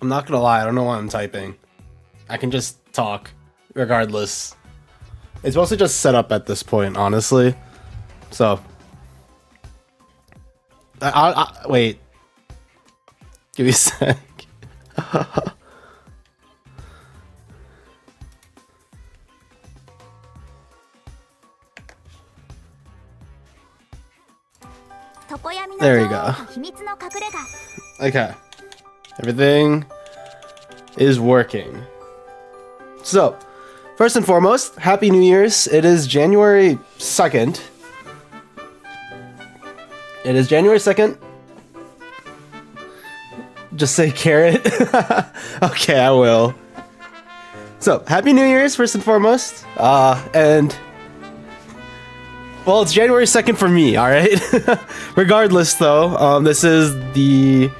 I'm not gonna lie, I don't know why I'm typing. I can just talk, regardless. It's mostly just set up at this point, honestly. So, wait. Give me a sec. There you go. Okay. Everything is working. So, first and foremost, Happy New Year's. It is January 2nd. It is January 2nd. Just say carrot. Okay, I will. So, Happy New Year's, first and foremost. And... well, it's January 2nd for me, alright? Regardless, though, this is the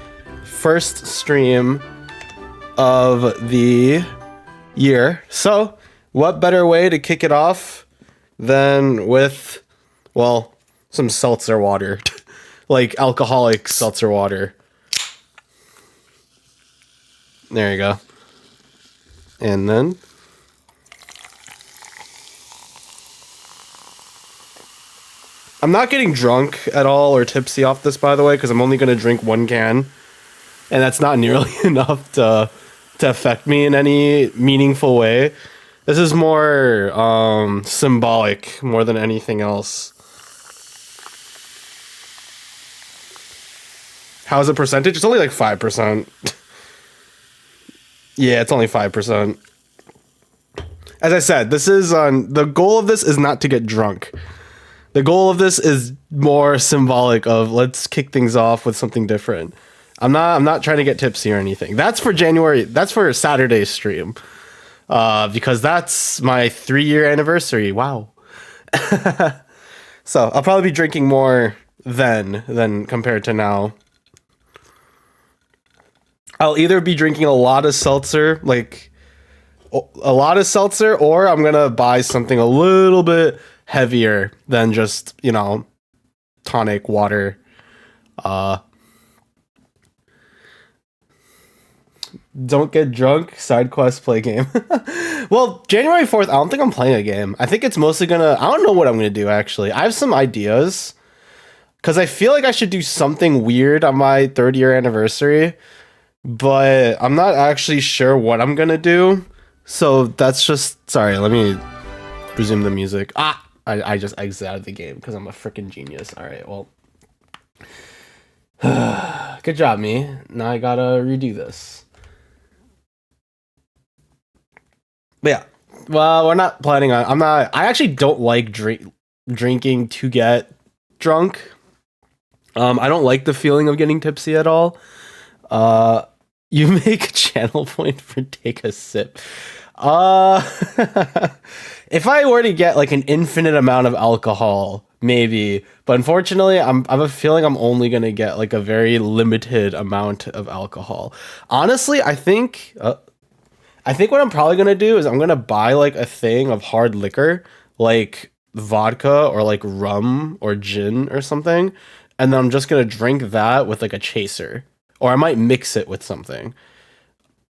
first stream of the year. So, what better way to kick it off than with, well, some seltzer water. Like alcoholic seltzer water. There you go. And then... I'm not getting drunk at all or tipsy off this, by the way, because I'm only going to drink one can. And that's not nearly enough to affect me in any meaningful way. This is more symbolic more than anything else. How's the percentage? It's only like 5%. Yeah, it's only 5%. As I said, this is the goal of this is not to get drunk. The goal of this is more symbolic of let's kick things off with something different. I'm not trying to get tipsy or anything. That's for January. That's for Saturday's stream. Because that's my 3-year anniversary. Wow. So I'll probably be drinking more then than compared to now. I'll either be drinking a lot of seltzer, or I'm gonna buy something a little bit heavier than just, you know, tonic water. Don't get drunk, side quest, play game. Well, January 4th, I don't think I'm playing a game. I think it's mostly I don't know what I'm gonna do, actually. I have some ideas, because I feel like I should do something weird on my 3rd-year anniversary, but I'm not actually sure what I'm gonna do. So that's just... sorry, let me resume the music. I just exited out of the game because I'm a freaking genius. Alright, well. Good job, me. Now I gotta redo this. But yeah. Well, we're not planning on... I actually don't like drinking to get drunk. I don't like the feeling of getting tipsy at all. You make a channel point for take a sip. If I were to get like an infinite amount of alcohol, maybe. But unfortunately, I have a feeling I'm only gonna get like a very limited amount of alcohol. Honestly, I think what I'm probably gonna do is I'm gonna buy like a thing of hard liquor, like vodka or like rum or gin or something, and then I'm just gonna drink that with like a chaser. Or I might mix it with something.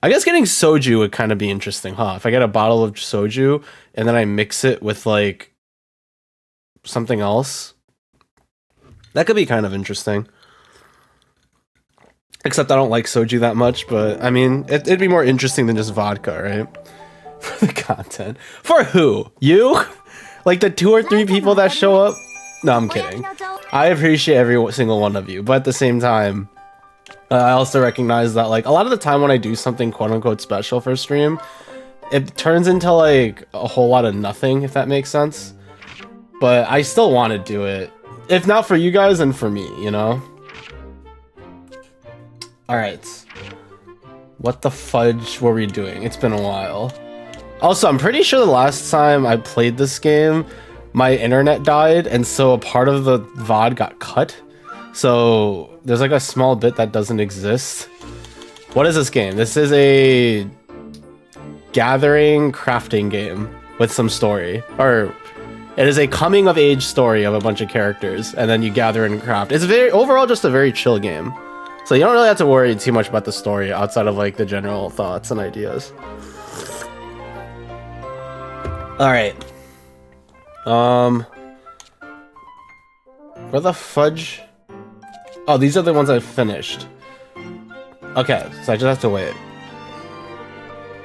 I guess getting soju would kind of be interesting, huh? If I get a bottle of soju and then I mix it with like something else, that could be kind of interesting. Except I don't like soju that much, but I mean, it'd be more interesting than just vodka, right? For the content. For who? You? Like the 2 or 3 people that show up? No, I'm kidding. I appreciate every single one of you, but at the same time, I also recognize that like a lot of the time when I do something quote unquote special for stream, it turns into like a whole lot of nothing, if that makes sense. But I still want to do it. If not for you guys, then for me, you know? Alright. What the fudge were we doing? It's been a while. Also, I'm pretty sure the last time I played this game, my internet died, and so a part of the VOD got cut. So there's like a small bit that doesn't exist. What is this game? This is a gathering crafting game with some story. Or it is a coming of age story of a bunch of characters, and then you gather and craft. It's overall just a very chill game. So you don't really have to worry too much about the story outside of like the general thoughts and ideas. All right. Where the fudge? Oh, these are the ones I finished. Okay, so I just have to wait.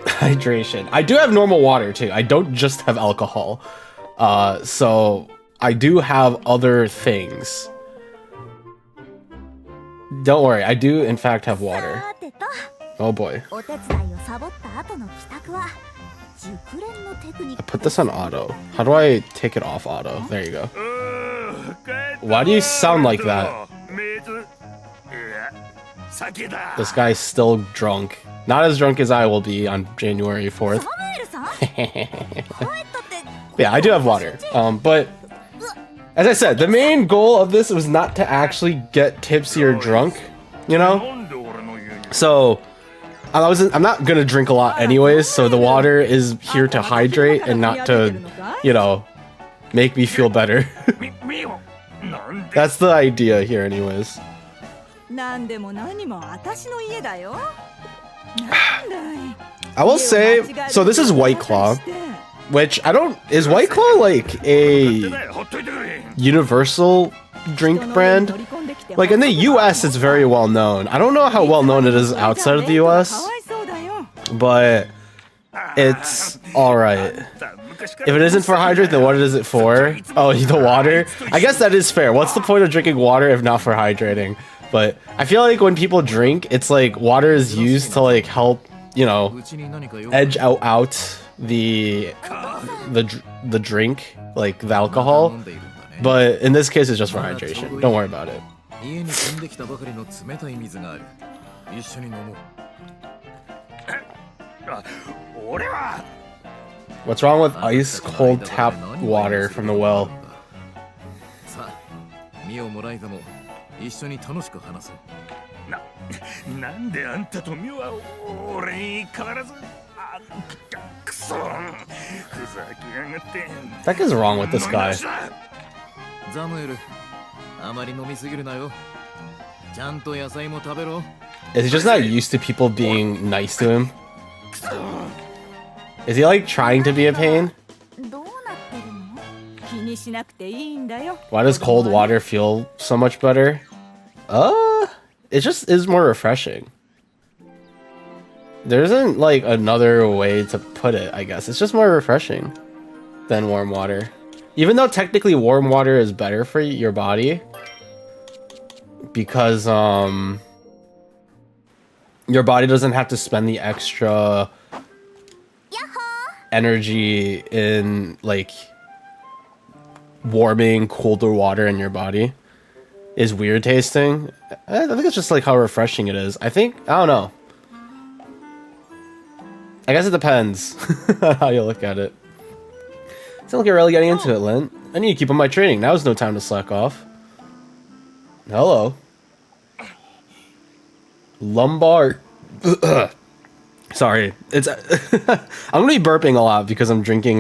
Hydration. I do have normal water too. I don't just have alcohol. So I do have other things. Don't worry, I do in fact have water. Oh boy. I put this on auto. How do I take it off auto? There you go. Why do you sound like that? This guy's still drunk. Not as drunk as I will be on January 4th. Yeah, I do have water. But as I said, the main goal of this was not to actually get tipsy or drunk, you know? So I'm not gonna drink a lot anyways, so the water is here to hydrate and not to, you know, make me feel better. That's the idea here anyways. I will say, so this is White Claw, which I don't, is White Claw like a universal drink brand? Like in the US it's very well known. I don't know how well known it is outside of the US, but it's alright. If it isn't for hydrate, then what is it for? Oh, the water? I guess that is fair. What's the point of drinking water if not for hydrating? But I feel like when people drink, it's like water is used to like help, you know, edge out the drink, like the alcohol. But in this case, it's just for hydration. Don't worry about it. What's wrong with ice cold tap water from the well? What is wrong with this guy? Is he just not used to people being nice to him? Is he like trying to be a pain? Why does cold water feel so much better? It just is more refreshing. There isn't like another way to put it, I guess. It's just more refreshing than warm water. Even though technically warm water is better for your body. Because your body doesn't have to spend the extra energy in like warming colder water in your body. Is weird tasting. I think it's just like how refreshing it is. I don't know. I guess it depends on how you look at it. Sounds like you're really getting into it, Lint. I need to keep on my training. Now's no time to slack off. Hello. Lumbar. Sorry. It's I'm gonna be burping a lot because I'm drinking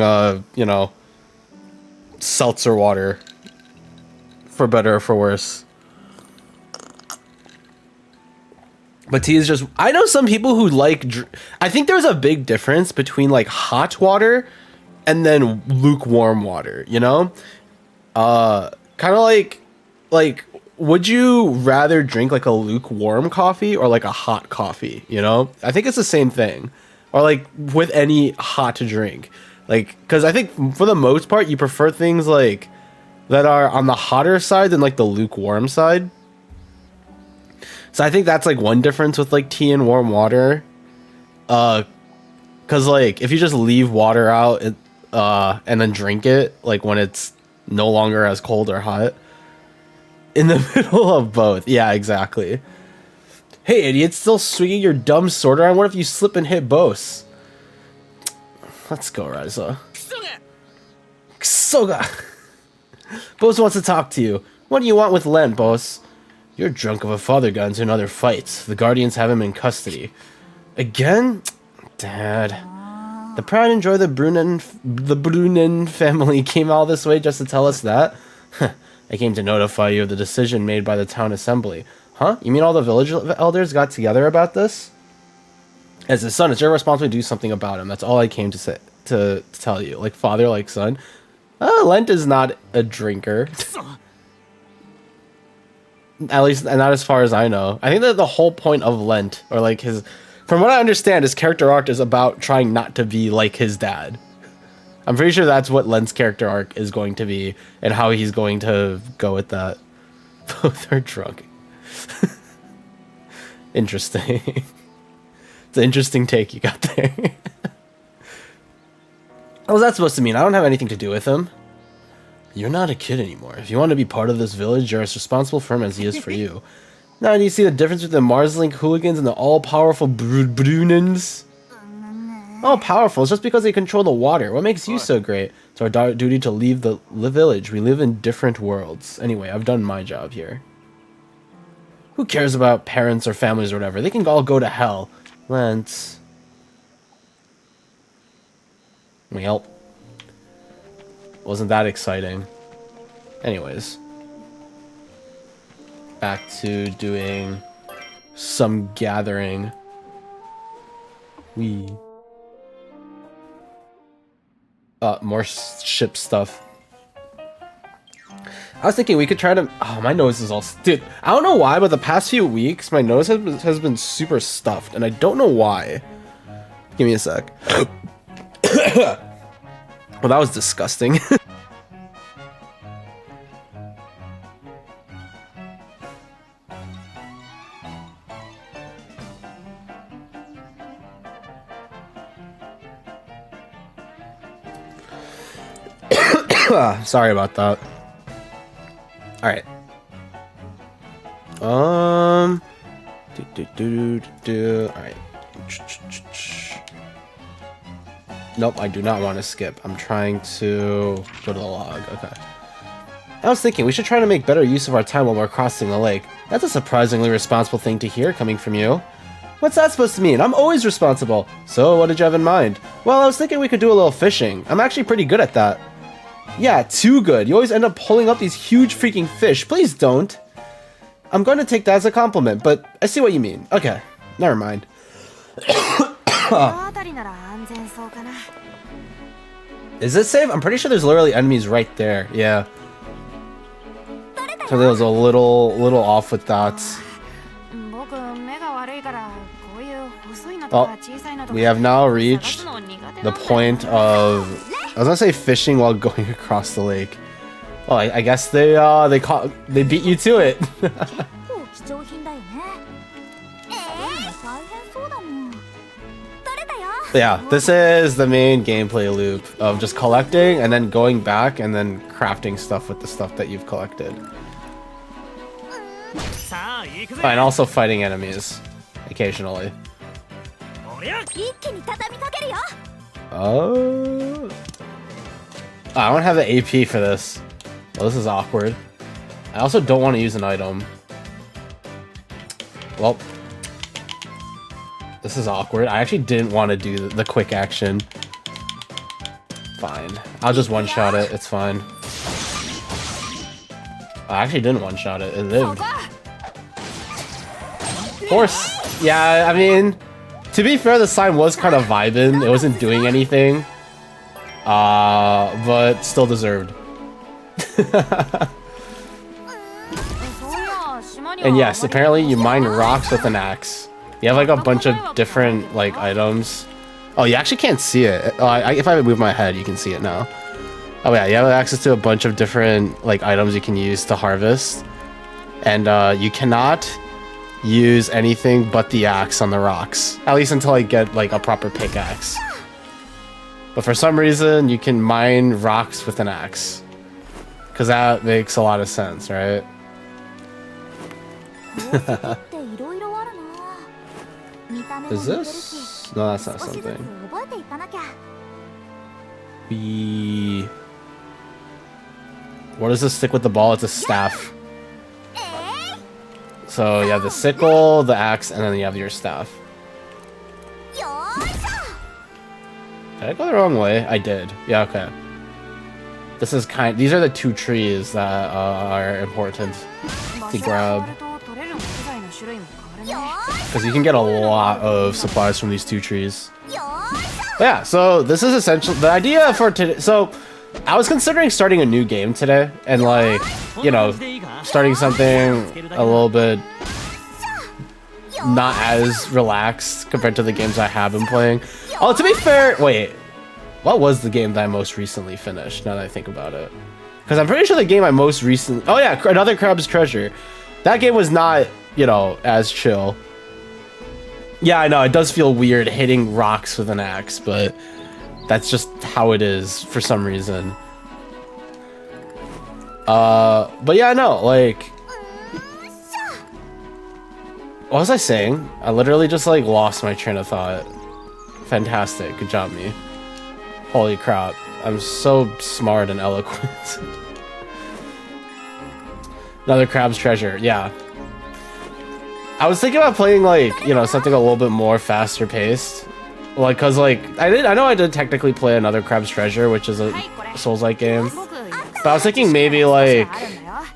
you know, seltzer water. For better or for worse. But tea is just... I know some people who like... I think there's a big difference between like hot water and then lukewarm water, you know? Kind of like, would you rather drink like a lukewarm coffee or like a hot coffee, you know? I think it's the same thing. Or like with any hot drink. Like, because I think for the most part, you prefer things like that are on the hotter side than like the lukewarm side. So I think that's like one difference with like tea and warm water. Cause like if you just leave water out and then drink it like when it's no longer as cold or hot. In the middle of both. Yeah, exactly. Hey idiot, still swinging your dumb sword around? What if you slip and hit both? Let's go, Ryza. Ksoga! Boss wants to talk to you. What do you want with Len, boss? You're drunk of a father got into another fight. The Guardians have him in custody. Again? Dad. The Proud and Joy the Brunnen family came all this way just to tell us that? I came to notify you of the decision made by the town assembly. Huh? You mean all the village elders got together about this? As his son, it's your responsibility to do something about him. That's all I came to say, to tell you. Like father, like son. Lent is not a drinker. At least, not as far as I know. I think that the whole point of Lent, or like his, from what I understand, his character arc is about trying not to be like his dad. I'm pretty sure that's what Lent's character arc is going to be, and how he's going to go with that. Both are drunk. Interesting. It's an interesting take you got there. What was that supposed to mean? I don't have anything to do with him. You're not a kid anymore. If you want to be part of this village, you're as responsible for him as he is for you. Now do you see the difference between the Marslink hooligans and the all-powerful Brunins? All-powerful is just because they control the water. What makes you so great? It's our duty to leave the village. We live in different worlds. Anyway, I've done my job here. Who cares about parents or families or whatever? They can all go to hell. Lent. Well, wasn't that exciting. Anyways. Back to doing some gathering. More ship stuff. I was thinking we could try to... Oh, my nose is all... Dude, I don't know why, but the past few weeks, my nose has been super stuffed, and I don't know why. Give me a sec. Well, that was disgusting. Sorry about that. Alright. Alright. Nope, I do not want to skip. I'm trying to go to the log. Okay. I was thinking we should try to make better use of our time while we're crossing the lake. That's a surprisingly responsible thing to hear coming from you. What's that supposed to mean? I'm always responsible. So, what did you have in mind? Well, I was thinking we could do a little fishing. I'm actually pretty good at that. Yeah, too good. You always end up pulling up these huge freaking fish. Please don't. I'm going to take that as a compliment, but I see what you mean. Okay, never mind. Is it safe? I'm pretty sure there's literally enemies right there. Yeah. So I was a little off with that. Oh, we have now reached the point of... I was gonna say fishing while going across the lake. Well, I guess they beat you to it. Yeah, this is the main gameplay loop of just collecting and then going back and then crafting stuff with the stuff that you've collected. And also fighting enemies occasionally. Oh, I don't have the AP for this. Well, this is awkward. I also don't want to use an item. Well, this is awkward. I actually didn't want to do the quick action. Fine. I'll just one-shot it. It's fine. I actually didn't one-shot it. It lived. Of course. Yeah, I mean... To be fair, the sign was kind of vibing. It wasn't doing anything. But still deserved. And yes, apparently you mine rocks with an axe. You have like a bunch of different like items. Oh, you actually can't see it. Oh, if I move my head, you can see it now. Oh yeah, you have access to a bunch of different like items you can use to harvest. And you cannot use anything but the axe on the rocks. At least until I get like a proper pickaxe. But for some reason, you can mine rocks with an axe. Because that makes a lot of sense, right? Is this? No, that's not something. What does this stick with the ball? It's a staff. So you have the sickle, the axe, and then you have your staff. Did I go the wrong way? I did. Yeah, okay. This is these are the two trees that are important to grab. because you can get a lot of supplies from these 2 trees. But yeah, so this is essentially the idea for today. So I was considering starting a new game today and like, you know, starting something a little bit not as relaxed compared to the games I have been playing. Oh, to be fair, wait, what was the game that I most recently finished, now that I think about it? Because I'm pretty sure the game I most recently... Oh yeah, Another Crab's Treasure. That game was not, you know, as chill. Yeah, I know, it does feel weird hitting rocks with an axe, but that's just how it is for some reason. But yeah, I know, like... What was I saying? I literally just like lost my train of thought. Fantastic, good job me. Holy crap, I'm so smart and eloquent. Another Crab's Treasure, yeah. I was thinking about playing like, you know, something a little bit more faster paced. Like, cause like, I know I did technically play Another Crab's Treasure, which is a Souls-like game. But I was thinking maybe like,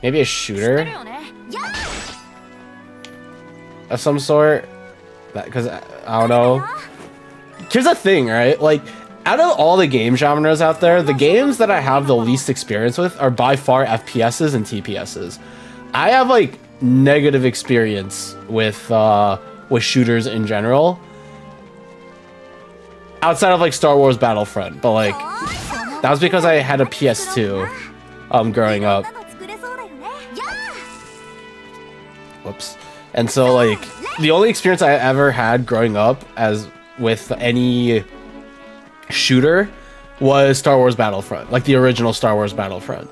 maybe a shooter of some sort, because I don't know. Here's the thing, right? Like, out of all the game genres out there, the games that I have the least experience with are by far FPSs and TPSs. I have like negative experience with shooters in general, outside of like Star Wars Battlefront, but like that was because I had a PS2 growing up. Whoops. And so, like, the only experience I ever had growing up as with any shooter was Star Wars Battlefront, like the original Star Wars Battlefront.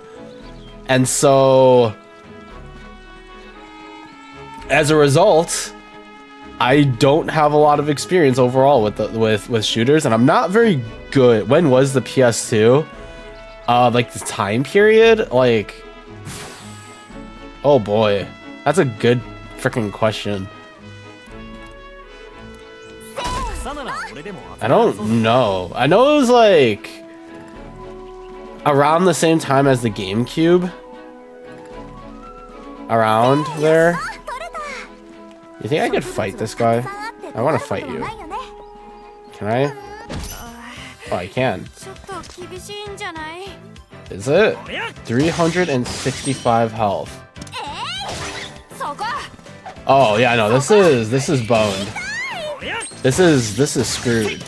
And so, as a result, I don't have a lot of experience overall with shooters, and I'm not very good. When was the PS2? Like the time period? Like, oh boy, that's a good freaking question. I don't know. I know it was like around the same time as the GameCube. Around there. You think I could fight this guy? I want to fight you. Can I? Oh, I can. Is it? 365 health. Oh yeah, no, this is boned. This is screwed.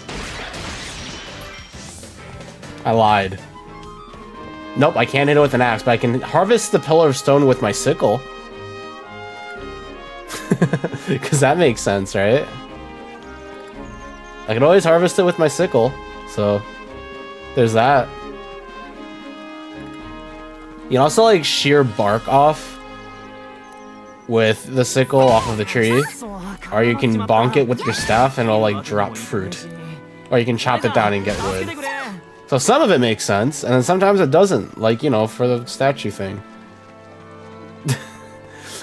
I lied. Nope, I can't hit it with an axe, but I can harvest the pillar of stone with my sickle. Because that makes sense, right? I can always harvest it with my sickle, so there's that. You can also like shear bark off with the sickle off of the tree, or you can bonk it with your staff and it'll like drop fruit, or you can chop it down and get wood. So some of it makes sense, and then sometimes it doesn't, like, you know, for the statue thing.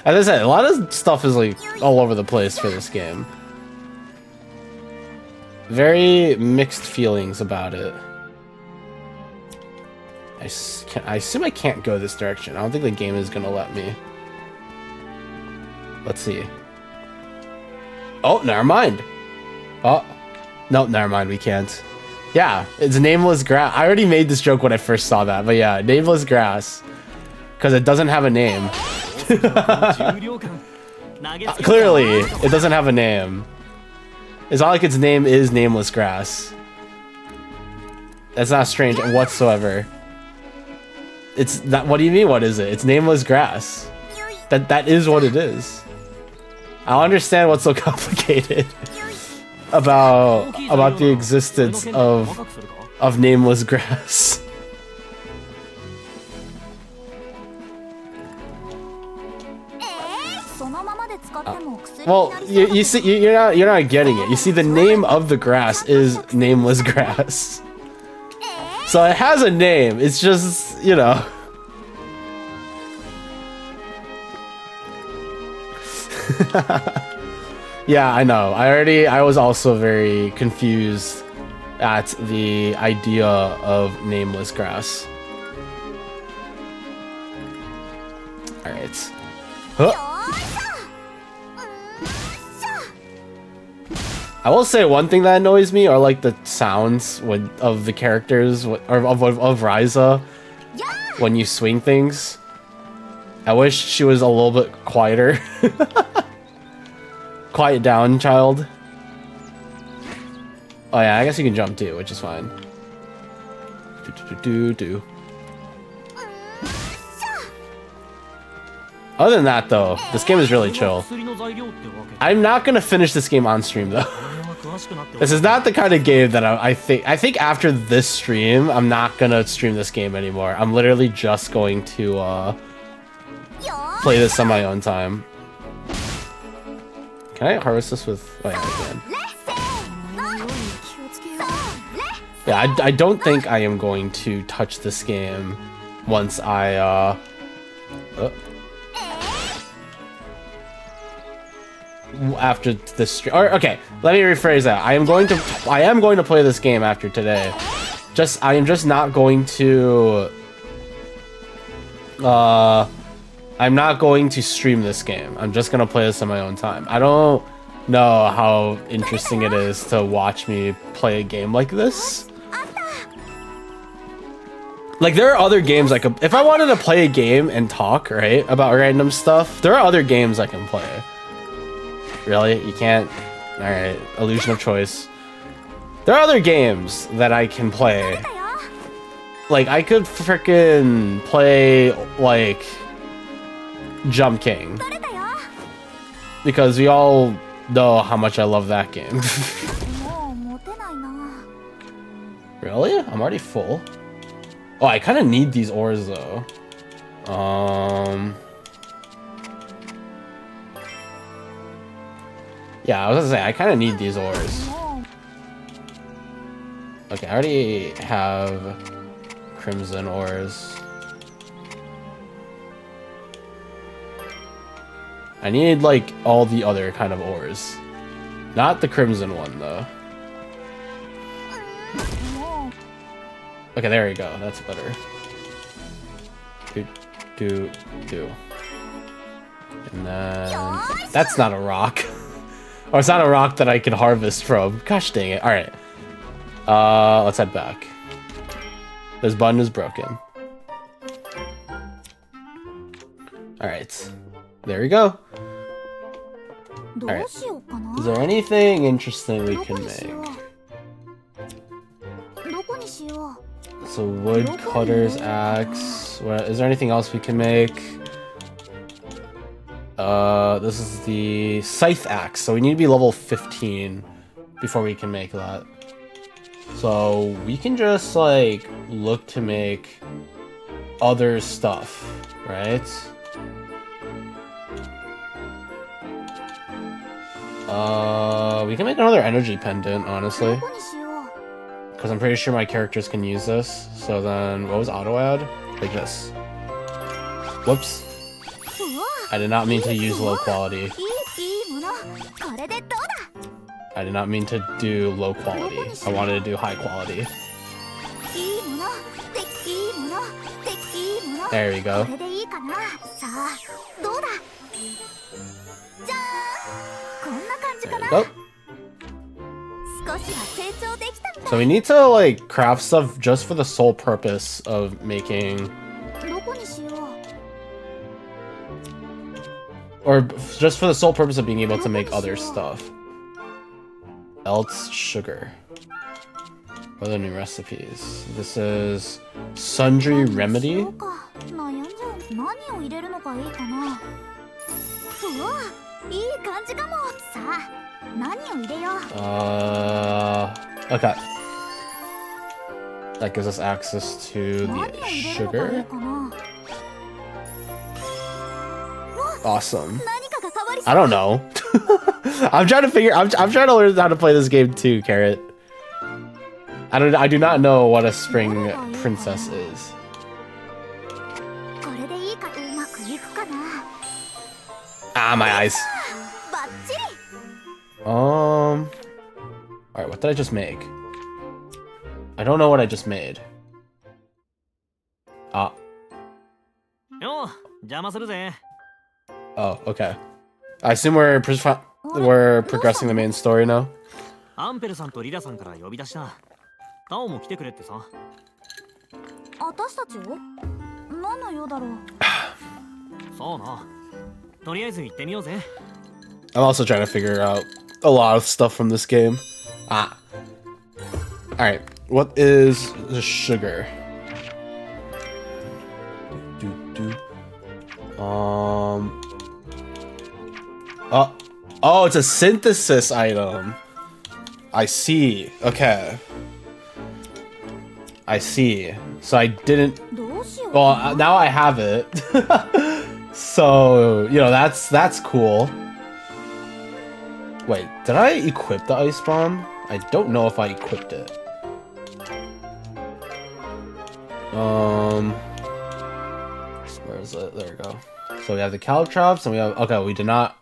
As I said, a lot of stuff is like all over the place for this game. Very mixed feelings about it. I assume I can't go this direction. I don't think the game is gonna let me. Let's see. Oh, never mind. Oh, no, never mind. We can't. Yeah, it's nameless grass. I already made this joke when I first saw that, but yeah, nameless grass, because it doesn't have a name. Clearly, it doesn't have a name. It's not like its name is nameless grass. That's not strange whatsoever. It's not. What do you mean? What is it? It's nameless grass. That is what it is. I don't understand what's so complicated about the existence of nameless grass. Well, you see, you're not getting it. You see, the name of the grass is nameless grass. So it has a name. It's just, you know. Yeah, I know. I was also very confused at the idea of nameless grass. All right. Huh. I will say one thing that annoys me are like the sounds of the characters or of Ryza when you swing things. I wish she was a little bit quieter. Quiet down, child. Oh yeah, I guess you can jump too, which is fine. Do. Other than that, though, this game is really chill. I'm not gonna finish this game on stream, though. This is not the kind of game that I think after this stream, I'm not gonna stream this game anymore. I'm literally just going to play this on my own time. Can I harvest this with? Oh yeah, I can. Yeah, I don't think I am going to touch this game once I after this stream. Or okay, let me rephrase that. I am going to play this game after today. I am just not going to I'm not going to stream this game. I'm just gonna play this on my own time. I don't know how interesting it is to watch me play a game like this. Like, there are other games I could... If I wanted to play a game and talk, right, about random stuff, there are other games I can play. Really? You can't? Alright, illusion of choice. There are other games that I can play. Like, I could frickin' play, like, Jump King. Because we all know how much I love that game. Really? I'm already full. Oh, I kind of need these ores, though. Yeah, I was gonna say, I kind of need these ores. Okay, I already have crimson ores. I need, like, all the other kind of ores. Not the crimson one, though. Okay, there you go. That's better. Do. And then... That's not a rock. Or it's not a rock that I can harvest from. Gosh dang it. Alright. Let's head back. This button is broken. Alright. There we go. Alright. Is there anything interesting we can make? So wood cutter's axe. Is there anything else we can make? This is the scythe axe. So we need to be level 15 before we can make that. So we can just like look to make other stuff, right? We can make another energy pendant, honestly. Because I'm pretty sure my characters can use this. So then, what was auto add? Like this. Whoops. I did not mean to use low quality. I did not mean to do low quality. I wanted to do high quality. There we go. There we go. So we need to like craft stuff just for the sole purpose of making, or just for the sole purpose of being able to make other stuff. Else sugar. What are the new recipes? This is Sundry Remedy. Okay. That gives us access to the sugar. Awesome. I don't know. I'm trying to learn how to play this game too, Carrot. I do not know what a spring princess is. Ah, my eyes. Alright, what did I just make? I don't know what I just made. Ah. Oh, okay. I assume we're progressing the main story now. アンペルさんとリラさんから呼び出しな。タオも来てくれってさ。私たちを何の用だろう。そうな。とりあえず行ってみようぜ。 I'm also trying to figure out a lot of stuff from this game. Ah. Alright, what is the sugar? Oh, it's a synthesis item. I see. Okay. I see. So I didn't. Well, now I have it. So, you know, that's cool. Wait, did I equip the ice bomb? I don't know if I equipped it. Where is it? There we go. So we have the caltrops and we have, okay, we did not.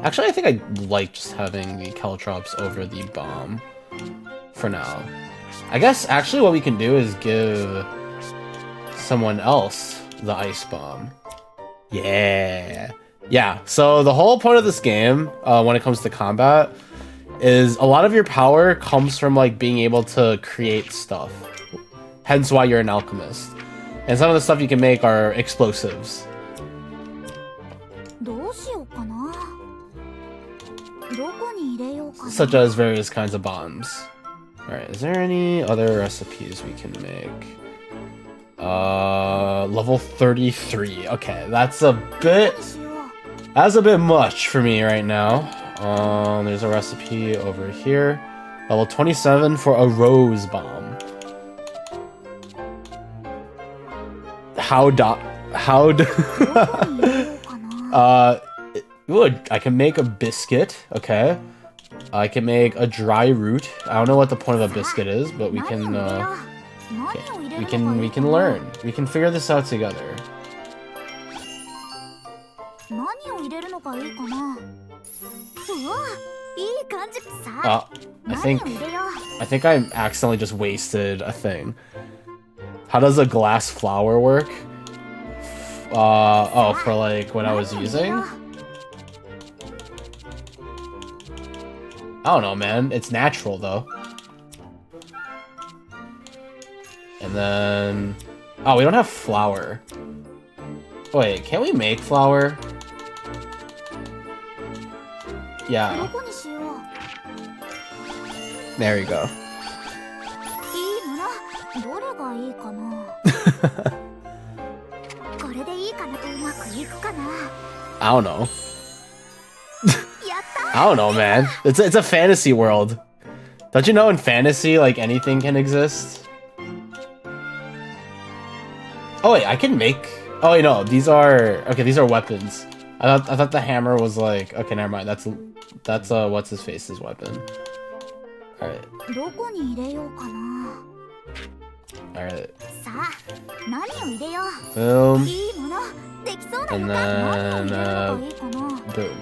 Actually, I think I like just having the caltrops over the bomb for now. I guess actually what we can do is give someone else the ice bomb. Yeah. Yeah, so the whole point of this game, when it comes to combat, is a lot of your power comes from like being able to create stuff. Hence why you're an alchemist. And some of the stuff you can make are explosives. Such as various kinds of bombs. Alright, is there any other recipes we can make? Level 33. Okay, that's a bit much for me right now. There's a recipe over here. Level 27 for a rose bomb. Ooh, I can make a biscuit. Okay. I can make a dry root. I don't know what the point of a biscuit is, but we can we can learn. We can figure this out together. I think I accidentally just wasted a thing. How does a glass flower work? Oh, for like what I was using? I don't know, man. It's natural though. And then... Oh, we don't have flour. Wait, can we make flour? Yeah. There you go. I don't know. I don't know, man. It's a fantasy world. Don't you know in fantasy, like, anything can exist? Oh wait, I can make... Oh wait, no, these are... Okay, these are weapons. I thought the hammer was like... Okay, never mind. That's what's his face's weapon. Alright. Alright. Boom. And then... boom.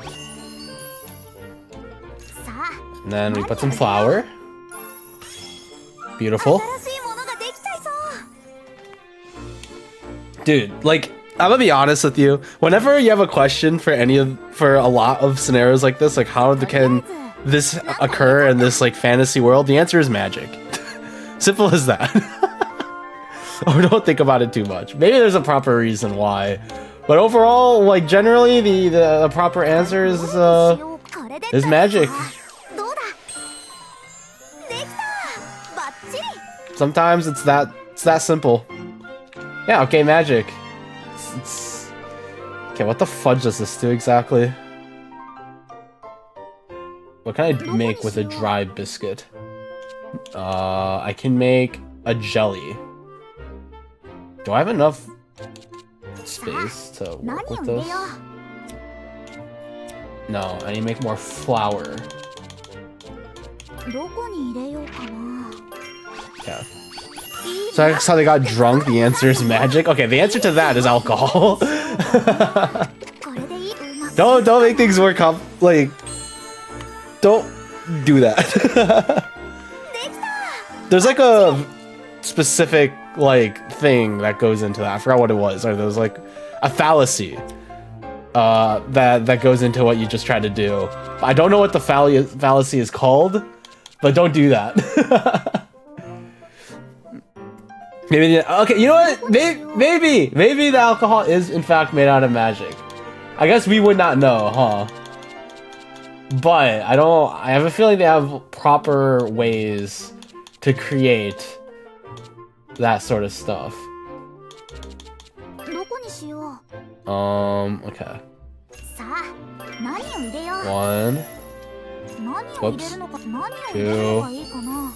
And then we put some flour. Beautiful. Dude, like, I'm gonna be honest with you. Whenever you have a question for a lot of scenarios like this, like how can this occur in this like fantasy world, the answer is magic. Simple as that. Or don't think about it too much. Maybe there's a proper reason why, but overall, like generally, the proper answer is magic. Sometimes it's that simple. Yeah, okay, magic. Okay, what the fudge does this do exactly? What can I make with a dry biscuit? I can make a jelly. Do I have enough space to work with this? No, I need to make more flour. Okay. So that's how they got drunk. The answer is magic. Okay, the answer to that is alcohol. Don't make things more like. Don't do that. There's like a specific like thing that goes into that. I forgot what it was. Or there was like a fallacy that goes into what you just tried to do. I don't know what the fallacy is called, but don't do that. Maybe okay. You know what? Maybe the alcohol is in fact made out of magic. I guess we would not know, huh? But I have a feeling they have proper ways to create that sort of stuff. どこにしよう。 Okay. さあ、何を入れよう。 One. 何を入れるのか、何を入れるのがいいかな。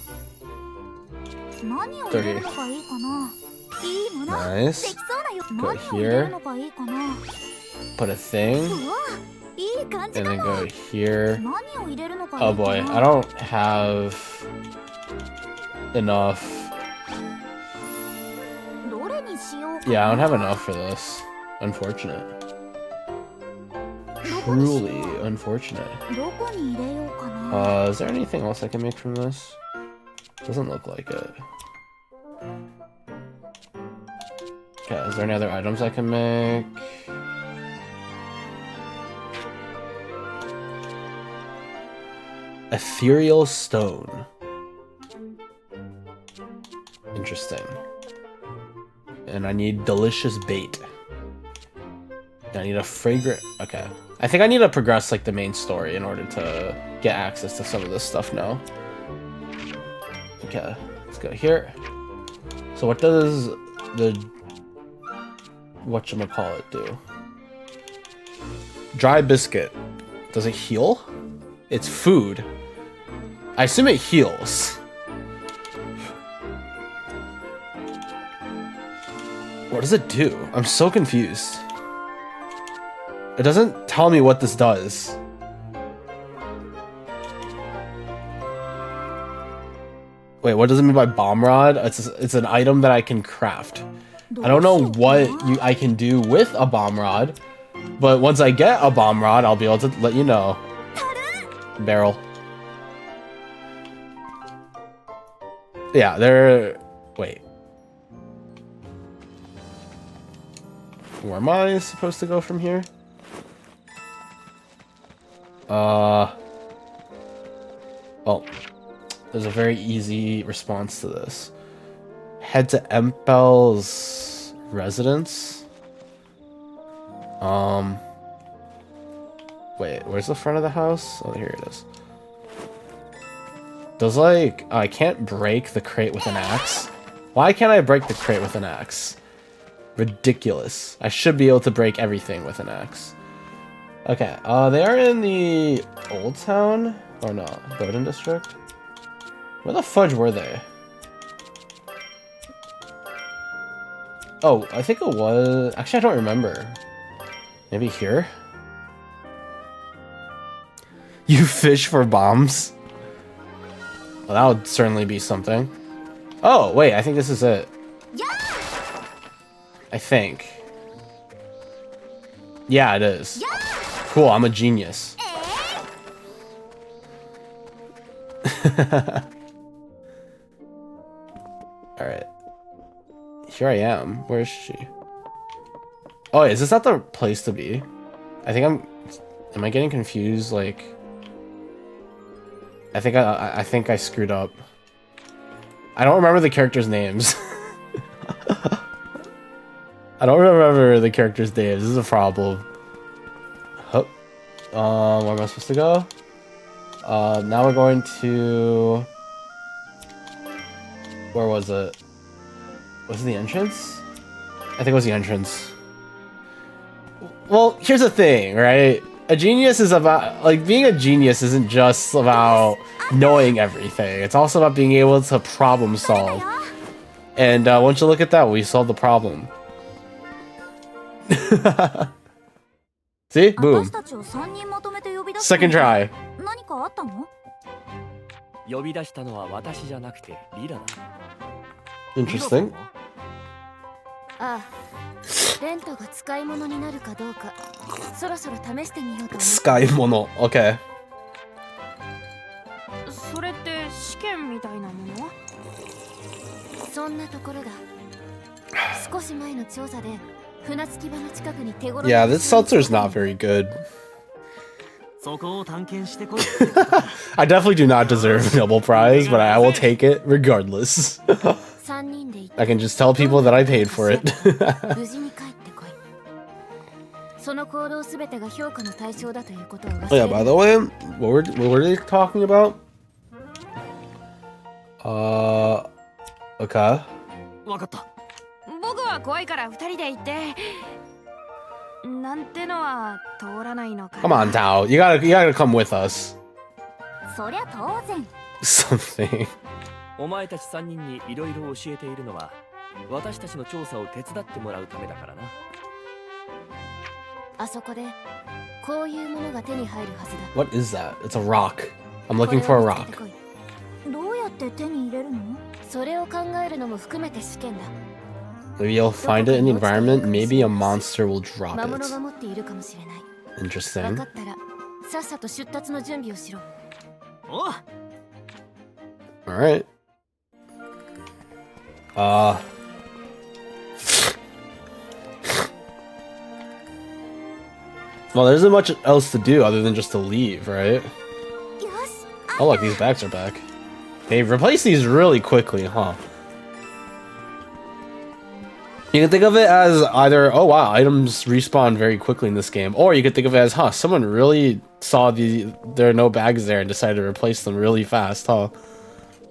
何を入れるのがいいかな。いいもの。 Nice. できそうなよ。何を入れるのがいいかな。 Put a thing. うわ、いい感じ And か then も。 go here. 何を入れるのがいいかな。 Oh boy, I don't have enough. どれにしようかな。 Yeah, I don't have enough for this. Unfortunate. Truly unfortunate. どこに入れようかな。 Is there anything else I can make from this? Doesn't look like it. Okay, is there any other items I can make? Ethereal stone. Interesting. And I need delicious bait. I need a fragrant... Okay. I think I need to progress like the main story in order to get access to some of this stuff now. Okay, let's go here. So what does the... whatchamacallit do? Dry biscuit. Does it heal? It's food. I assume it heals. What does it do? I'm so confused. It doesn't tell me what this does. Wait, what does it mean by bomb rod? It's an item that I can craft. I don't know what I can do with a bomb rod, but once I get a bomb rod, I'll be able to let you know. Barrel. Yeah, they're... Wait. Where am I supposed to go from here? Well, there's a very easy response to this. Head to Empel's residence. Wait, where's the front of the house? Oh, here it is. Does like... I can't break the crate with an axe. Why can't I break the crate with an axe? Ridiculous. I should be able to break everything with an axe. Okay, they are in the Old Town? Or no, Bowden District? Where the fudge were they? Oh, I think it was... Actually, I don't remember. Maybe here? You fish for bombs? Well, that would certainly be something. Oh, wait, I think this is it. I think. Yeah, it is. Cool, I'm a genius. Alright. Here I am. Where is she? Oh, is this not the place to be? I think I'm... Am I getting confused? Like... I think I screwed up. I don't remember the characters' names. I don't remember the characters' names. This is a problem. Hup. Where am I supposed to go? Now we're going to... Where was it? Was it the entrance? I think it was the entrance. Well, here's the thing, right? A genius is about... Like, being a genius isn't just about knowing everything. It's also about being able to problem solve. And once you look at that, we solved the problem. See? Boom. Second try. 何かあったの？ 呼び出したのは私じゃなくてリラだ。 Interesting. ああ、レントが使い物になるかどうか、そろそろ試してみようと思う。使い物。Okay. それって試験みたいなもの？そんなところだ。少し前の調査で船着き場の近くに手頃な。 Yeah, this seltzer is not very good. そこを探検してこいってことだ。 I definitely do not deserve a Nobel Prize, but I will take it regardless. 3人で行って I can just tell people that I paid for it. 無事に帰ってこい。その行動すべてが評価の対象だということを忘れ Yeah, る by the way, what were they talking about? Okay. わかった。僕は怖いから2人で行ってなんてのは通らないのか。 Come on, Tao. You gotta come with us. そりゃ当然。 Something. お前たち3人にいろいろ教えているのは私たちの調査を手伝ってもらうためだからな。あそこでこういうものが手に入るはずだ。 What is that? It's a rock. I'm looking for a rock. どうやって手に入れるの？それを考えるのも含めて試験だ。 Maybe you'll find it in the environment. Maybe a monster will drop 魔物 it. が持っているかもしれない。分 Interesting. かったらさっさと出立の準備をしろ。おう。 All right. Well, there isn't much else to do other than just to leave, right? よし。 Oh, look, these bags are back. They replaced these really quickly, huh? You can think of it as either, oh wow, items respawn very quickly in this game, or you could think of it as, huh, someone really saw there are no bags there and decided to replace them really fast, huh?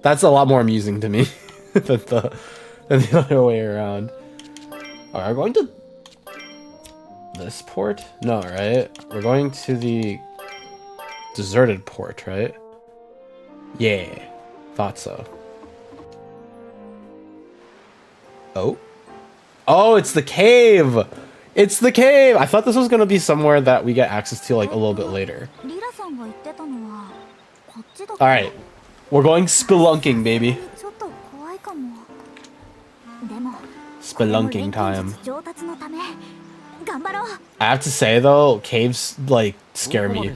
That's a lot more amusing to me than the other way around. Alright, we're going to this port? No, right? We're going to the deserted port, right? Yeah, thought so. Oh. Oh, it's the cave! It's the cave! I thought this was gonna be somewhere that we get access to like a little bit later. リラさんが言ってたのはこっちだ。 Alright, we're going spelunking, baby. ちょっと怖いかも。でも Spelunking time. 上達のため頑張ろう。 I have to say though, caves like scare me.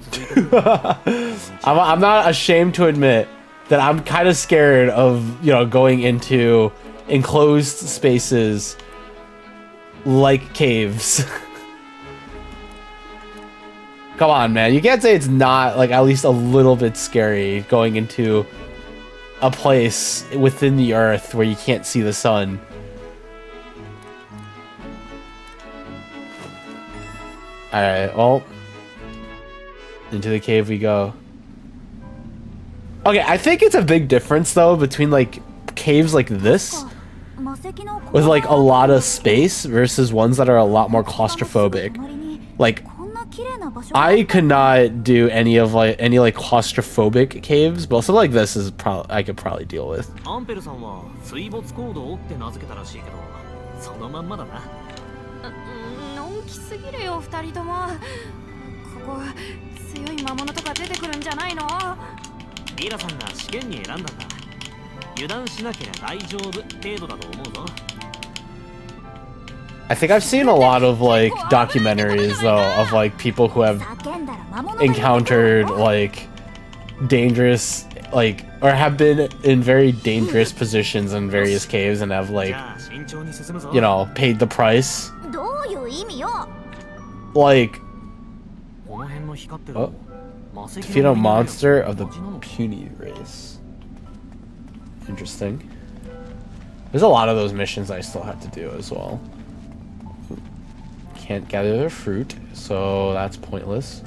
I'm not ashamed to admit that I'm kind of scared of, you know, going into enclosed spaces like caves. Come on, man. You can't say it's not like at least a little bit scary going into a place within the earth where you can't see the sun. Alright, well, into the cave we go. Okay, I think it's a big difference though between like caves like this with like a lot of space versus ones that are a lot more claustrophobic. Like, I could not do any claustrophobic caves, but something like this is probably I could probably deal with. アンペルさんは水没コードをって名付けたらしいけど、そのまんまだな。のんきすぎるよ2人とも。ここ強い魔物とか出てくるんじゃないの？リラさんが試験に選んだんだ。油断しなければ大丈夫程度だと思うぞ。 I think I've seen a lot of like documentaries though of like people who have encountered like dangerous like or have been in very dangerous positions in various caves and have like, you know, paid the price. どういう意味よ。 Like この辺の光ってる。 oh, defeat a monster of the puny race. Interesting. There's a lot of those missions I still have to do as well. Can't gather the fruit, so that's pointless.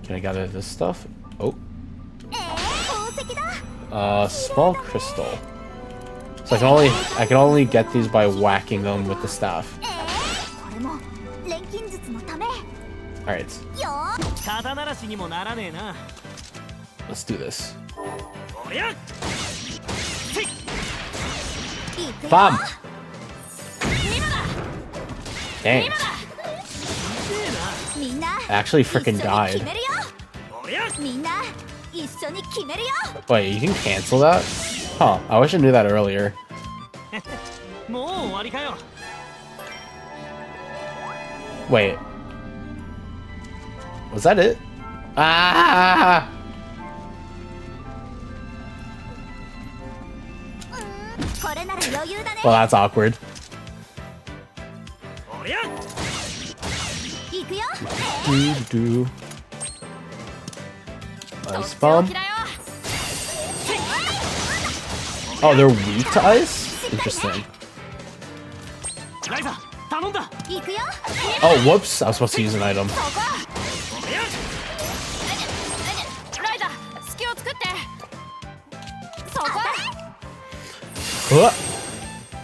Can I gather this stuff? Oh. Small crystal. So I can only get these by whacking them with the staff. これも錬金術のため。 Alright, 肩慣らしにもならねえな。 let's do this. おりゃ。 Bam! Dang. みんな I actually freaking 一緒に died. 決めるよ。おりゃ。みんな一緒に決めるよ。 Wait, you can cancel that? Huh, I wish I knew that earlier. もう終わりかよ。 Wait. Was that it? Ah! これなら余裕だね。 Well, that's awkward. おりゃ。行くよ。 Doo-doo. Ice bomb. Oh, they're weak to ice? Interesting. ライザ頼んだ。行くよ。 Oh, whoops. I was supposed to use an item. ライダ隙を作ってそこ Huh.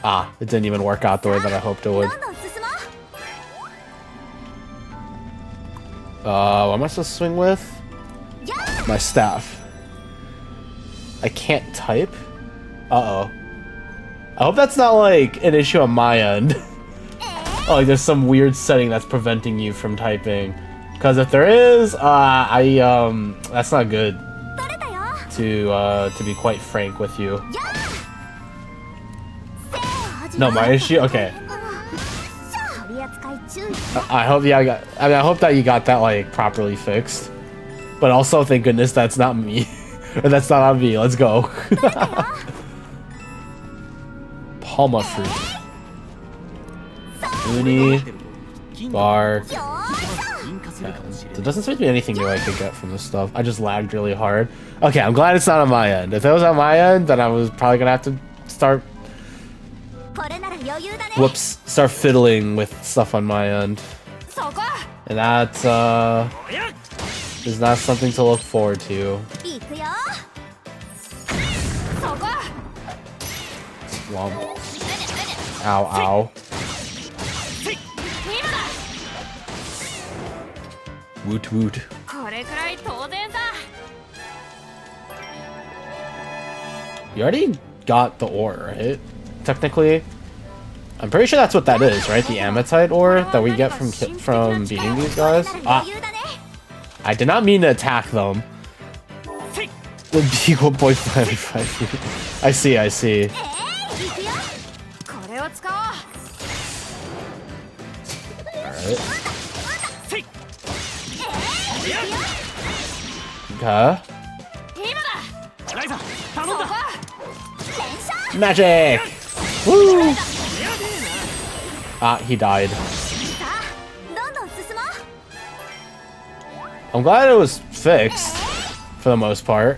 Ah, it didn't even work out the way that I hoped it would. どんどん進もう。 What am I supposed to swing with? My staff. I can't type? Uh-oh. I hope that's not, like, an issue on my end. Oh, like, there's some weird setting that's preventing you from typing. Because if there is, that's not good. 取れたよ。 To be quite frank with you. やあ。せー No, my issue? Okay. 取り扱い注意。 I hope, yeah, I hope that you got that, like, properly fixed. But also, thank goodness that's not me. Or that's not on me. Let's go. Palma fruit. Uni. Bar. よーし。 引火するかもしれ There ない。 doesn't seem to be anything new I could get from this stuff. I just lagged really hard. Okay, I'm glad it's not on my end. If it was on my end, then I was probably gonna have to start, これなら余裕だね。 whoops, start fiddling with stuff on my end. そこ And that, is not something to look forward to. 行くよ。そこ Womp. Ow, ow. 今だ Woot woot. これくらい当然だ You already got the ore, right? Technically. I'm pretty sure that's what that is, right? The ametite ore that we get from beating these guys. これなら Ah, 余裕だね。 I did not mean to attack them. The Beagle Boy finally fight me. I see, I see. 行くよ。これを使おう Alright. Okay. 今だライザ頼んだ。 Magic! Woo! Ah, he died. さあ、どんどん進もう。 I'm glad it was fixed, for the most part.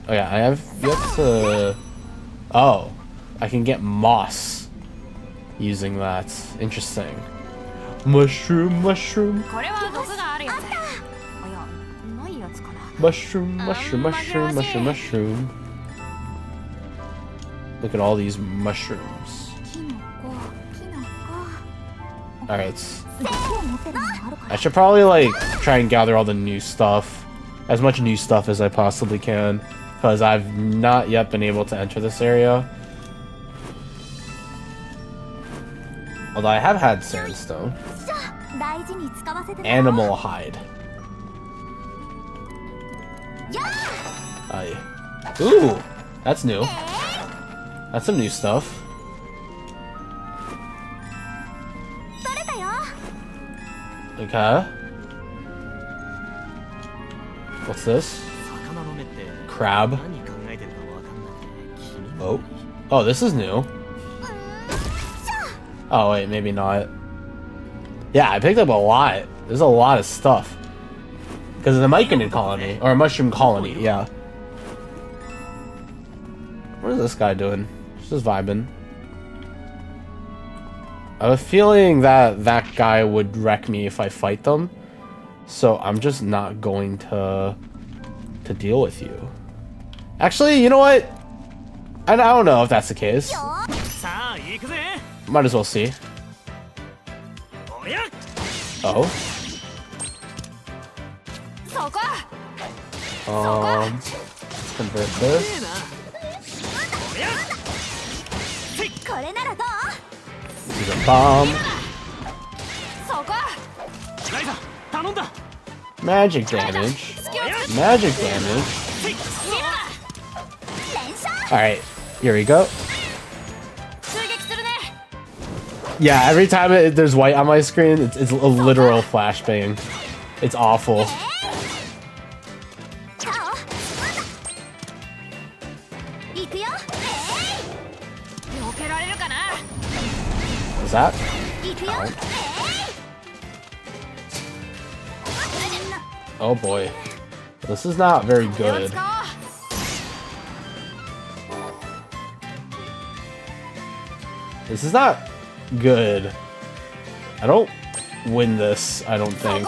Oh yeah, I have yet to... Oh, I can get moss using that. Interesting. Mushroom, mushroom, これは毒があるやつあいやないやつかな mushroom, mushroom, mushroom, mushroom, mushroom. Look at all these mushrooms. キノコ、キノコ。 Alright. 毒を持ってるのもあるから。 I should probably, like, try and gather all the new stuff. As much new stuff as I possibly can. Because I've not yet been able to enter this area. Although I have had sandstone. さあ、大事に使わせてね。 Animal hide. やあ。 Aye. Ooh! That's new. That's some new stuff. 取れたよ。 Okay. What's this? 魚の目って Crab. 何考えてるかわかんなくて気になる。 Oh. Oh, this is new. Oh, wait, maybe not. Yeah, I picked up a lot. There's a lot of stuff. Because of the myconid colony. Or a mushroom colony, yeah. What is this guy doing? Just vibing. I have a feeling that that guy would wreck me if I fight them. So I'm just not going to deal with you. Actually, you know what? I don't know if that's the case. さあ行くぜ。 Might as well see. おや Oh. そこ Let's convert this. これならどう？ Use a bomb. そこライザ頼んだ。 Magic damage. 隙を作って Magic damage. 連射。 Alright, here we go. 襲撃するね Yeah, every time there's white on my screen, it's a literal flashbang. It's awful. さあ。行くよ。避けられるかな What's that? 行くよ。 Oh boy. This is not very good. This is not good. I don't win this, I don't think.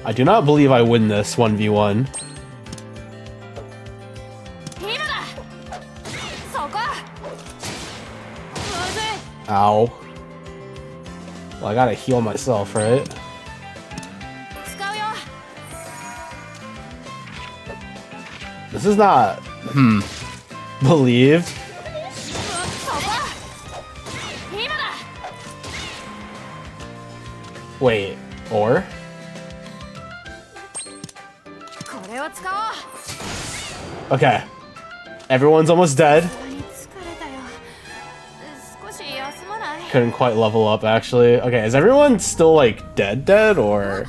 I do not believe I win this 1v1. Ow. Well, I gotta heal myself, right? This is not, believed. Wait, or? Okay. Everyone's almost dead. Couldn't quite level up, actually. Okay, is everyone still, like, dead, or?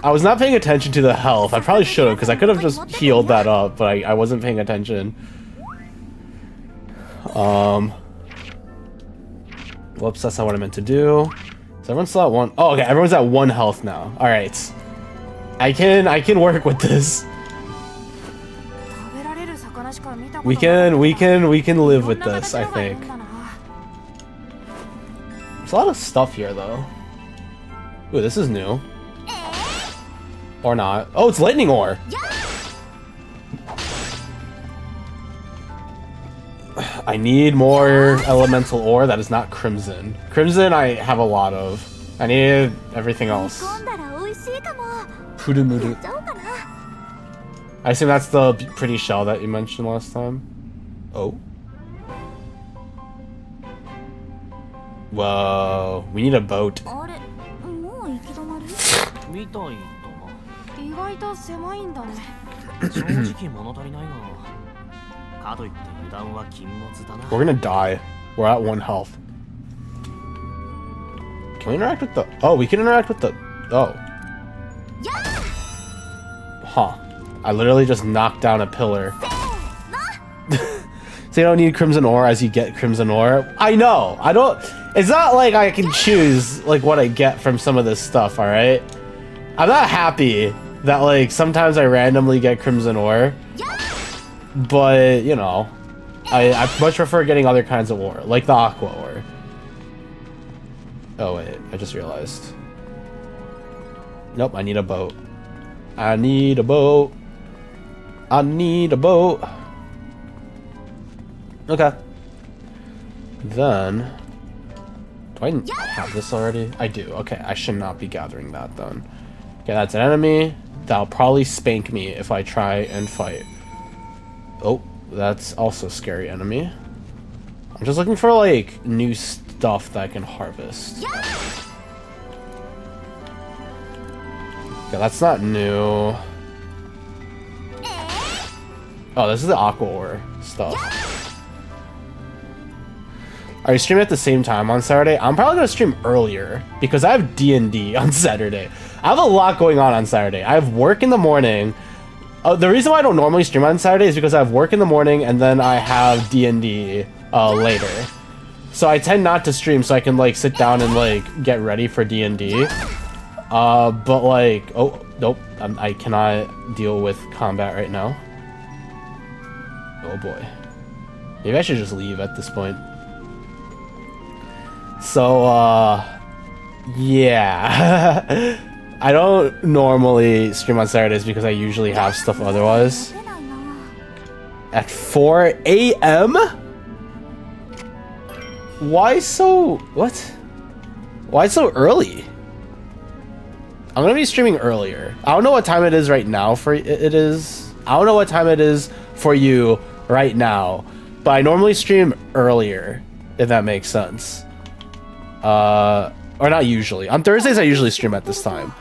I was not paying attention to the health. I probably should have, because I could have just healed that up, but I wasn't paying attention. Whoops, that's not what I meant to do. So everyone's still at 1. Oh, okay, everyone's at 1 health now. All right. I can work with this. We can live with this, I think. There's a lot of stuff here, though. Ooh, this is new. Or not. Oh, it's lightning ore. I need more elemental ore that is not crimson. Crimson I have a lot of. I need everything else. Pudumudu. I assume that's the pretty shell that you mentioned last time. Oh. Whoa. We need a boat. We're gonna die. We're at 1 health. Can we interact with the... Oh, we can interact with the... Oh. Huh. I literally just knocked down a pillar. So you don't need crimson ore as you get crimson ore. I know. I don't... It's not like I can choose like what I get from some of this stuff, alright? I'm not happy that like sometimes I randomly get crimson ore. But, you know, I much prefer getting other kinds of ore, like the aqua ore. Oh wait, I just realized. Nope, I need a boat. I need a boat. I need a boat. Okay. Then, do I have this already? I do. Okay, I should not be gathering that then. Okay, that's an enemy. That'll probably spank me if I try and fight. Oh, that's also a scary enemy. I'm just looking for like new stuff that I can harvest. Okay, that's not new. Oh, this is the aqua ore stuff. Are you streaming at the same time on Saturday? I'm probably gonna stream earlier because I have D&D on Saturday. I have a lot going on Saturday. I have work in the morning. The reason why I don't normally stream on Saturday is because I have work in the morning and then I have D&D later. So I tend not to stream so I can like sit down and like get ready for D&D. But like, oh, nope, I cannot deal with combat right now. Oh boy. Maybe I should just leave at this point. So, yeah. I don't normally stream on Saturdays because I usually have stuff otherwise. At 4 a.m.? Why so... What? Why so early? I'm gonna be streaming earlier. I don't know what time it is right now for it is. I don't know what time it is for you right now. But I normally stream earlier, if that makes sense. Or not usually. On Thursdays, I usually stream at this time.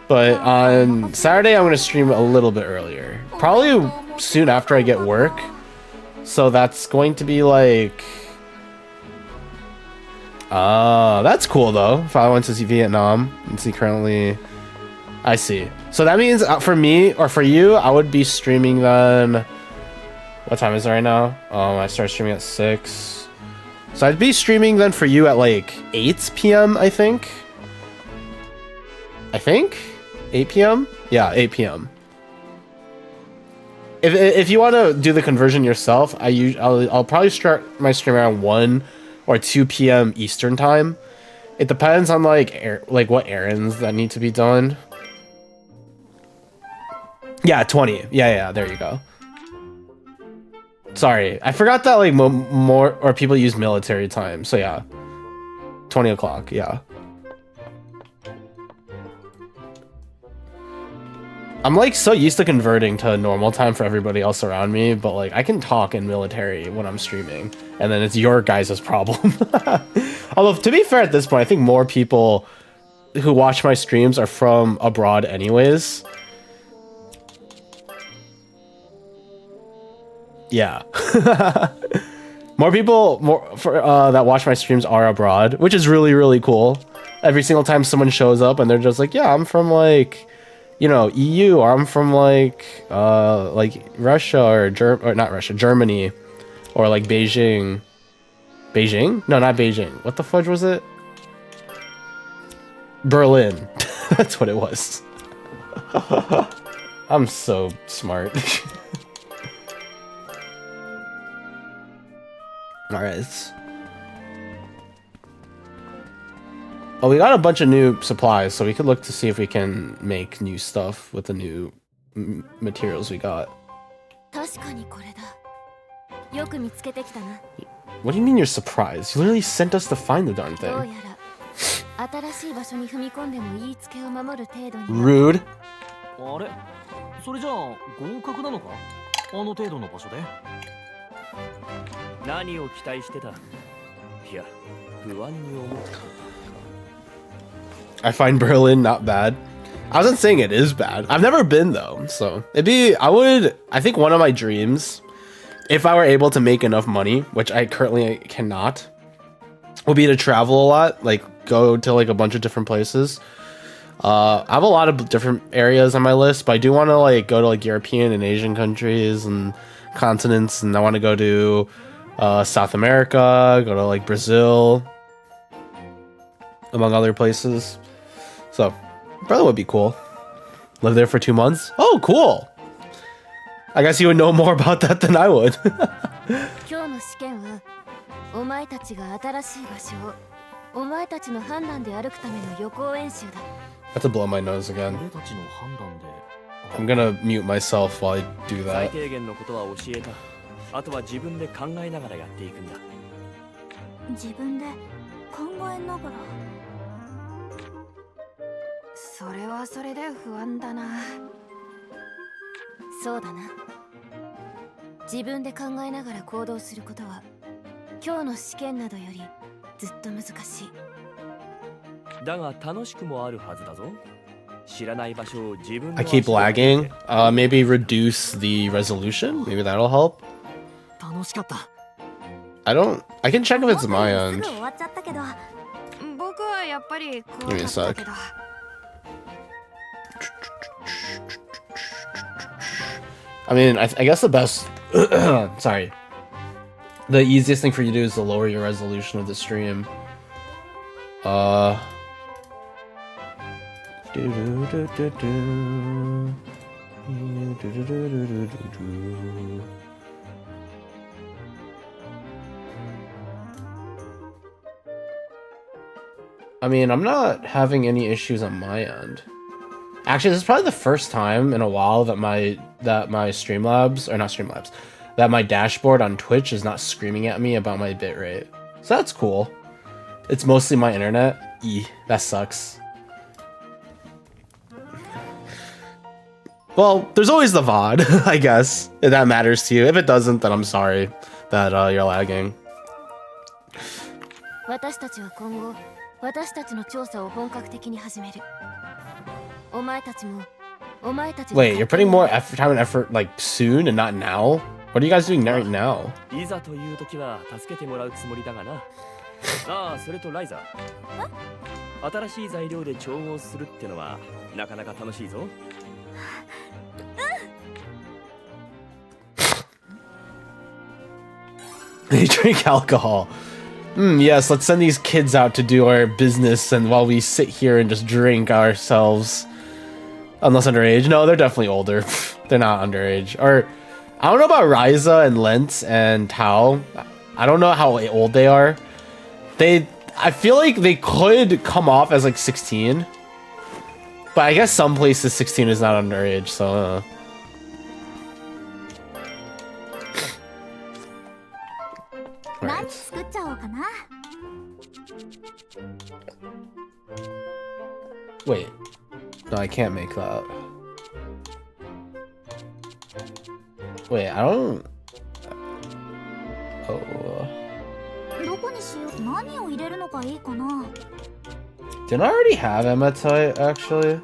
But on Saturday, I'm going to stream a little bit earlier. Probably soon after I get work. So that's going to be like... that's cool though. If I went to see Vietnam and see currently... I see. So that means for me, or for you, I would be streaming then... What time is it right now? I start streaming at 6. So I'd be streaming then for you at like 8 p.m. I think. 8 p.m. Yeah, 8 p.m. If you want to do the conversion yourself, I'll probably start my stream around 1 or 2 p.m. Eastern time. It depends on like what errands that need to be done. Yeah, 20. Yeah, there you go. Sorry, I forgot that like more or people use military time. So yeah, 20 o'clock. Yeah. I'm like so used to converting to normal time for everybody else around me, but like I can talk in military when I'm streaming, and then it's your guys' problem. Although to be fair, at this point, I think more people who watch my streams are from abroad anyways. Yeah. More people that watch my streams are abroad, which is really, really cool. Every single time someone shows up and they're just like, yeah, I'm from like, you know, EU, or I'm from like Russia or not Russia, Germany, or like Beijing. Beijing? No, not Beijing. What the fudge was it? Berlin. That's what it was. I'm so smart. Alright. Oh, we got a bunch of new supplies, so we could look to see if we can make new stuff with the new materials we got. What do you mean you're surprised? You literally sent us to find the darn thing. Rude. あれそれじゃあ合格なのかあの程度の場所で何を期待してたいや不安に思った I find Berlin not bad. I wasn't saying it is bad. I've never been though, so I think one of my dreams, if I were able to make enough money, which I currently cannot, would be to travel a lot, like go to like a bunch of different places. I have a lot of different areas on my list, but I do want to like go to like European and Asian countries and continents, and I want to go to South America, go to like Brazil, among other places. So probably would be cool. Live there for 2 months. Oh, cool. I guess you would know more about that than I would. I have to blow my nose again. I'm gonna mute myself while I do that. I keep lagging. Maybe reduce the resolution. Maybe that'll help. I can check if it's my end. Give me a sec. I mean, I guess the best... sorry. The easiest thing for you to do is to lower your resolution of the stream. I mean, I'm not having any issues on my end. Actually, this is probably the first time in a while that my Streamlabs, or not Streamlabs, that my dashboard on Twitch is not screaming at me about my bitrate. So that's cool. It's mostly my internet. That sucks. Well, there's always the VOD, I guess, if that matters to you. If it doesn't, then I'm sorry that you're lagging. Wait, you're putting more time and effort like soon and not now? What are you guys doing right now? They drink alcohol. Yes, let's send these kids out to do our business, and while we sit here and just drink ourselves. Unless underage. No, they're definitely older. They're not underage. Or, I don't know about Ryza and Lent and Tao. I don't know how old they are. I feel like they could come off as like 16. But I guess some places 16 is not underage, so... Right. Wait. No, I can't make that. Wait, I don't... Oh... Didn't I already have hematite, actually?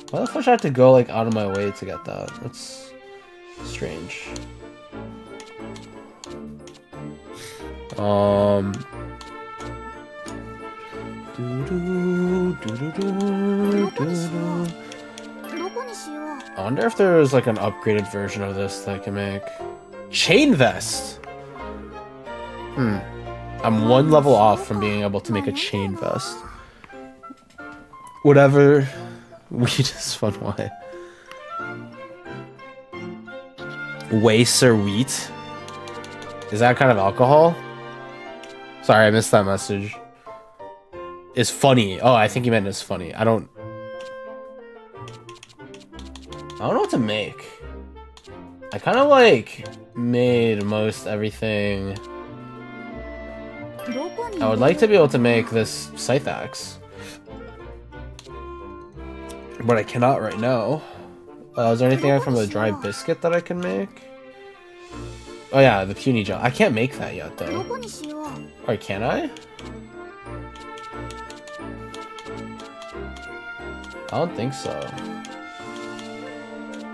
Why the fuck should I have to go, like, out of my way to get that? That's strange. I wonder if there's like an upgraded version of this that I can make. Chain vest! I'm one level off from being able to make a chain vest. Whatever. Weed is fun, why? Waste or wheat? Is that kind of alcohol? Sorry, I missed that message. Is funny. Oh, I think you meant it's funny. I don't know what to make. I kind of like made most everything. I would like to be able to make this scythe axe, but I cannot right now. Is there anything from the dry biscuit that I can make? Oh yeah, the puny gel. I can't make that yet though. Or can I? I don't think so.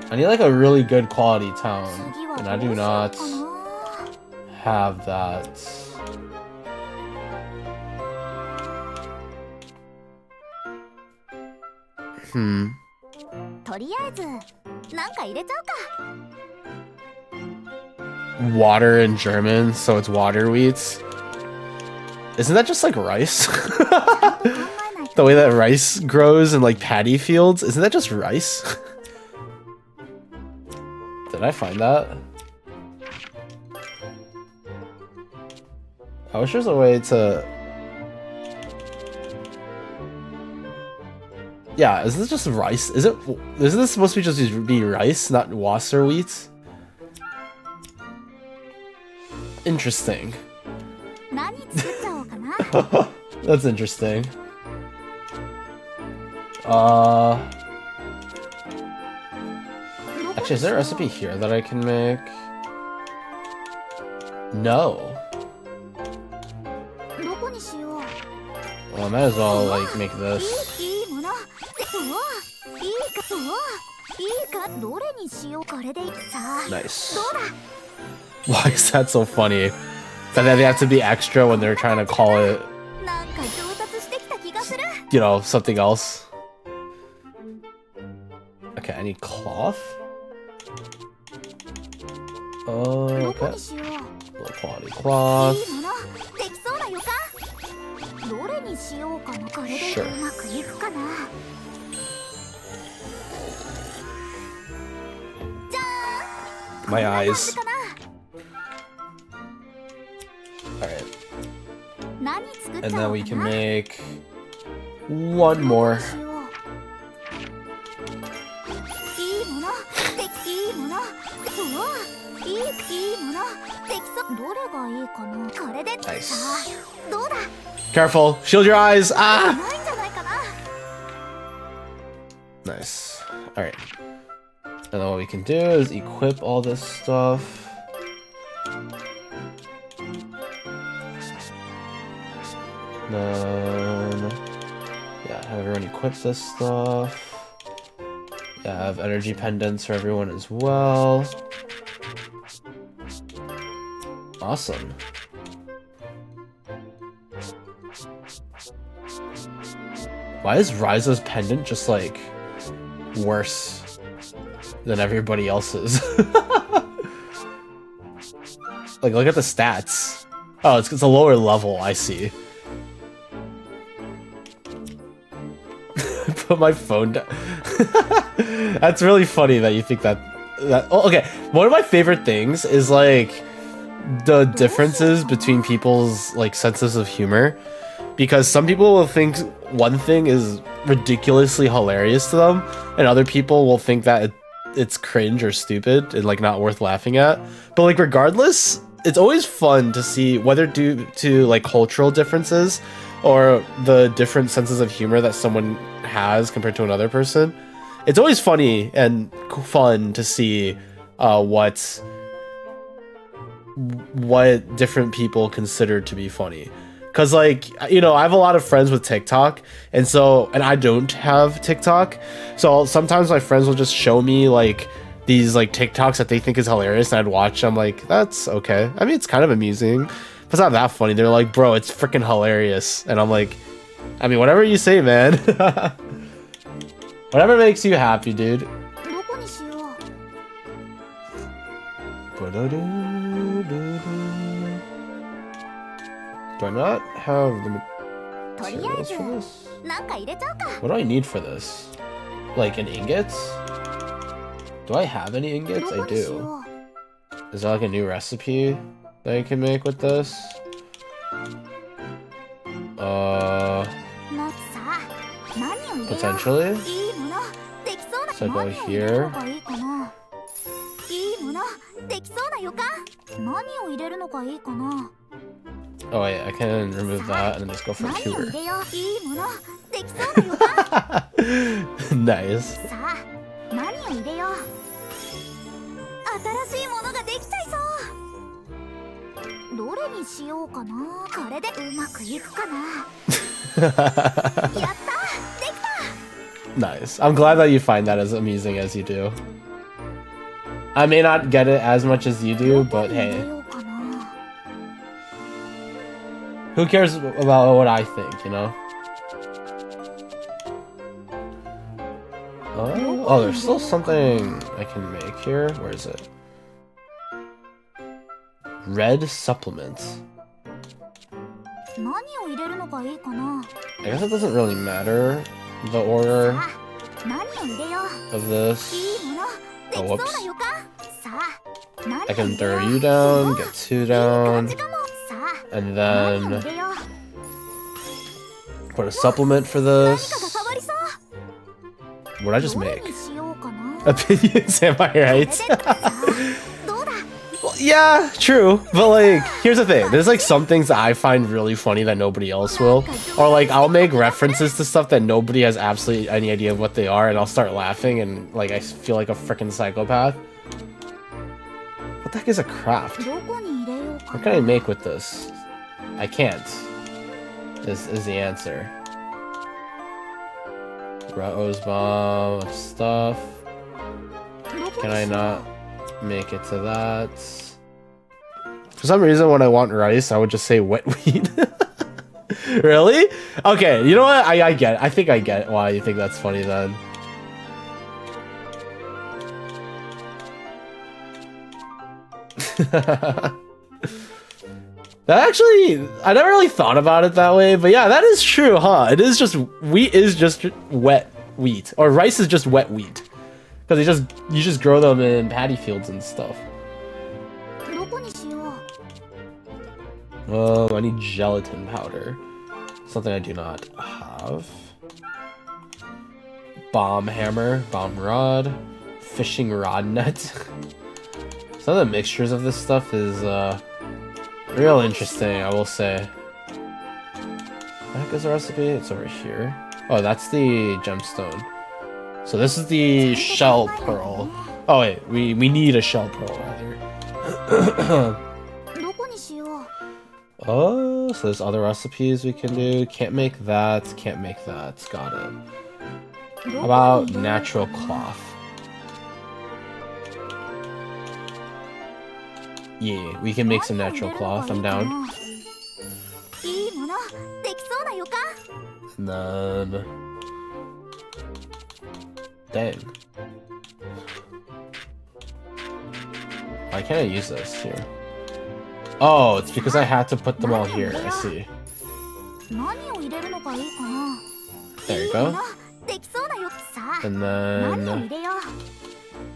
I need like a really good quality town, and I do not have that. Water in German, so it's water wheats. Isn't that just like rice? The way that rice grows in like paddy fields, isn't that just rice? Did I find that? I wish there's a way to... Yeah, is this just rice? Isn't this supposed to just be rice, not Wasser wheat? Interesting. That's interesting. Actually, is there a recipe here that I can make? No. Well, I might as well, like, make this. Nice. Why is that so funny? That they have to be extra when they're trying to call it, you know, something else. Okay, I need cloth. Okay. Low quality cloth. Sure. My eyes. Alright. And then we can make one more. Nice. Careful! Shield your eyes! Ah! Nice. Alright. And then what we can do is equip all this stuff. Then... yeah, have everyone equip this stuff. Yeah, I have energy pendants for everyone as well. Awesome. Why is Ryza's pendant just like worse than everybody else's? Like, look at the stats. Oh, it's a lower level, I see. Put my phone down. That's really funny that you think that. Oh, okay, one of my favorite things is like the differences between people's like senses of humor, because some people will think one thing is ridiculously hilarious to them, and other people will think that it's cringe or stupid and like not worth laughing at. But like regardless, it's always fun to see, whether due to like cultural differences or the different senses of humor that someone has compared to another person. It's always funny and fun to see what different people consider to be funny. Cause like, you know, I have a lot of friends with TikTok, and I don't have TikTok. So sometimes my friends will just show me like these like TikToks that they think is hilarious, and I'd watch. I'm like, that's okay. I mean, it's kind of amusing, but it's not that funny. They're like, bro, it's freaking hilarious. And I'm like, I mean, whatever you say, man. Whatever makes you happy, dude. Do I not have the materials for this? What do I need for this? Like an ingot? Do I have any ingots? I do. Is there like a new recipe that I can make with this? Potentially. So I go here. Oh wait, I can remove that and then just go for cure. Nice. Nice. I'm glad that you find that as amusing as you do. I may not get it as much as you do, but hey. Who cares about what I think, you know? Oh, there's still something I can make here. Where is it? Red supplements. I guess it doesn't really matter the order of this. Oh, whoops. I can throw you down, get 2 down, and then put a supplement for this. What'd I just make? Opinions, am I right? Well, yeah, true. But like, here's the thing. There's like some things that I find really funny that nobody else will. Or like, I'll make references to stuff that nobody has absolutely any idea of what they are, and I'll start laughing, and like, I feel like a freaking psychopath. What the heck is a craft? What can I make with this? I can't. Is the answer. Rose bomb of stuff. Can I not make it to that? For some reason, when I want rice, I would just say wet wheat. Really? Okay, you know what? I get it. I think I get why you think that's funny then. That actually, I never really thought about it that way, but yeah, that is true, huh? It is just, wheat is just wet wheat, or rice is just wet wheat, because you just grow them in paddy fields and stuff. Oh, I need gelatin powder, something I do not have. Bomb hammer, bomb rod, fishing rod net. Some of the mixtures of this stuff is real interesting, I will say. What the heck is the recipe? It's over here. Oh, that's the gemstone. So this is the shell pearl. Oh wait, we need a shell pearl rather. Oh, so there's other recipes we can do. Can't make that, can't make that. Got it. How about natural cloth? Yeah, we can make some natural cloth. I'm down. None. Dang. Why can't I use this here? Oh, it's because I had to put them all here. I see. 何を入れるのがいいかな。 There you いい go. ものできそうだよ。さあ And 何を then 入れよ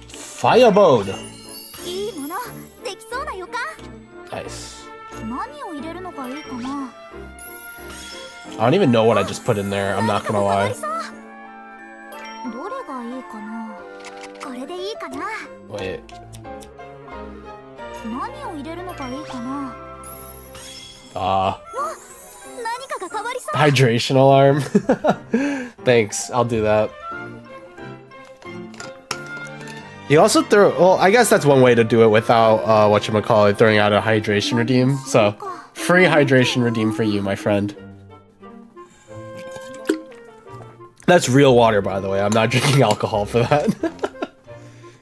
Fire Mode. う。いいものできそうだよか。 Nice. 何を入れるのがいいかな。 I don't even know what I just put in there. I'm not gonna 何かが変わ lie. りそう。どれがいいかな。これでいいかな。 Wait. 何を入れるのがいいかな。 Ah. 何かが変わりそう。 Hydration alarm. Thanks. I'll do that. You also throw. Well, I guess that's one way to do it without whatchamacallit, throwing out a hydration redeem. So, free hydration redeem for you, my friend. That's real water, by the way. I'm not drinking alcohol for that.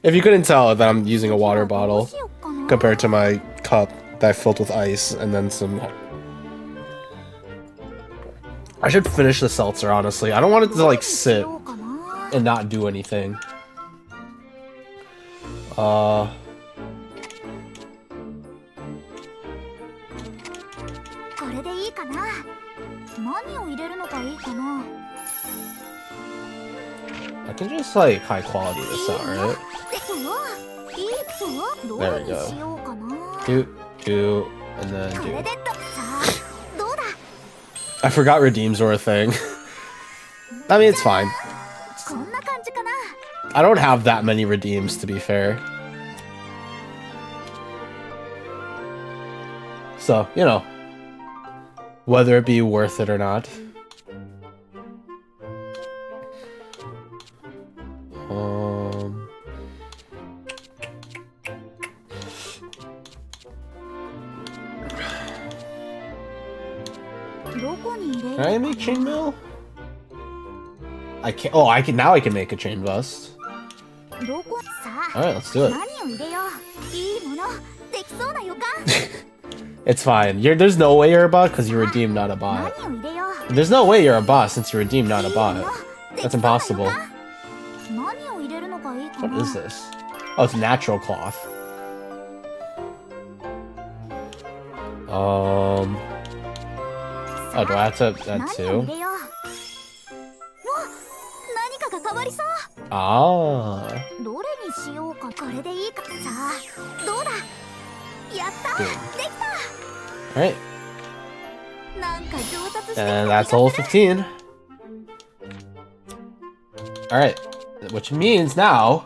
If you couldn't tell that I'm using a water bottle compared to my cup that I filled with ice and then some. I should finish the seltzer, honestly. I don't want it to like sit and not do anything. これでいいかな。何を入れるのがいいかな。 I can just like high quality this out, right? いいぞ。ど There れ we に go. しようかな。 Do, and then これ do. でと。さあどうだ。 I forgot redeems were a thing. I mean, it's fine. こんな感じかな。 I don't have that many redeems, to be fair. So, you know, whether it be worth it or not. Can I make chainmail? I can't. Oh, I can now. I can make a chain vest. どこさあ All right, let's do it. 何を入れよう。いいものできそうだよか。 It's fine. There's no way you're a bot because you redeemed not a bot. 何を入れよう。 There's no way you're a bot since you redeemed not a いいも bot. ので That's きそうだよか。 impossible. 何を入れるのがいいか What な。 is this? Oh, it's natural cloth. Oh, do I have to add 何を two? 入れよう。何かが変わりそう。 Ah. どれにしようか。これでいいか。さあどうだ。やった。 Boom. でき All right. た。なんか上達してきた And 気が that's する。 all 15. Alright. Which means now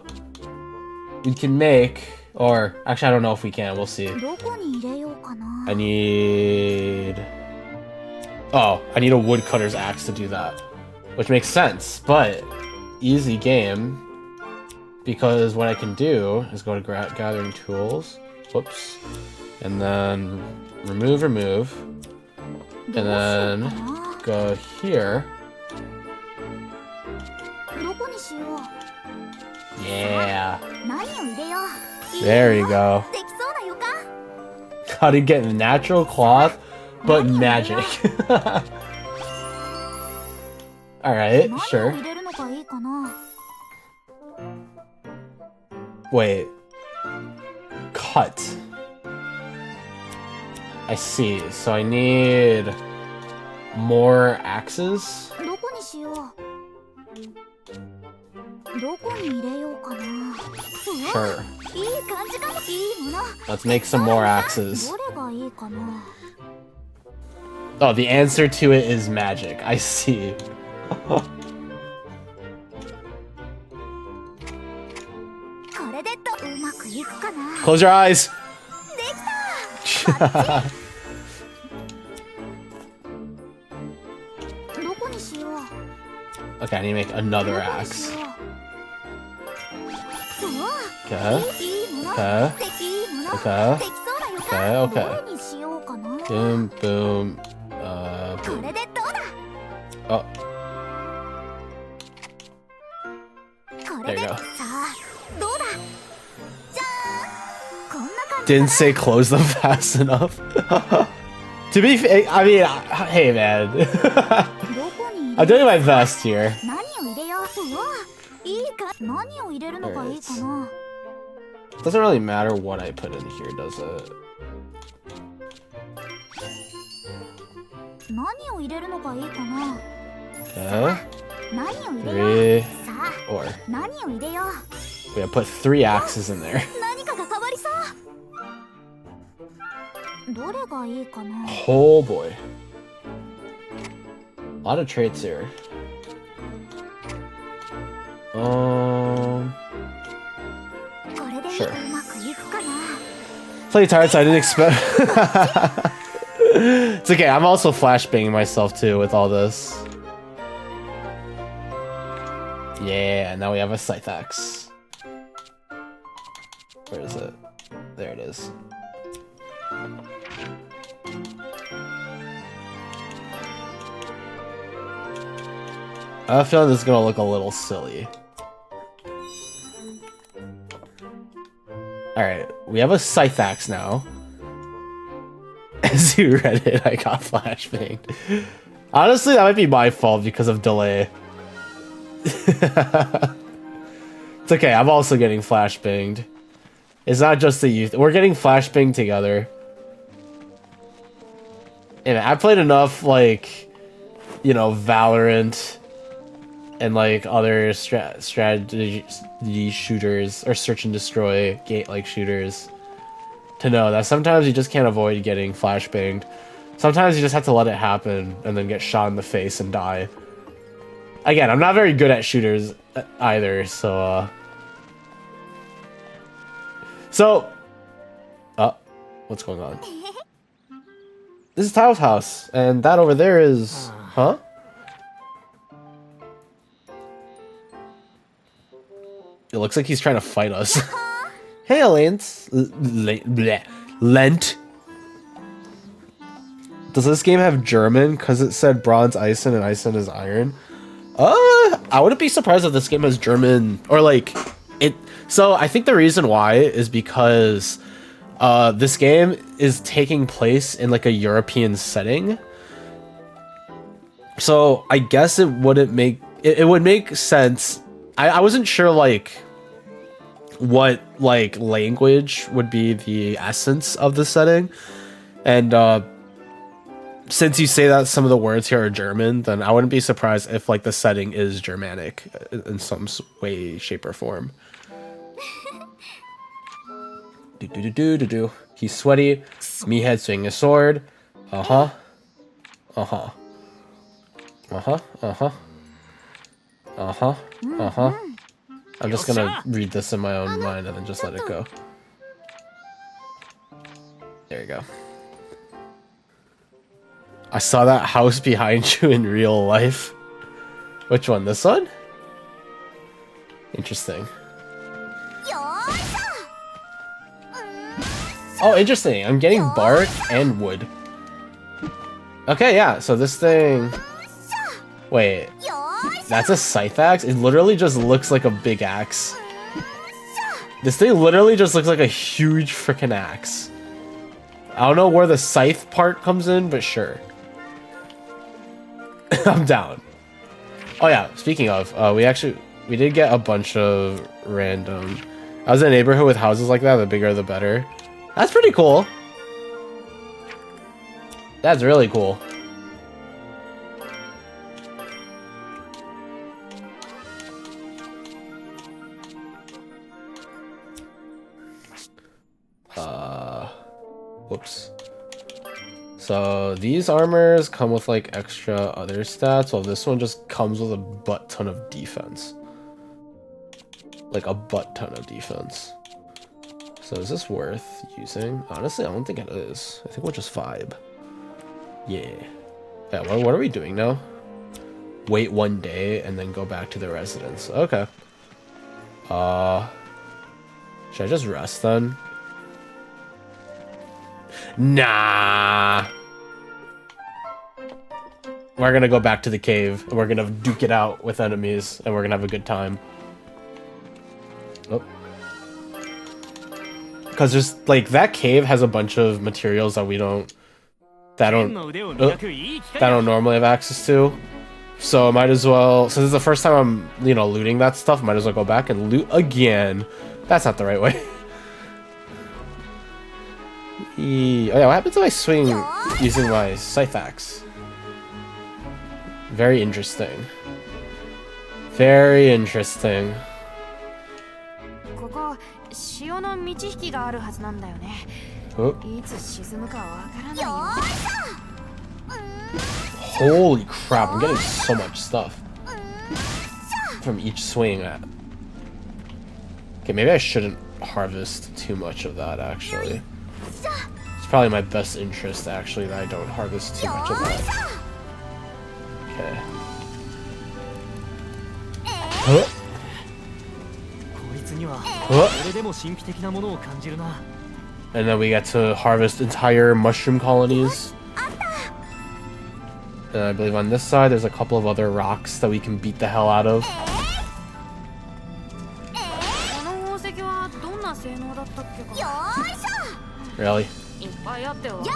we can make, or actually, I don't know if we can. We'll see. どこに入れようかな。 I need. Oh, I need a woodcutter's axe to do that. Which makes sense, but easy game. Because what I can do is go to gathering tools. Whoops. And then remove. And then go here. どこにしよう。 Yeah. 何を入れよう。 There you go. できそうだよか。 How to get natural cloth, but magic. Alright, 何を sure. 入れるのがいいかな。 Wait. Cut. I see. So I need more axes? どこにしよう。どこに入れようかな。うわ Sure. いい感じかも。いいもの。 Let's make some more axes. どれがいいかな。 Oh, the answer to it is magic. I see. これでとうまくいくかな。 Close your eyes. できた。どこにしよう。 Okay, I need to make another どこに axe. しよう。うわ Okay. いいもの。 Okay. できいいもの。 Okay. できそうだよか。 Okay, okay. どれにしようかな。 Boom, boom. こ Boom. れでどうだ。 Oh, これ there で you さ go. あどうだ。じゃーん。こんな感じ。 Didn't say close them fast enough. To be fair, I mean, hey man. どこに I'm 入れ doing my best here. 何を入れよう。うわいいか。何を入れるのがいいかな。 Doesn't really matter what I put in here, does it? 何を入れるのがいいかな。 Okay. 何を入れよう。 Three さあ or 何を入れよう。 we gotta put 3 axes in there. 何かが変わりそう。どれがいいかな。 Oh boy. A lot of traits here. これで Sure. うまくいくかな。 Play tired, so I didn't expect. It's okay. I'm also flashbanging myself too with all this. Yeah, now we have a scythe axe. Where is it? There it is. I have a feeling this is gonna look a little silly. Alright, we have a scythe axe now. As you read it, I got flashbanged. Honestly, that might be my fault because of delay. It's okay, I'm also getting flashbanged. It's not just the youth. We're getting flashbanged together. And I played enough, like, you know, Valorant and like other strategy shooters or search and destroy gate-like shooters to know that sometimes you just can't avoid getting flashbanged. Sometimes you just have to let it happen and then get shot in the face and die. Again, I'm not very good at shooters either, so what's going on? This is Tao's house, and that over there is... Huh? It looks like he's trying to fight us. Hey, Lent. Lent. Does this game have German? Because it said bronze Eisen and Eisen is iron. I wouldn't be surprised if this game has German or like it. So I think the reason why is because this game is taking place in like a European setting. So I guess it wouldn't make it would make sense. I wasn't sure like what like language would be the essence of the setting, and since you say that some of the words here are German, then I wouldn't be surprised if like the setting is Germanic in some way, shape, or form. Do. He's sweaty. Meathead swinging a sword. I'm just gonna read this in my own mind and then just let it go. There you go. I saw that house behind you in real life. Which one? This one? Interesting. Oh, interesting. I'm getting bark and wood. Okay, yeah. So this thing... Wait. That's a scythe axe? It literally just looks like a big axe. This thing literally just looks like a huge freaking axe. I don't know where the scythe part comes in, but sure. I'm down. Oh yeah, speaking of, we did get a bunch of random... I was in a neighborhood with houses like that, the bigger the better. That's pretty cool. That's really cool. Whoops. So these armors come with like extra other stats, while this one just comes with a butt ton of defense. Like a butt ton of defense. So is this worth using? Honestly, I don't think it is. I think we'll just vibe. Yeah. Yeah, what are we doing now? Wait 1 day and then go back to the residence. Okay. Should I just rest then? Nah. We're gonna go back to the cave and we're gonna duke it out with enemies and we're gonna have a good time. Oh. Because there's like that cave has a bunch of materials that that don't normally have access to. So I might as well, since it's the first time I'm, you know, looting that stuff, might as well go back and loot again. That's not the right way. Oh yeah, what happens if I swing using my scythe axe? Very interesting. Very interesting. ここ潮の満ち引きがあるはずなんだよね。 Oh. いつ沈むかわからないよ。 Holy crap, I'm getting so much stuff from each swing. Okay, maybe I shouldn't harvest too much of that, actually. It's probably my best interest, actually, that I don't harvest too much of that. Okay. Huh? こいつには Huh? これでも神秘的なものを感じるな。 And then we get to harvest entire mushroom colonies. And I believe on this side there's a couple of other rocks that we can beat the hell out of. この宝石はどんな性能だったっけか。 Really? いっぱいあってわか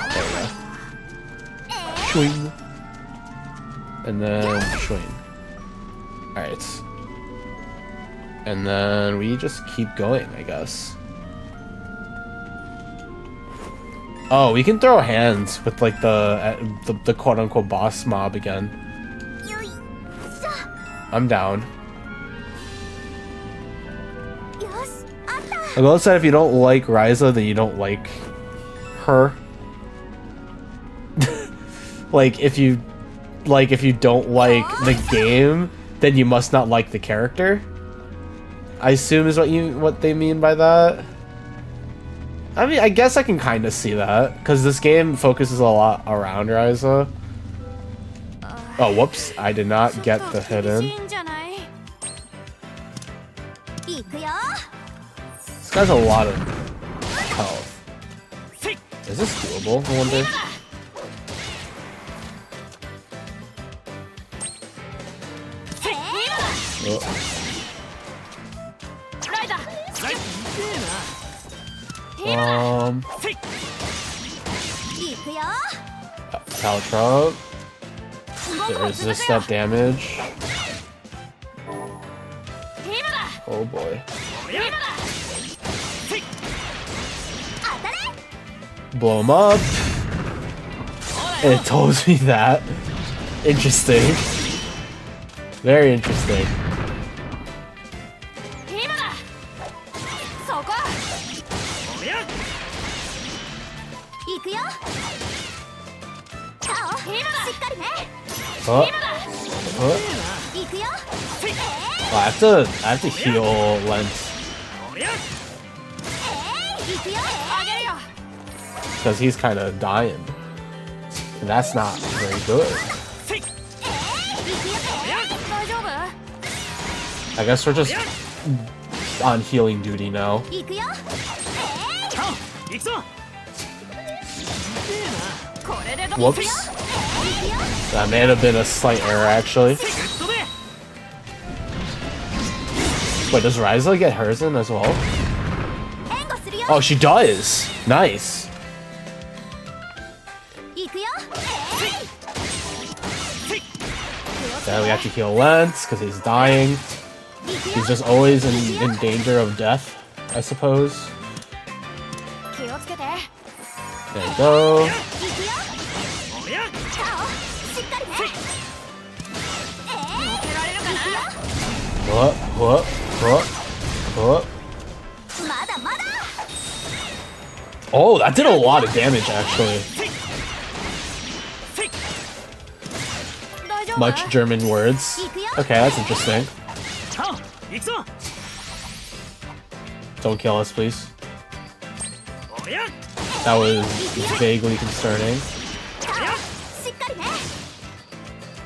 Swing. And then swing. Alright. And then we just keep going, I guess. Oh, we can throw hands with like the quote-unquote boss mob again. I'm down. I will say if you don't like Ryza, then you don't like her. Like if you don't like the game, then you must not like the character. I assume is what they mean by that. I mean, I guess I can kind of see that because this game focuses a lot around Ryza. Oh, whoops! I did not get the hidden. This guy's a lot of health. Is this doable? I wonder. Oh. Caltrop. Resist that damage. Oh boy. Blow him up. It told me that. Interesting. Very interesting. Oh. Oh. Oh, I have to heal Lent. Because he's kind of dying. And that's not very good. I guess we're just on healing duty now. Whoops. That may have been a slight error, actually. Wait, does Ryza get hers in as well? Oh, she does! Nice! Then we have to heal Lance, because he's dying. He's just always in danger of death, I suppose. There we go. What? What? What? What? Oh, that did a lot of damage, actually. Much German words. Okay, that's interesting. Don't kill us, please. That was vaguely concerning.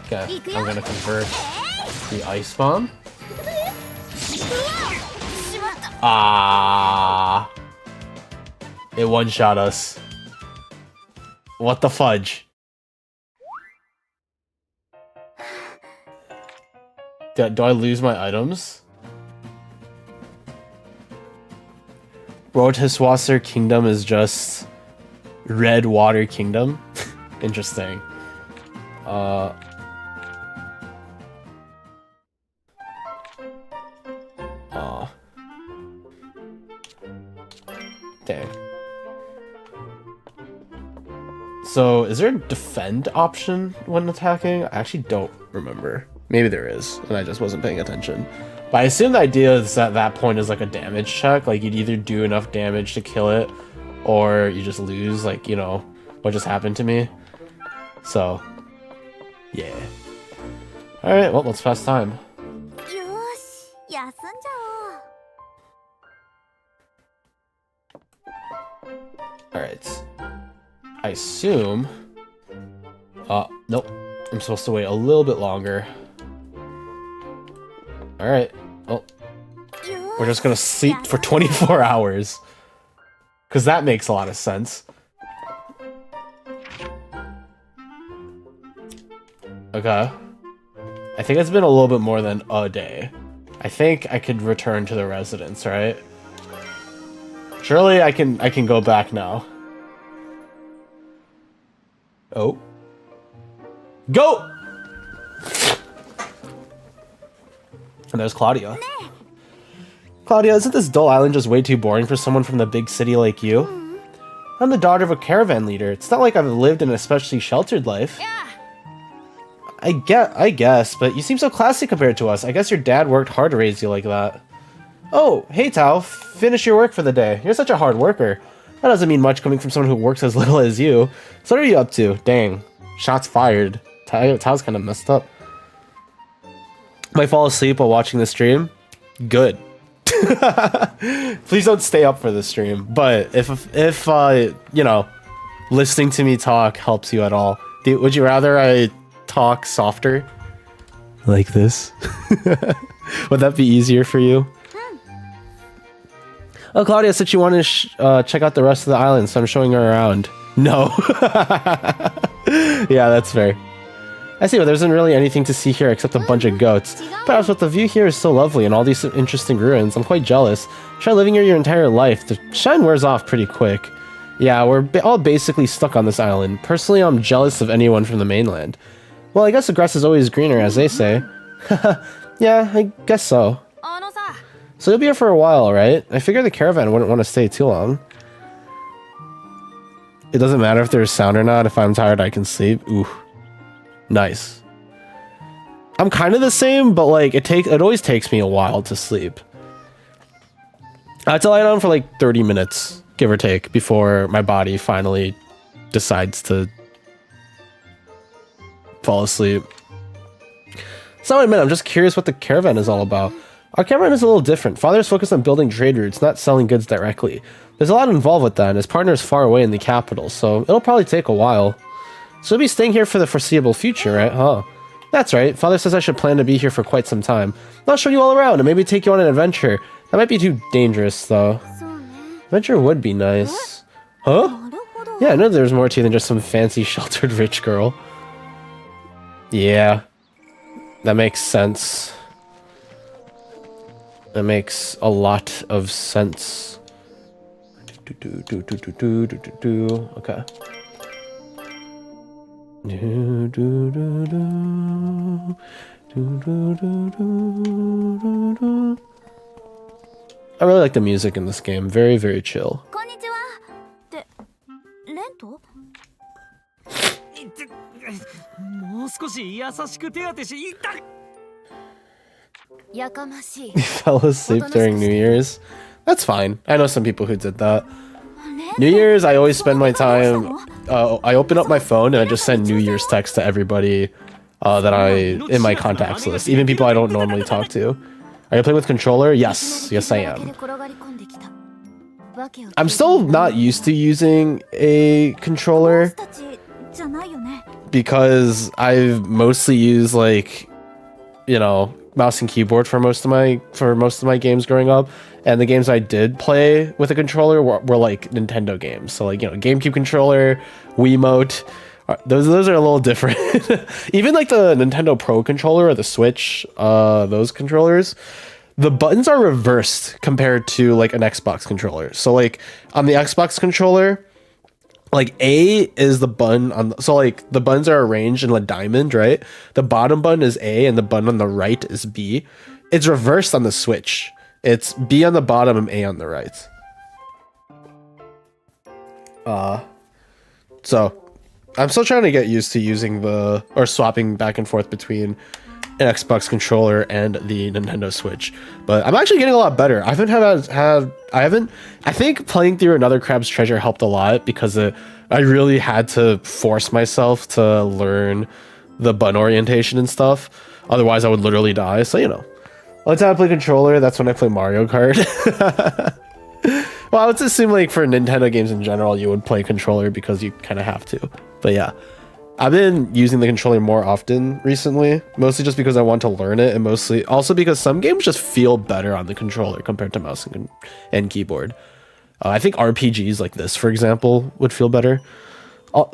Okay, I'm gonna convert the ice bomb. Ah, it one-shot us. What the fudge? Do I lose my items? Rotiswasser Kingdom is just Red Water Kingdom. Interesting. Oh. Dang. So is there a defend option when attacking? I actually don't remember. Maybe there is, and I just wasn't paying attention. But I assume the idea is that that point is like a damage check. Like you'd either do enough damage to kill it, or you just lose, like, you know, what just happened to me. So, yeah. Alright, well, let's pass time. よし、休んじゃおう。 Alright. I assume... nope. I'm supposed to wait a little bit longer. Alright. Well, we're just gonna sleep for 24 hours. Because that makes a lot of sense. Okay. I think it's been a little bit more than a day. I think I could return to the residence, right? Surely I can go back now. Oh. Go! And there's Claudia. Claudia, isn't this dull island just way too boring for someone from the big city like you? I'm the daughter of a caravan leader. It's not like I've lived an especially sheltered life. I guess, but you seem so classy compared to us. I guess your dad worked hard to raise you like that. Oh, hey Tao, finish your work for the day. You're such a hard worker. That doesn't mean much coming from someone who works as little as you. So what are you up to? Dang, shots fired. Tao's kind of messed up. Might fall asleep while watching the stream. Good. Please don't stay up for the stream. But if you know, listening to me talk helps you at all, would you rather I talk softer like this? Would that be easier for you? Oh, Claudia said she wanted to check out the rest of the island, so I'm showing her around. No. Yeah, that's fair. I see, but there isn't really anything to see here except a bunch of goats. Perhaps what the view here is so lovely and all these interesting ruins. I'm quite jealous. Try living here your entire life. The shine wears off pretty quick. Yeah, we're all basically stuck on this island. Personally, I'm jealous of anyone from the mainland. Well, I guess the grass is always greener, as they say. Yeah, I guess so. So you'll be here for a while, right? I figure the caravan wouldn't want to stay too long. It doesn't matter if there's sound or not. If I'm tired, I can sleep. Ooh. Nice. I'm kind of the same, but like it always takes me a while to sleep. I have to lie down for like 30 minutes, give or take, before my body finally decides to fall asleep. So I admit, I'm just curious what the caravan is all about. Our caravan is a little different. Father's focused on building trade routes, not selling goods directly. There's a lot involved with that, and his partner is far away in the capital, so it'll probably take a while. So we'll be staying here for the foreseeable future, right? Huh. That's right. Father says I should plan to be here for quite some time. I'll show you all around and maybe take you on an adventure. That might be too dangerous, though. Adventure would be nice. Huh? Yeah, I know there's more to you than just some fancy sheltered rich girl. Yeah. That makes sense. That makes a lot of sense. Okay. I really like the music in this game. Very, very chill. こんにちは。ってレント？もう少し優しく手当てし、いた。やかましい。 You fell asleep during New Year's? That's fine. I know some people who did that. New Year's, I always spend my time... I open up my phone and I just send New Year's texts to everybody that in my contacts list. Even people I don't normally talk to. Are you playing with controller? Yes. Yes, I am. I'm still not used to using a controller because I've mostly used, like, you know, mouse and keyboard for most of my games growing up, and the games I did play with a controller were like Nintendo games. So, like, you know, GameCube controller, Wiimote, those are a little different. Even like the Nintendo Pro controller or the Switch, those controllers, the buttons are reversed compared to like an Xbox controller. So like on the Xbox controller, like A is the button on, so like the buttons are arranged in a diamond, right? The bottom button is A and the button on the right is B. It's reversed on the Switch. It's B on the bottom and A on the right. So I'm still trying to get used to using or swapping back and forth between an Xbox controller and the Nintendo Switch. But I'm actually getting a lot better. I think playing through Another Crab's Treasure helped a lot because I really had to force myself to learn the button orientation and stuff. Otherwise, I would literally die. So, you know, only time I play controller, that's when I play Mario Kart. Well, I would assume like for Nintendo games in general, you would play controller because you kind of have to. But yeah, I've been using the controller more often recently, mostly just because I want to learn it, and mostly also because some games just feel better on the controller compared to mouse and keyboard. I think RPGs like this, for example, would feel better.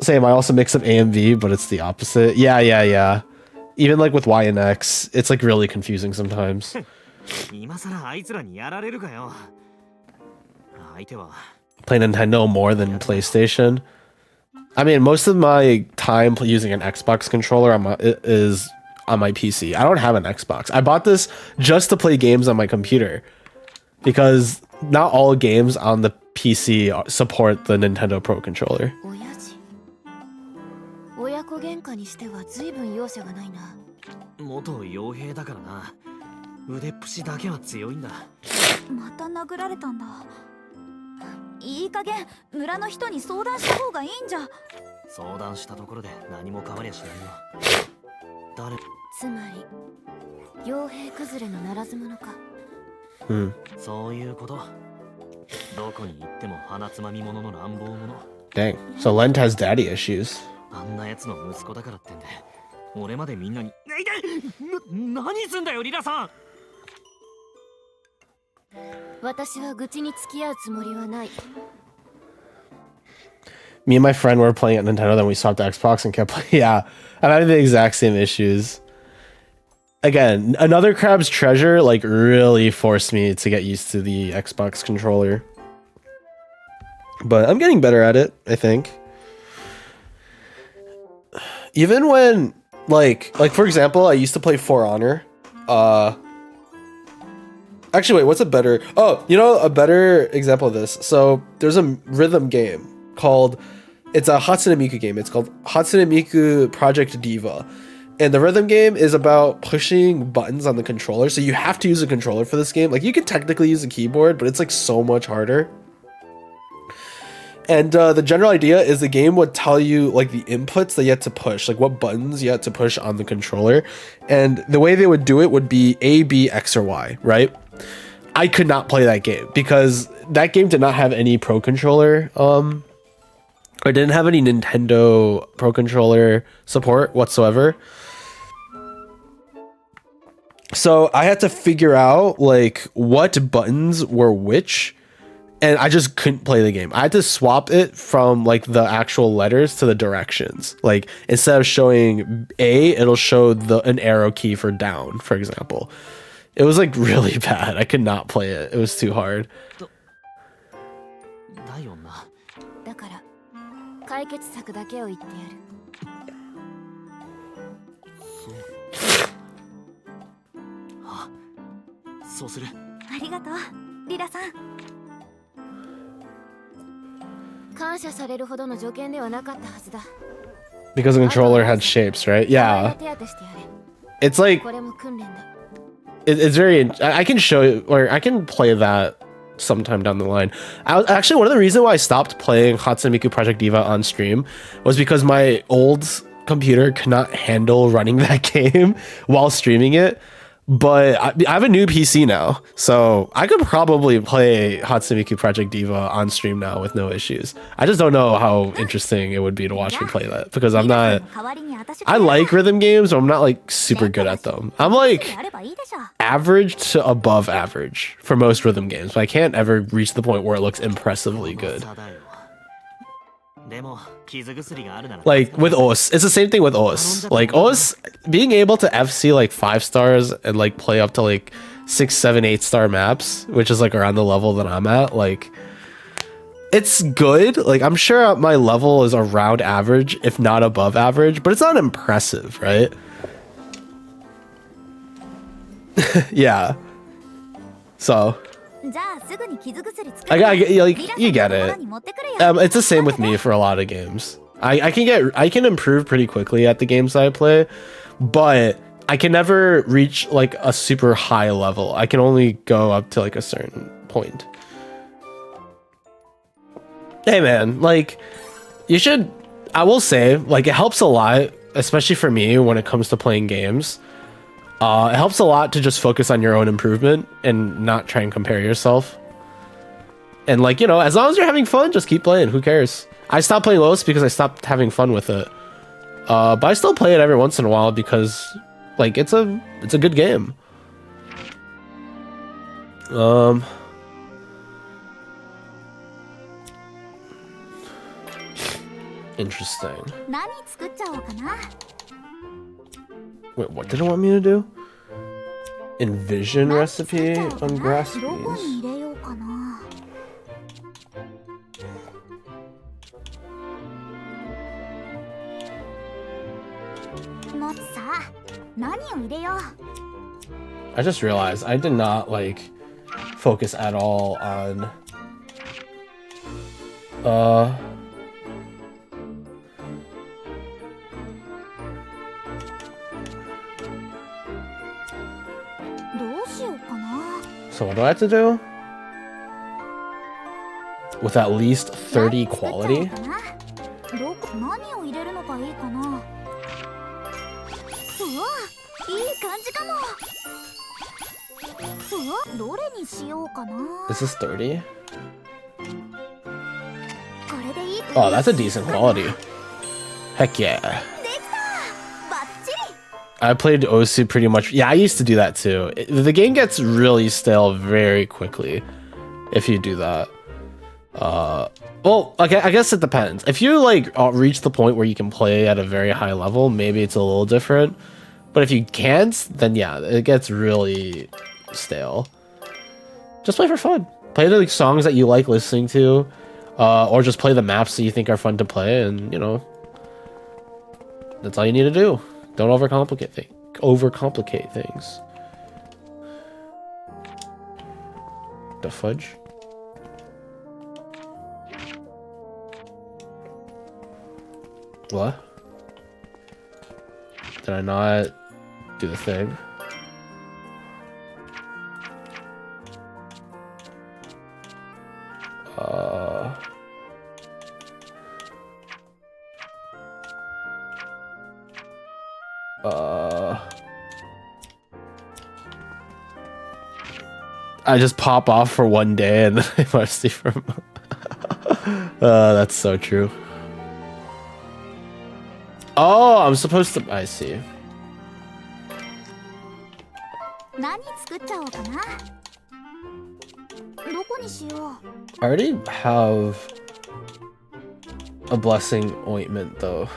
Same, I also mix up A and V, but it's the opposite. Yeah. Even like with Y and X, it's like really confusing sometimes. Play Nintendo more than PlayStation. I mean, most of my time using an Xbox controller is on my PC. I don't have an Xbox. I bought this just to play games on my computer because not all games on the PC support the Nintendo Pro controller. 親子喧嘩にしては随分容赦がないな。元傭兵だからな。腕っぷしだけは強いんだ。また殴られたんだ。いい加減村の人に相談した方がいいんじゃ。相談したところで何も変わりゃしないよ。誰？つまり傭兵崩れのならず者か。そういうこと。どこに行っても鼻つまみ者の乱暴者。Dang. So Lent has daddy issues. あんな奴の息子だからってんで、俺までみんなに何すんだよリラさん。私は愚痴に付き合うつもりはない。Me and my friend were playing at Nintendo, then we swapped to Xbox and kept playing. Yeah, I'm having the exact same issues. Again, Another Crab's Treasure like really forced me to get used to the Xbox controller. But I'm getting better at it, I think. Even when like for example, I used to play For Honor. Actually, wait, what's a better? Oh, you know, a better example of this. So there's a rhythm game called, it's a Hatsune Miku game. It's called Hatsune Miku Project Diva. And the rhythm game is about pushing buttons on the controller. So you have to use a controller for this game. Like you could technically use a keyboard, but it's like so much harder. And the general idea is the game would tell you like the inputs that you had to push, like what buttons you had to push on the controller. And the way they would do it would be A, B, X, or Y, right? I could not play that game because that game did not have any Pro Controller, or didn't have any Nintendo Pro Controller support whatsoever. So I had to figure out like what buttons were which, and I just couldn't play the game. I had to swap it from like the actual letters to the directions. Like instead of showing A, it'll show an arrow key for down, for example. It was like really bad. I could not play it. It was too hard. だよな。だから解決策だけを言ってやる。そうする。ありがとうリラさん。感謝されるほどの助言ではなかったはずだ。Because the controller had shapes, right? Yeah. It's like, これも訓練だ。it's very, I can show you, or I can play that sometime down the line. Actually, one of the reasons why I stopped playing Hatsune Miku Project Diva on stream was because my old computer could not handle running that game while streaming it. But I have a new PC now, so I could probably play Hatsune Miku Project Diva on stream now with no issues. I just don't know how interesting it would be to watch me play that because I'm not... I like rhythm games, but I'm not like super good at them. I'm like average to above average for most rhythm games, but I can't ever reach the point where it looks impressively good. Like with OS, it's the same thing with OS. Like OS, being able to FC like 5 stars and like play up to like 6, 7, 8 star maps, which is like around the level that I'm at, like it's good. Like I'm sure my level is around average, if not above average, but it's not impressive, right? Yeah. So like you get it. It's the same with me for a lot of games. I can improve pretty quickly at the games that I play, but I can never reach like a super high level. I can only go up to like a certain point. Hey man, like you should, I will say, like it helps a lot, especially for me when it comes to playing games. It helps a lot to just focus on your own improvement and not try and compare yourself. And like, you know, as long as you're having fun, just keep playing. Who cares? I stopped playing Lost because I stopped having fun with it. But I still play it every once in a while because like it's a good game. Interesting. Wait, what did it want me to do? Envision recipe on grass beans. I just realized I did not like focus at all on so what do I have to do? With at least 30 quality? This is 30? Oh, that's a decent quality. Heck yeah. I played Osu pretty much. Yeah, I used to do that too. The game gets really stale very quickly if you do that. Well, okay, I guess it depends. If you like reach the point where you can play at a very high level, maybe it's a little different. But if you can't, then yeah, it gets really stale. Just play for fun. Play the songs that you like listening to, or just play the maps that you think are fun to play, and you know, that's all you need to do. Don't overcomplicate things. The fudge. What? Did I not do the thing? I just pop off for one day and then I must see from. That's so true. Oh, I'm supposed to. I see. I already have a blessing ointment though.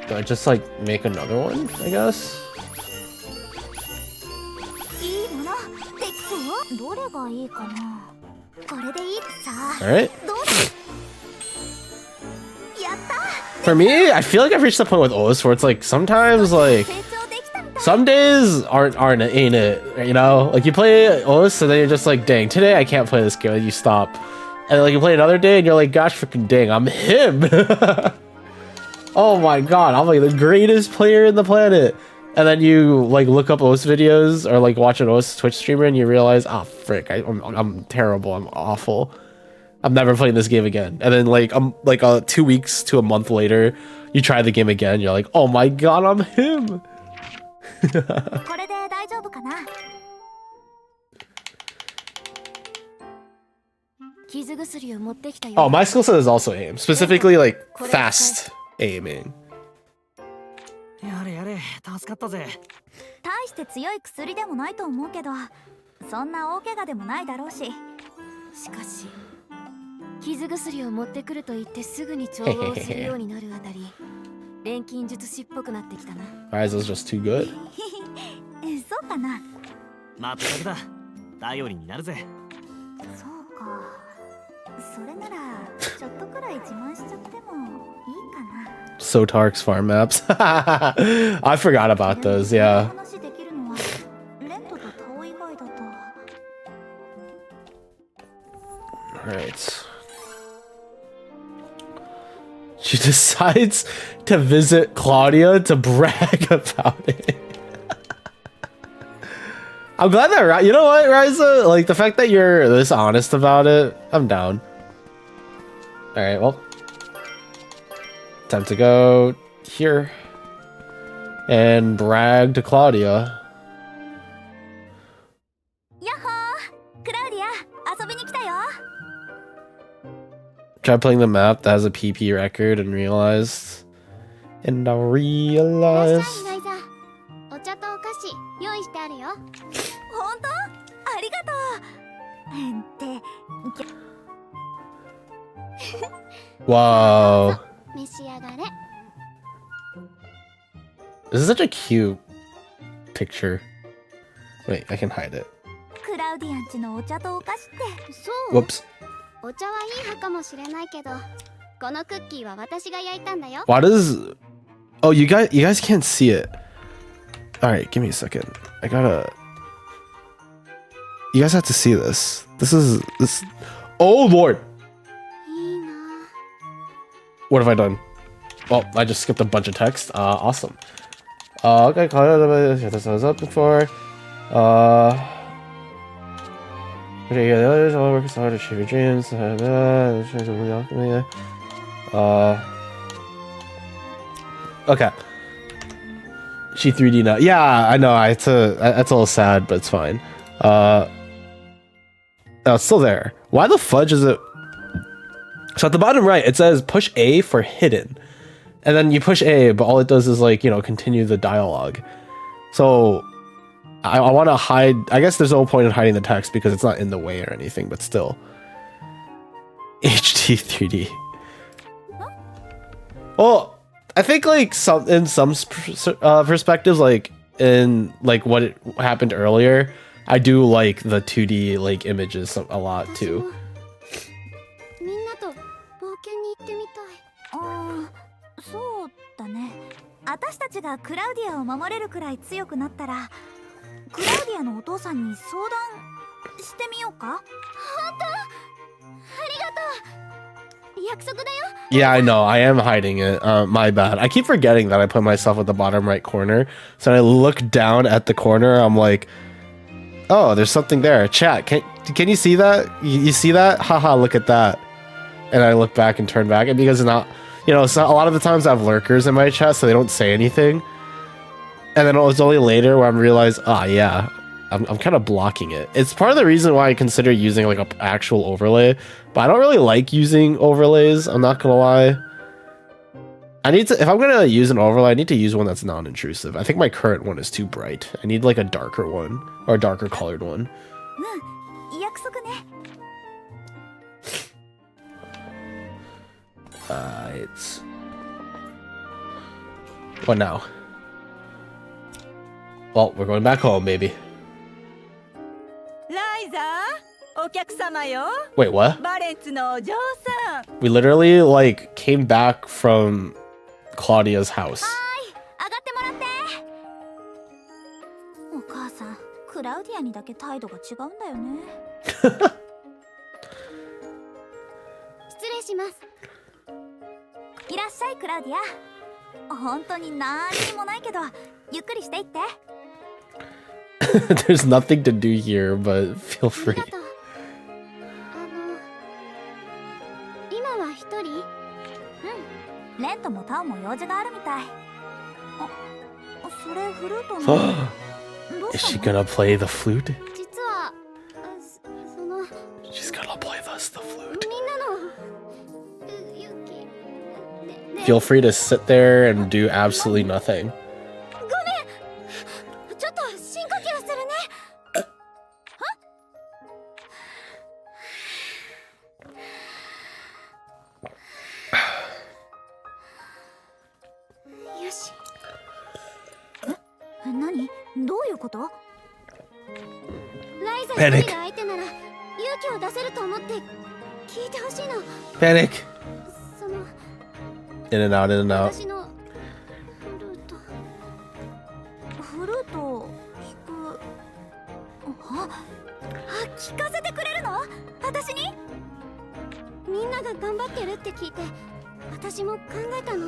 Do I just like make another one, I guess? Alright. For me, I feel like I've reached the point with OS where it's like sometimes like some days ain't it, you know? Like you play OS and then you're just like, dang, today I can't play this game, and you stop. And then, like you play another day and you're like, gosh freaking dang, I'm him. Oh my god, I'm like the greatest player in the planet. And then you like look up OS videos or like watch an OS Twitch streamer and you realize, ah, frick, I'm terrible, I'm awful. I'm never playing this game again. And then like 2 weeks to a month later, you try the game again, you're like, oh my god, I'm him. Oh, my skill set is also aim, specifically like fast aiming. やれやれ、助かったぜ。大して強い薬でもないと思うけど、そんな大怪我でもないだろうし。しかし、傷薬を持ってくると言ってすぐに調合するようになるあたり、錬金術師っぽくなってきたな。Ryza's just too good. そうかな。まったくだ。頼りになるぜ。そうか。それならちょっとくらい自慢しちゃってもいいかな。Sotark's farm maps. I forgot about those, yeah. Alright. She decides to visit Claudia to brag about it. I'm glad that, you know what, Ryza? Like, the fact that you're this honest about it, I'm down. Alright, well. Time to go here. And brag to Claudia. Try playing the map that has a PP record and realized. And I realized. Wow. This is such a cute picture. Wait, I can hide it. Whoops. Why does... Oh, you guys can't see it. Alright, give me a second. I gotta... You guys have to see this. This... Oh, Lord! What have I done? Well, I just skipped a bunch of text. Awesome. Okay, this was up before. All work is hard to achieve your dreams. Okay. She 3D now. Yeah, I know. That's a little sad, but it's fine. Oh, it's still there. Why the fudge is it? So at the bottom right, it says push A for hidden. And then you push A, but all it does is, like, you know, continue the dialogue. So I want to hide. I guess there's no point in hiding the text because it's not in the way or anything, but still. HD 3D. Well, I think, like, in some perspectives, like in like what happened earlier, I do like the 2D like images a lot too. Yeah, I know. I am hiding it. My bad. I keep forgetting that I put myself at the bottom right corner. So when I look down at the corner, I'm like, oh, there's something there. Chat, can you see that? You see that? Haha, look at that. And I look back and turn back. And because it's not, you know, so a lot of the times I have lurkers in my chat, so they don't say anything. And then it was only later where I realized, yeah, I'm kind of blocking it. It's part of the reason why I consider using like an actual overlay, but I don't really like using overlays. I'm not gonna lie. If I'm gonna use an overlay, I need to use one that's non-intrusive. I think my current one is too bright. I need like a darker one or a darker colored one. It's what now? Well, we're going back home, baby. Wait, what? We literally like came back from Claudia's house. There's nothing to do here, but feel free. Is she gonna play the flute? She's gonna play us the flute. Feel free to sit there and do absolutely nothing. Panic. Panic. In and out, in and out. みんなが頑張ってるって聞いて私も考えたの。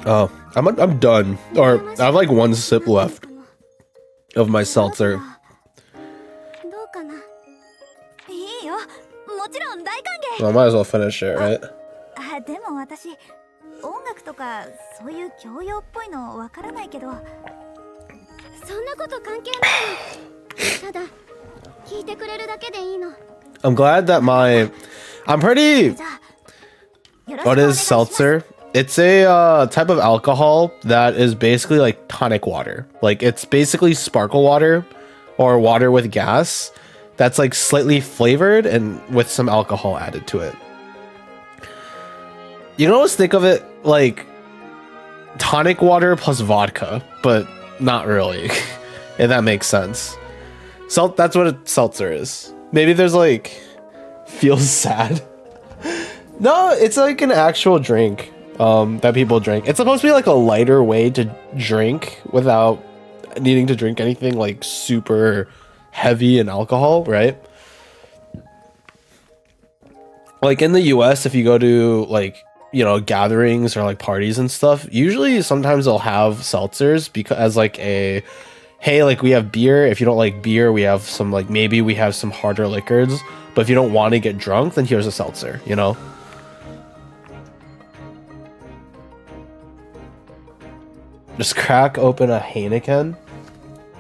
Oh, I'm done. Or I have like one sip left of my seltzer. どうかな。いいよ、もちろん大歓迎。 Well, I might as well finish it, right? あ、でも私音楽とかそういう教養っぽいのわからないけど。そんなこと関係ないの。ただ聞いてくれるだけでいいの。 I'm glad that I'm pretty... What is seltzer? It's a type of alcohol that is basically like tonic water. Like it's basically sparkle water or water with gas that's like slightly flavored and with some alcohol added to it. You can always think of it like tonic water plus vodka, but not really. If that makes sense. That's what a seltzer is. Maybe there's like feels sad. No, it's like an actual drink that people drink. It's supposed to be like a lighter way to drink without needing to drink anything like super heavy in alcohol, right? Like in the US, if you go to like, you know, gatherings or like parties and stuff, usually sometimes they'll have seltzers because as like a, hey, like we have beer. If you don't like beer, we have some like, maybe we have some harder liquors, but if you don't want to get drunk, then here's a seltzer, you know? Just crack open a Heineken?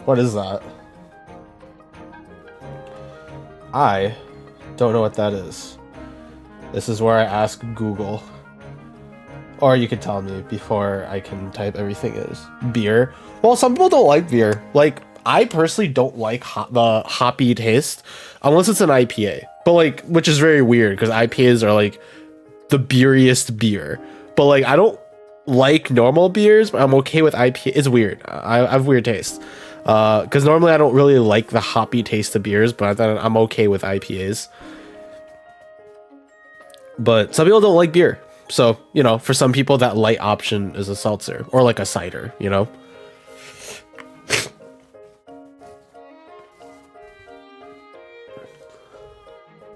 What is that? I don't know what that is. This is where I ask Google. Or you could tell me before I can type everything is. Beer. Well, some people don't like beer. Like, I personally don't like the hoppy taste unless it's an IPA. But like, which is very weird because IPAs are like the beeriest beer. But like, I don't like normal beers, but I'm okay with IPA. It's weird. I have weird taste. Because normally I don't really like the hoppy taste of beers, but I'm okay with IPAs. But some people don't like beer. So, you know, for some people that light option is a seltzer or like a cider, you know?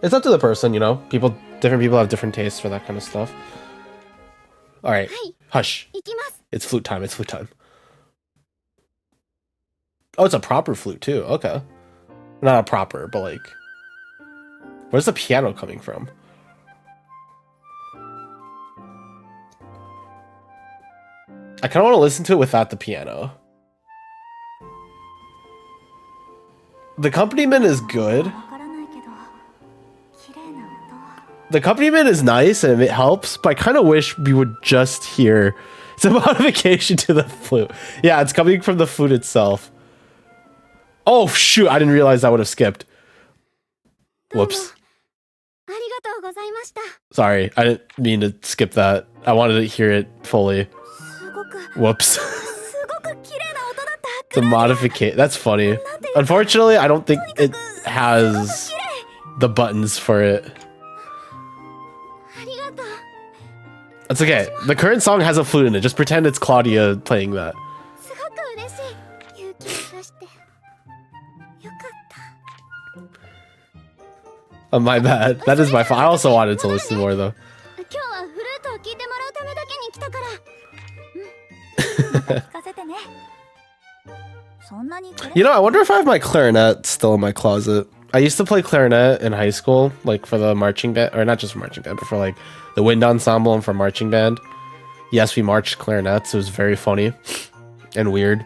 It's up to the person, you know? Different people have different tastes for that kind of stuff. All right, hush. It's flute time. It's flute time. Oh, it's a proper flute too. Okay. Not a proper, but like... Where's the piano coming from? I kind of want to listen to it without the piano. The accompaniment is good. The accompaniment is nice and it helps, but I kind of wish we would just hear some modification to the flute. Yeah, it's coming from the flute itself. Oh, shoot. I didn't realize I would have skipped. Whoops. Sorry, I didn't mean to skip that. I wanted to hear it fully. Whoops. It's a modification. That's funny. Unfortunately, I don't think it has the buttons for it. That's okay. The current song has a flute in it. Just pretend it's Claudia playing that. Oh, my bad. That is my fault. I also wanted to listen more though. You know, I wonder if I have my clarinet still in my closet. I used to play clarinet in high school, like for the marching band, or not just for marching band, but for like the wind ensemble and for marching band. Yes, we marched clarinets. It was very funny and weird.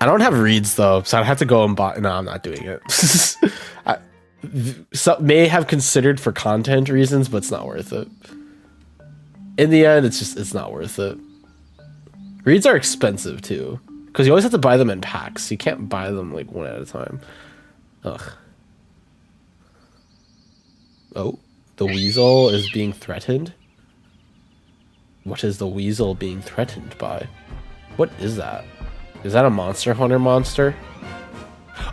I don't have reeds though, so I'd have to go and buy. No, I'm not doing it. May have considered for content reasons, but it's not worth it. In the end, it's not worth it. Reeds are expensive too, because you always have to buy them in packs. You can't buy them like one at a time. Ugh. Oh, the weasel is being threatened. What is the weasel being threatened by? What is that? Is that a Monster Hunter monster?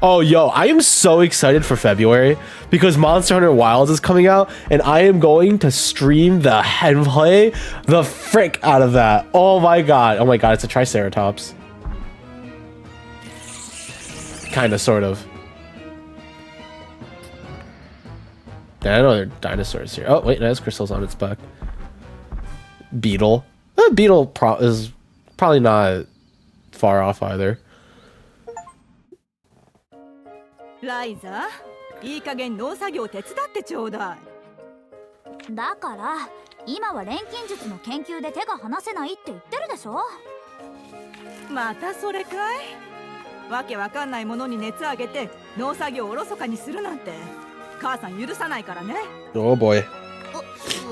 Oh, yo, I am so excited for February because Monster Hunter Wilds is coming out and I am going to stream the and play the frick out of that. Oh my god. Oh my god, it's a Triceratops. Kinda, sort of. I know there are dinosaurs here. Oh, wait, it has crystals on its back. Beetle. Beetle is probably not far off either. ライザいい加減農作業手伝ってちょうだい。だから今は錬金術の研究で手が離せないって言ってるでしょ。またそれかい。わけわかんないものに熱あげて農作業をおろそかにするなんて母さん許さないからね。 Oh boy.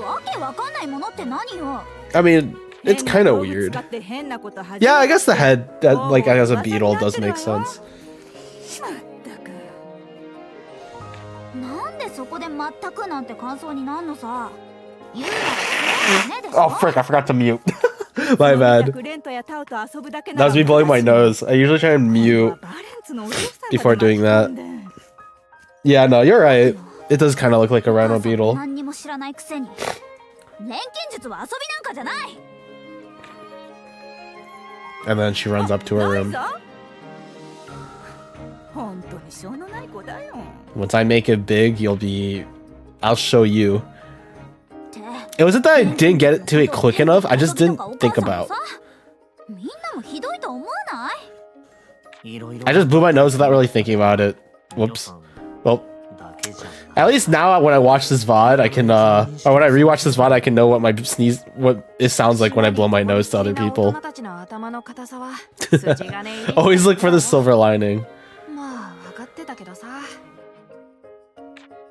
わけわかんないものって何よ。 I mean, it's kind of weird. Yeah, I guess the head, like as a beetle, does make sense. なんでそこで全くなんて感想になんのさ。言うならねでし Oh ょ。 frick, I forgot to mute. My bad. That was me blowing my nose. I usually try and mute before doing that. Yeah, no, you're right. It does kind of look like a rhino beetle. 何にも知らないくせに。錬金術は遊びなんかじゃない。 And then she runs up to her room. 本当にしょうのない子だよ。 Once I make it big, I'll show you. It wasn't that I didn't get to it quick enough, I just didn't think about. みんなもひどいと思わない？ I just blew my nose without really thinking about it. Whoops. Well, at least now when I watch this VOD, I can, or when I rewatch this VOD, I can know what what it sounds like when I blow my nose to other people. Always look for the silver lining.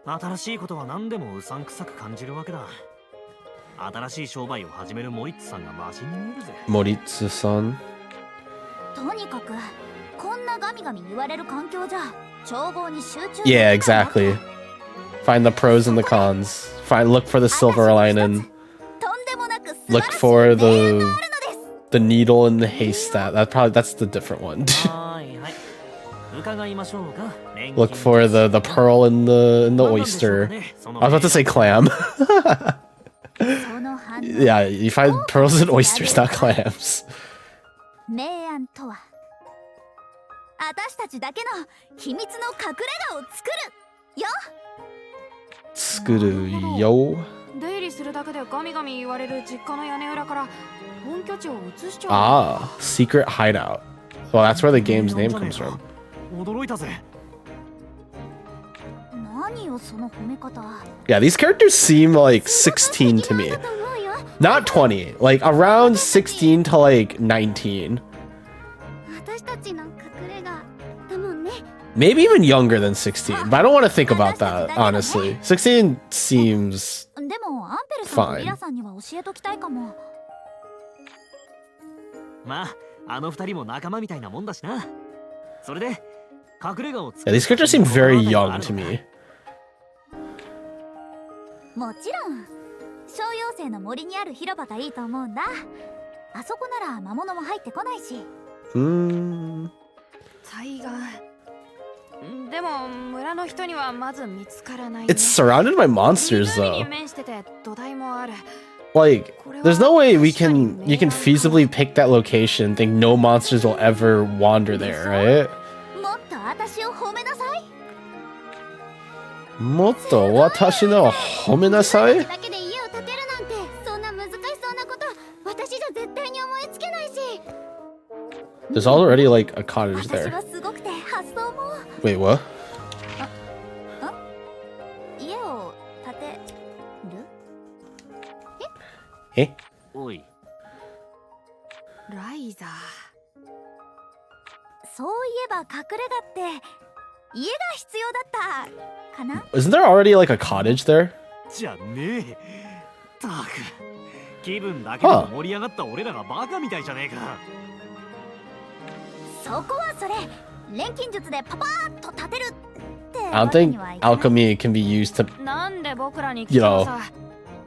新しいことは何でもうさんくさく感じるわけだ。新しい商売を始めるモリッツさんがマシに見えるぜ。Moritsu-san. とにかくこんなガミガミ言われる環境じゃ調合に集中。 Yeah, exactly. Find the pros and the cons. Look for the silver lining. Look for the needle in the haystack. That's the different one. Look for the pearl in the oyster. I was about to say clam. Yeah, you find pearls and oysters, not clams. 明暗とは私たちだけの秘密の隠れ家を作るよ。作るよ。出入りするだけでガミガミ言われる実家の屋根裏から本拠地を移しちゃう。 Ah, secret hideout. Well, that's where the game's name comes from. 驚いたぜ。何よその褒め方。 Yeah, these characters seem like 16 to me. Not 20, like around 16 to like 19. 私たちの隠れ家だもんね。 Maybe even younger than 16, but I don't want to think about that, honestly. 16 seems でもアンペルさんとリラさんには教えときたいかも。まあ、あの二人も仲間みたいなもんだしな。それで隠れ家を作 Yeah, these characters seem very young to me. もちろん小妖精の森にある広場がいいと思うんだ。あそこなら魔物も入ってこないし。対岸。でも村の人にはまず見つからない。 It's surrounded by monsters 湖に though. 面してて土台もある。 Like, there's no way you can feasibly pick that location and think no monsters will ever wander there, right? もっと私を褒めなさい。もっと私の褒めなさい。だけで家を建てるなんてそんな難しそうなこと私じゃ絶対に思いつけないし。 There's already like a cottage 私 there. はすごくて発想も。 Wait, what? 家を建てる？え？おい。ライザー。そういえば隠れ家って家が必要だったかな？ Isn't there already like a cottage there? じゃねえ。たく。気分だけでも盛り上がった俺らがバカみたいじゃねえか。そこはそれ錬金術でパパーッと建てるって I don't think alchemy can be used to, なんで僕らに you know.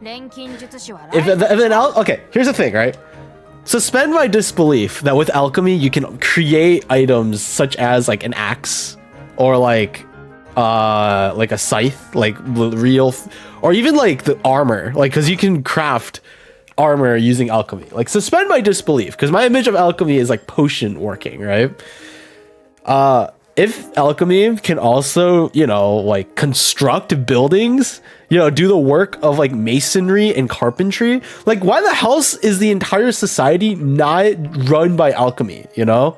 錬金術師は Okay, here's the thing, right? Suspend my disbelief that with alchemy you can create items such as like an axe or like a scythe, like real, or even like the armor, like because you can craft armor using alchemy. Like suspend my disbelief because my image of alchemy is like potion working, right? if alchemy can also, you know, like construct buildings, you know, do the work of like masonry and carpentry, like why the hell is the entire society not run by alchemy, you know?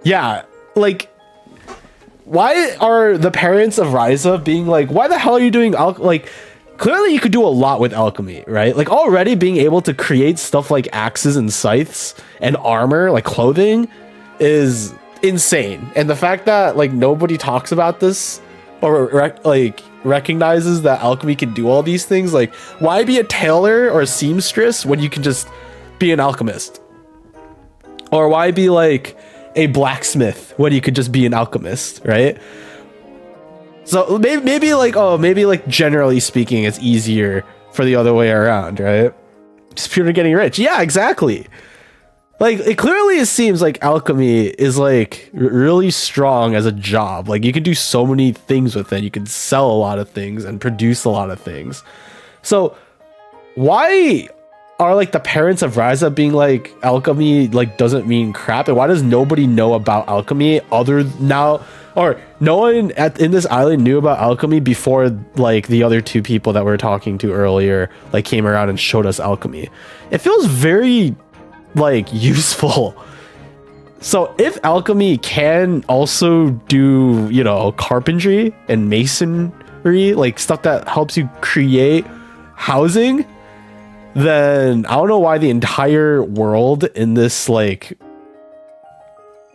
Yeah, like why are the parents of Ryza being like, why the hell are you doing like clearly you could do a lot with alchemy, right? Like already being able to create stuff like axes and scythes and armor, like clothing, is insane. And the fact that like nobody talks about this or recognizes that alchemy can do all these things, like why be a tailor or a seamstress when you can just be an alchemist? Or why be like a blacksmith when you could just be an alchemist, right? So maybe like generally speaking, it's easier for the other way around, right? Just pure getting rich. Yeah, exactly. Like it seems like alchemy is like really strong as a job. Like you can do so many things with it. You can sell a lot of things and produce a lot of things. So why are like the parents of Ryza being like alchemy like doesn't mean crap, and why does nobody know about alchemy other now, or no one in this island knew about alchemy before like the other two people that we were talking to earlier like came around and showed us alchemy? It feels very like useful. So if alchemy can also do, you know, carpentry and masonry, like stuff that helps you create housing, then I don't know why the entire world in this like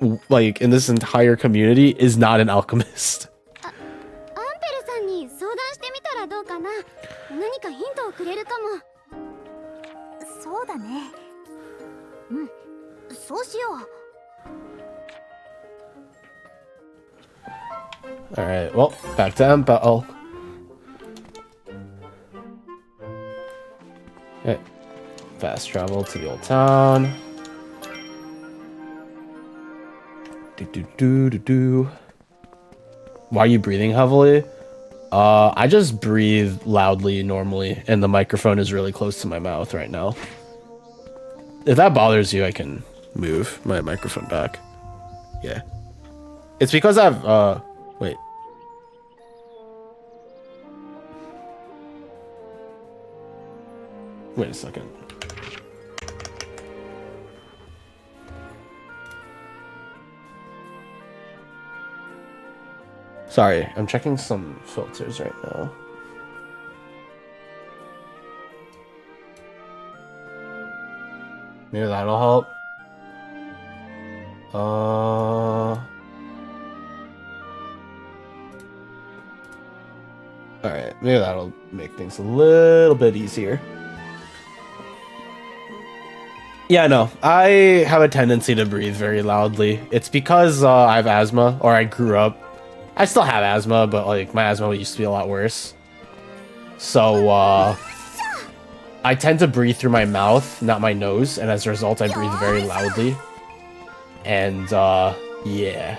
in this entire community is not an alchemist. アンペルさんに相談してみたらどうかな。何かヒントをくれるかも。そうだね。うん、そうしよう。 Alright, well, back to Empel. Okay. Fast travel to the old town. Why are you breathing heavily? I just breathe loudly normally, and the microphone is really close to my mouth right now. If that bothers you, I can move my microphone back. Yeah. It's because I've, wait. Wait a second. Sorry, I'm checking some filters right now. Maybe that'll help. Alright, maybe that'll make things a little bit easier. Yeah, no, I have a tendency to breathe very loudly. It's because I have asthma, or I grew up. I still have asthma, but like my asthma used to be a lot worse. So I tend to breathe through my mouth, not my nose, and as a result I breathe very loudly. And yeah.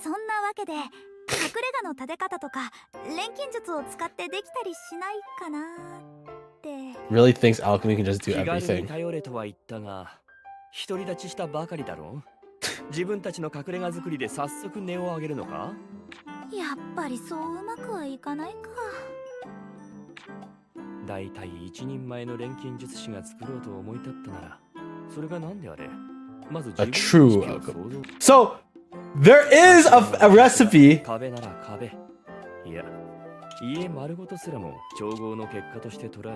そんなわけで隠れ家の建て方とか錬金術を使ってできたりしないかなって。 Really thinks alchemy can just do 気軽に everything. 頼れとは言ったが、独り立ちしたばかりだろ。自分たちの隠れ家作りで早速値を上げるのか。やっぱりそううまくはいかないか。だいたい一人前の錬金術師が作ろうと思い立ったなら、それがなんであれ。まず A true alchemy. So there is a recipe. 壁なら壁。いや、家丸ごとすらも調合の結果として捉え、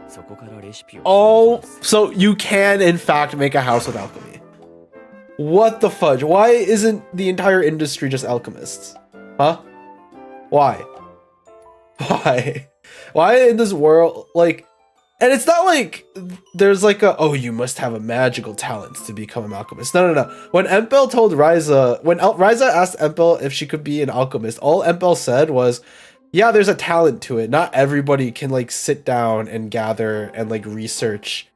そこからレシピを。Oh, so you can in fact make a house with alchemy. What the fudge? Why isn't the entire industry just alchemists? Huh? Why? Why? Why in this world, like, and it's not like there's like a, oh, you must have a magical talent to become an alchemist. No, no, no. When Empel told Ryza, when Ryza asked Empel if she could be an alchemist, all Empel said was, yeah, there's a talent to it. Not everybody can like sit down and gather and like research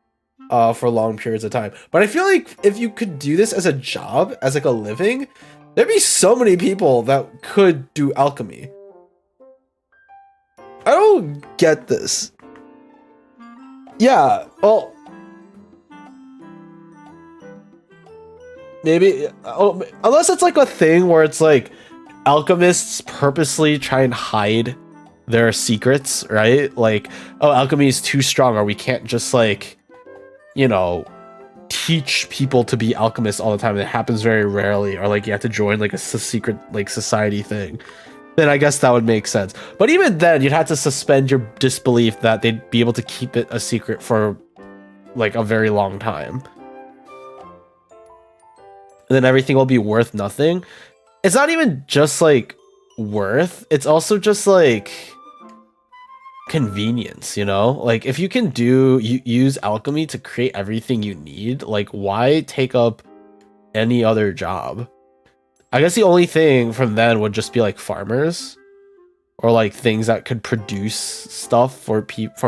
for long periods of time. But I feel like if you could do this as a job, as like a living, there'd be so many people that could do alchemy. I don't get this. Yeah, well, maybe, oh, unless it's like a thing where it's like alchemists purposely try and hide their secrets, right? Like, oh, alchemy is too strong, or we can't just like, you know, teach people to be alchemists all the time. It happens very rarely, or like you have to join like a secret like society thing. Then I guess that would make sense. But even then, you'd have to suspend your disbelief that they'd be able to keep it a secret for like a very long time. And then everything will be worth nothing. It's not even just like worth, it's also just like convenience, you know? Like if you can use alchemy to create everything you need, like why take up any other job? I guess the only thing from then would just be like farmers or like things that could produce stuff for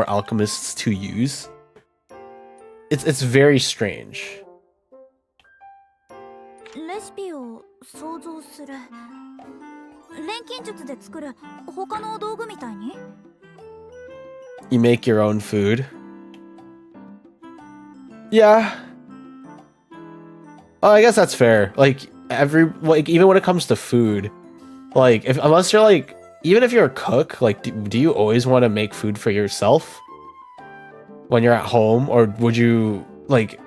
alchemists to use. It's very strange. レシピを想像する。錬金術で作る他の道具みたいに？ You make your own food. Yeah. Oh, I guess that's fair. Like even when it comes to food, like unless you're like, even if you're a cook, like do you always want to make food for yourself when you're at home, or would you like?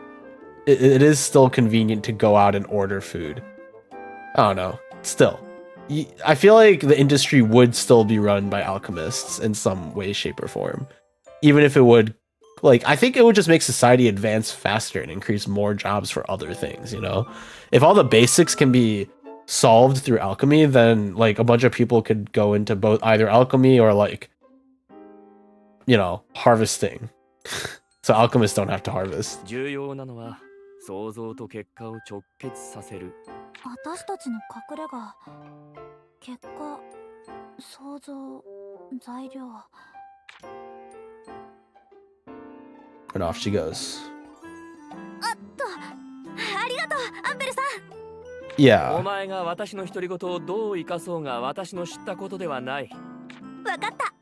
It is still convenient to go out and order food. I don't know. Still, I feel like the industry would still be run by alchemists in some way, shape, or form. Even if it would, like, I think it would just make society advance faster and increase more jobs for other things, you know? If all the basics can be solved through alchemy, then, like, a bunch of people could go into both either alchemy or, like, you know, harvesting. So alchemists don't have to harvest. 重要なのは想像と結果を直結させる。私たちの隠れ家、結果、想像、材料。 And off she goes. ありがとう、アンペルさん。お Yeah. 前が私の独り言をどう生かそうが私の知ったことではない。わかった。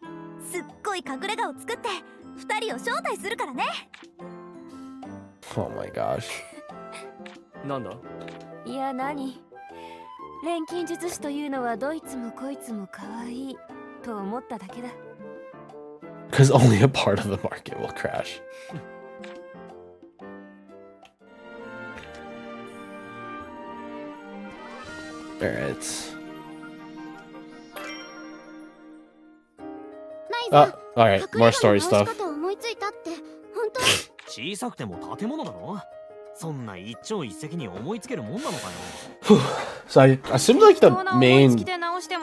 すっごい隠れ家を作って二人を招待するからね。 Oh my gosh. なんだ？いや何？錬金術師というのはどいつもこいつも可愛いと思っただけだ。 Because only a part of the market will crash. Alright. Alright, more story stuff. 思いついたって本当？小さくても建物だろ。そんな一朝一夕に思いつけるもんなのかよ。 So I assume like the main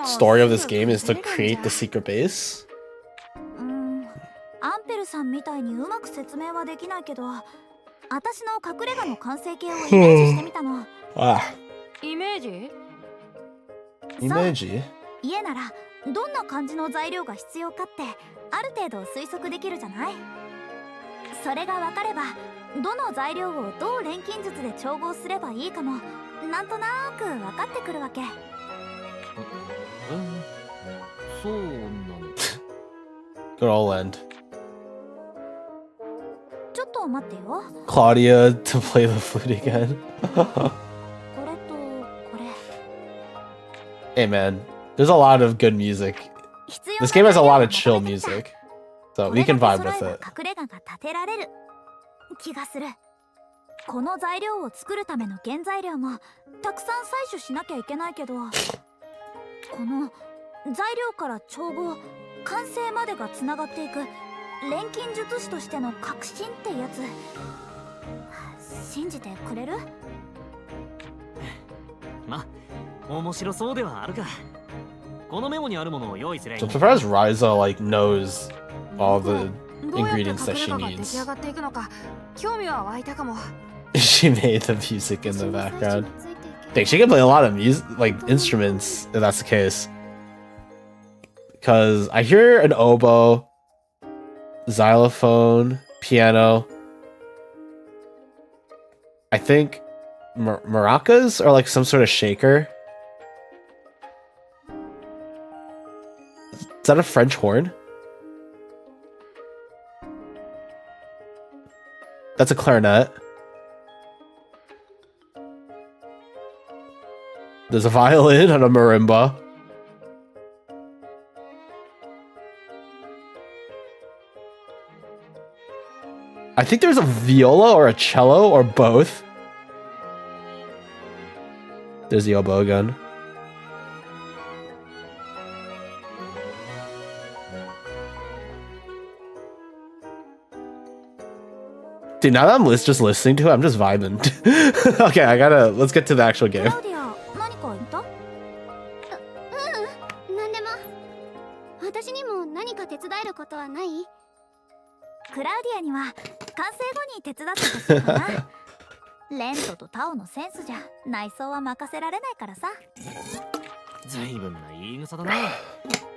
story of this game is to create the secret base. アンペルさんみたいにうまく説明はできないけど、私の隠れ家の完成形をイメージしてみたの。Ah, イメージ？ Imeji? 家ならどんな感じの材料が必要かってある程度推測できるじゃない。それが分かればどの材料をどう錬金術で調合すればいいかもなんとなく分かってくるわけ。そうなの。 Good old end. ちょっと待ってよ。 Claudia to play the flute again. これとこれ。 Hey man, there's a lot of good music. This game has a lot of chill music, so we can vibe with it. 隠れ家が建てられる気がする。この材料を作るための原材料もたくさん採取しなきゃいけないけど、この材料から調合、完成までがつながっていく錬金術師としての革新ってやつ、信じてくれる？ま、面白そうではあるか。このメモにあるものを用意すればいい。 So I'm surprised Ryza like knows all the ingredients that she needs. She made the music in the background. Dang, she can play a lot of music, like instruments, if that's the case. Because I hear an oboe, xylophone, piano. I think maracas are like some sort of shaker. Is that a French horn? That's a clarinet. There's a violin and a marimba. I think there's a viola or a cello or both. There's the oboe again. Dude, now that I'm just listening to it, I'm just vibing. Okay, let's get to the actual ク game. ラウディア何か言った？なんでも。私にも何か手伝えることはない？クラウディアには完成後に手伝ってほしいかな。レントとタオのセンスじゃ内装は任せられないからさ。ずいぶんな言い草だな。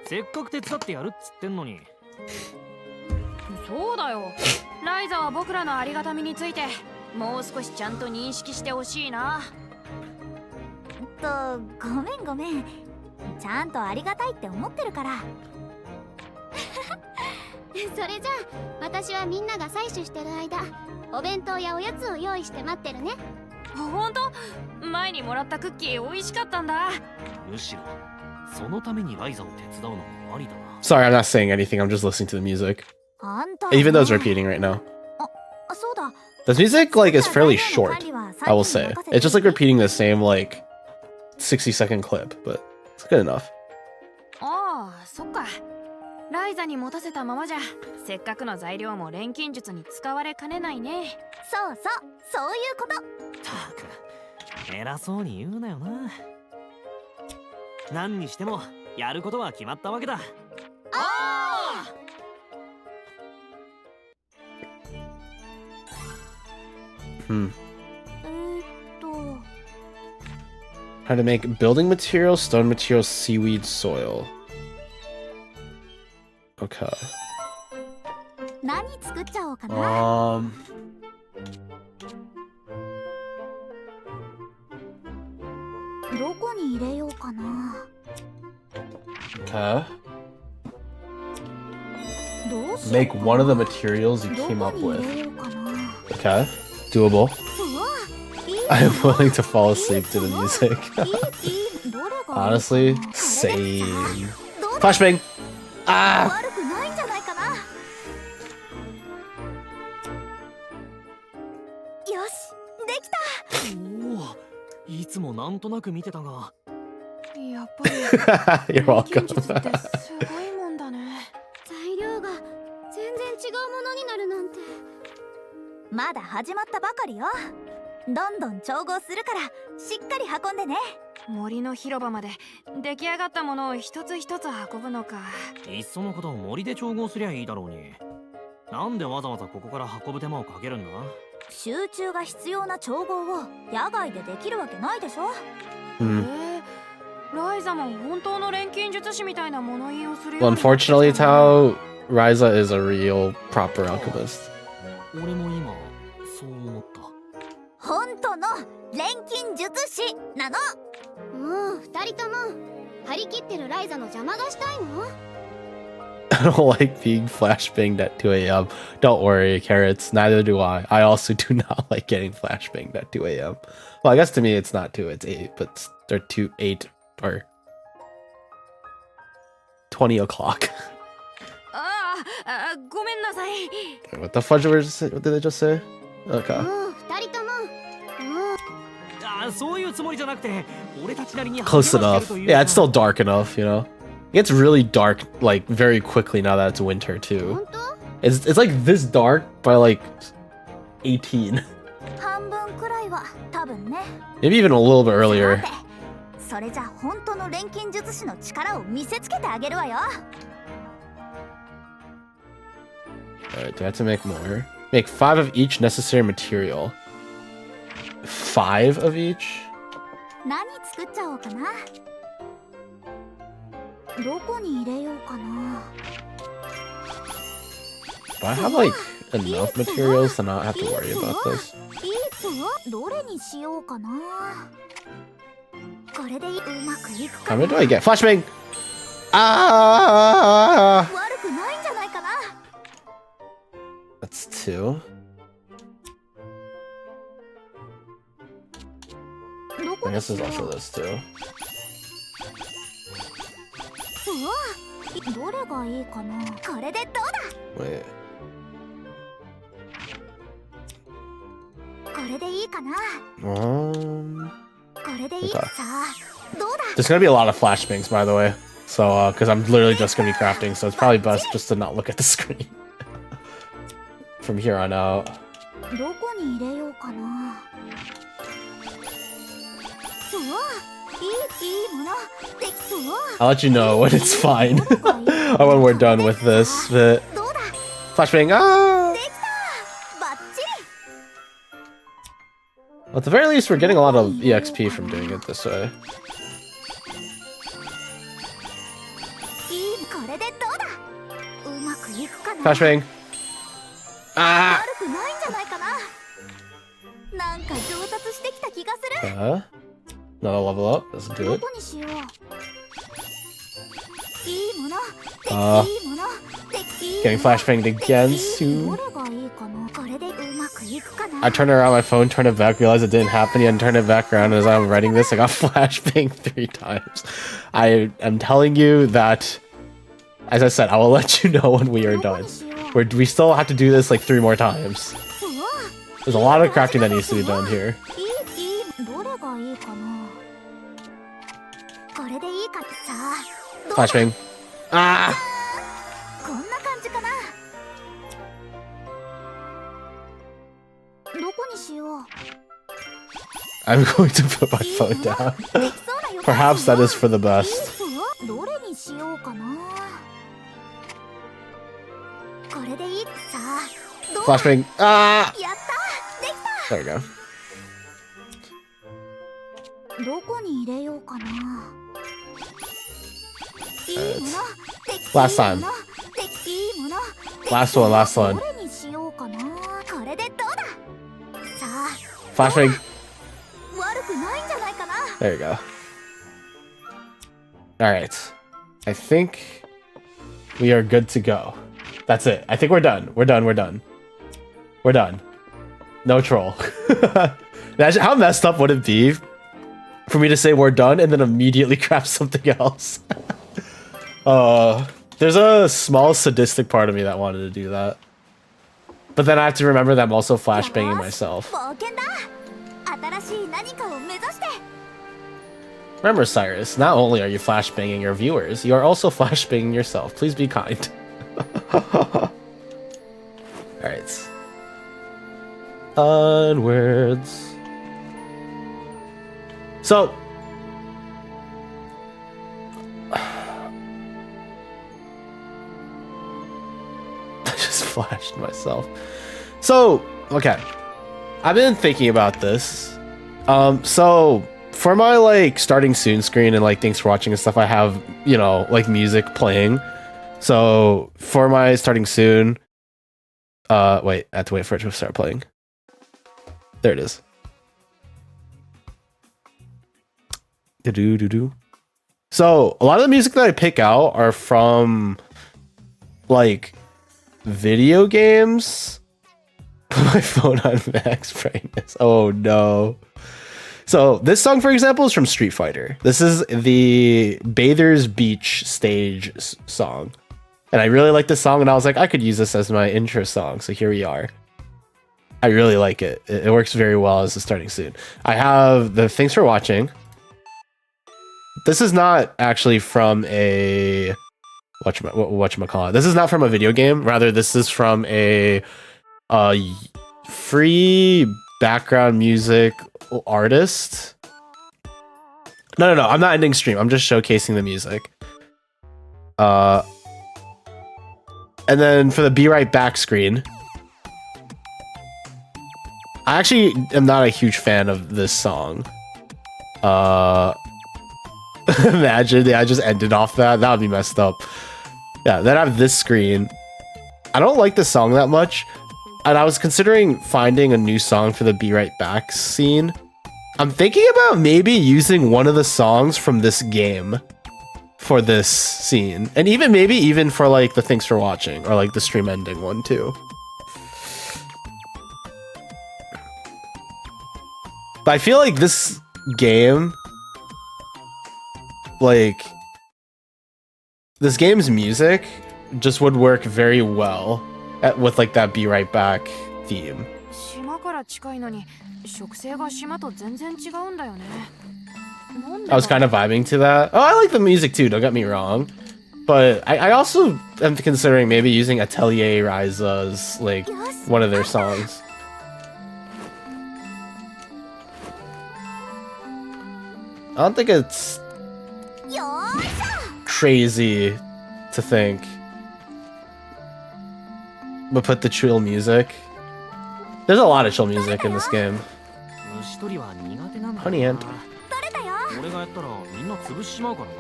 せっかく手伝ってやるっつってんのに。そうだよ。ライザは僕らのありがたみについてもう少しちゃんと認識してほしいな。ごめん。ちゃんとありがたいって思ってるから。それじゃあ私はみんなが採取してる間お弁当やおやつを用意して待ってるね。ほんと？前にもらったクッキー美味しかったんだ。むしろそのためにライザを手伝うのもありだな。 Sorry, I'm not saying anything. I'm just listening to the music. あんた Even though it's repeating right now. そうだ。 This music like is fairly short, I will say. It's just like repeating the same like 60-second clip, but it's good enough. ああ、そっか。ライザに持たせたままじゃせっかくの材料も錬金術に使われかねないね。そういうこと。ったく偉そうに言うなよな。何にしてもやることは決まったわけだ。How to make building materials, stone materials, seaweed, soil. Okay. 何作っちゃおうかな。どこに入れようかな。Okay. どうしよう Make one of the materials you ど came こ up に入 with. れようかな。 Okay. Doable. うわ、I'm willing to fall asleep to the music. どれが Honestly, これで same. どう Flashbang! Ah! 悪くないんじゃないかな。よし、できた。おお、いつもなんとなく見てたが。やっぱり You're welcome. 錬金術ってすごいもんだね。材料が全然違うものになるなんて。まだ始まったばかりよ。どんどん調合するからしっかり運んでね。森の広場まで出来上がったものを一つ一つ運ぶのか。いっそのことを森で調合すりゃいいだろうに。なんでわざわざここから運ぶ手間をかけるんだ。集中が必要な調合を野外でできるわけないでしょ。ライザも本当の錬金術師みたいな物言いをするよ Well, うになってきた unfortunately, ね。 Tao, Ryza is a real proper alchemist. 俺も今そう思った。本当の錬金術師なの。もう二人とも張り切ってるライザの邪魔がしたいの？ I don't like being flashbanged at 2 a.m. Don't worry, Carrots. Neither do I. I also do not like getting flashbanged at 2 a.m. Well, I guess to me it's not 2, it's 8, but they're 2, 8, or 20 o'clock. ごめんなさい。 What the fudge what did they just say? Okay. もう二人ともあ、そういうつもりじゃなくて、俺たちなりに Close enough. Yeah, it's still dark enough, you know? It gets really dark, like, very quickly now that it's winter, too. 本当？ It's like this dark by, like, 18. 半分くらいは多分ね。 Maybe even a little bit earlier. さて、それじゃ本当の錬金術師の力を見せつけてあげるわよ。 Alright, do I have to make more? Make 5 of each necessary material. 5 of each? 何作っちゃおうかな。どこに入れようかな。 Do I have, like, enough materials to not have to worry about this? いいぞ。どれにしようかな。これでうまくいく How か many な。 do I get? Flashbang! Ah! 悪くないんじゃないかな。 That's 2. I guess there's also this too. うわどれがいいかな。これでどうだ。 Wait. これでいいかな。 Um, これでいい Okay. さあどうだ。 there's gonna be a lot of flashbangs, by the way. So, because I'm literally just gonna be crafting, so it's probably best just to not look at the screen from here on out. どこに入れようかな。うわいいものできそう。 I'll let you know when it's fine, or when we're done with this. But どうだ。 flashbang, ah! できた。バッチ Well, at the very least, we're getting a lot of EXP from doing it this way. リ。いいこれでどうだ。うまくいくかな。 Flashbang. Ah! 悪くないんじゃないかな。なんか上達してきた気がする。 Another level up. That's ど good. こにしよう。いいもの。 いいもの。いい Getting flashbanged again ど soon. れがいいかな。これでうまくいくかな。 I turned around my phone, turned it back, realized it didn't happen yet, and turned it back around. As I'm writing this, I got flashbanged 3 times. I am telling you that, as I said, I will let you know when we are どこ done. にしよう。 We still have to do this like 3 more times. うわ There's a lot of crafting that needs to be done here. いいどれがいいかな。これでいいかさあ。どうだ Flashbang. Ah! こんな感じかな。どこにしよう。 I'm going to put my いい phone もの down. できそうな予感 Perhaps する that is for the いい best. どれにしようかな。これでいいさあ。どうだ Flashbang. Ah! やったでき There we go. た。どこに入れようかな。いいものでき Last time. いいものでいいもの Last one, last one. どれにしようかな。これでどうだ。さあ Flashbang. 悪くないんじゃないかな。 There you go. Alright. I think we are good to go. That's it. I think we're done. We're done. We're done. We're done. No troll. Imagine how messed up would it be for me to say we're done and then immediately craft something else? There's a small sadistic part of me that wanted to do that. But then I have to remember that I'm also flashbanging myself. 冒険だ。新しい何かを目指して。 Remember, Cyrus, not only are you flashbanging your viewers, you are also flashbanging yourself. Please be kind. Alright. Onwards. So. I just flashed myself. So, okay. I've been thinking about this. So for my like starting soon screen and like thanks for watching and stuff, I have, you know, like music playing. So for my starting soon, wait, I have to wait for it to start playing. There it is. Do-do-do-do. So a lot of the music that I pick out are from like video games. Put my phone on max brightness. Oh no. So this song, for example, is from Street Fighter. This is the Bather's Beach stage song. And I really like this song, and I was like, I could use this as my intro song. So here we are. I really like it. It works very well as a starting soon. I have the thanks for watching. This is not actually from a whatchamacallit. This is not from a video game. Rather, this is from a free background music artist. No, I'm not ending stream. I'm just showcasing the music. And then for the Be Right Back screen, I actually am not a huge fan of this song. Imagine I just ended off that. That would be messed up. Yeah, then I have this screen. I don't like this song that much. And I was considering finding a new song for the Be Right Back scene. I'm thinking about maybe using one of the songs from this game for this scene. And even for like the thanks for watching or like the stream ending one too. But I feel like this game, like, this game's music just would work very well with like that Be Right Back theme. 島から近いのに植生が島と全然違うんだよね。 I was kind of vibing to that. Oh, I like the music too, don't get me wrong. But I also am considering maybe using Atelier Ryza's, like, one of their songs. I don't think it's crazy to think. But put the chill music. There's a lot of chill music in this game. 虫取りは苦手なんだよな。 Honey Ant. 俺がやったらみんな潰しちまうからな。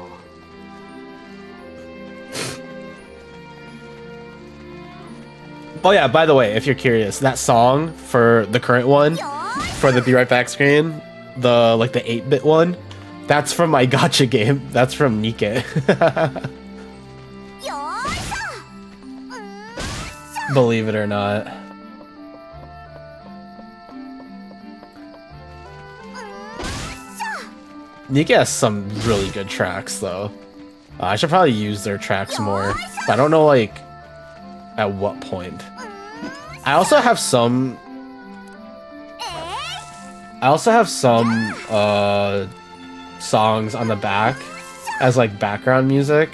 Oh yeah, by the way, if you're curious, that song for the current one, for the Be Right Back screen, the like the 8-bit one, that's from my gacha game. That's from Nikke. Believe it or not. Nikke has some really good tracks though. I should probably use their tracks more, but I don't know like at what point. I also have some songs on the back as like background music,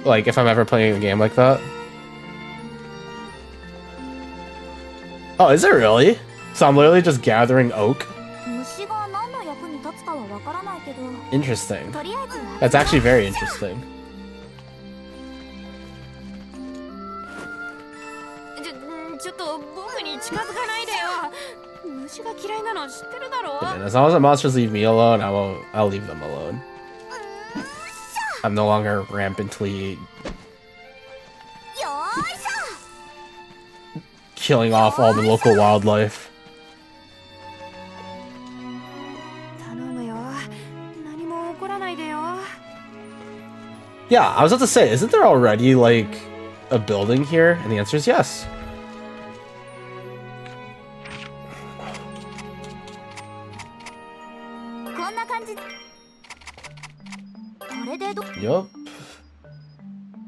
like if I'm ever playing a game like that. Oh, is it really? So I'm literally just gathering oak? Interesting. That's actually very interesting. ちょっと僕に近づかないでよ。虫が嫌いなの知ってるだろ。 And as long as the monsters leave me alone, I'll leave them alone. I'm no longer rampantly killing off all the local wildlife. 頼むよ。何も起こらないでよ。 Yeah, I was about to say, isn't there already like a building here? And the answer is yes. Yup.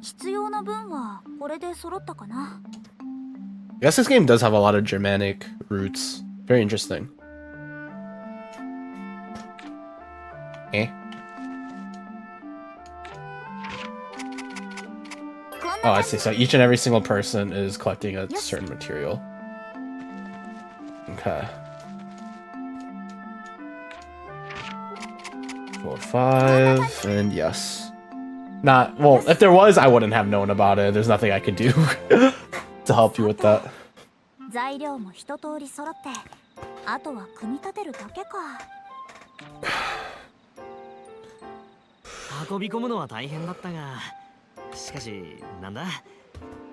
必要な分はこれで揃ったかな。 I guess this game does have a lot of Germanic roots. Very interesting. Eh? Oh, I see. So each and every single person is collecting a certain material. Okay. 4, 5, and yes. Not, well, if there was, I wouldn't have known about it. There's nothing I could do to help you with that. 材料も一通り揃って、あとは組み立てるだけか。運び込むのは大変だったが、しかしなんだ、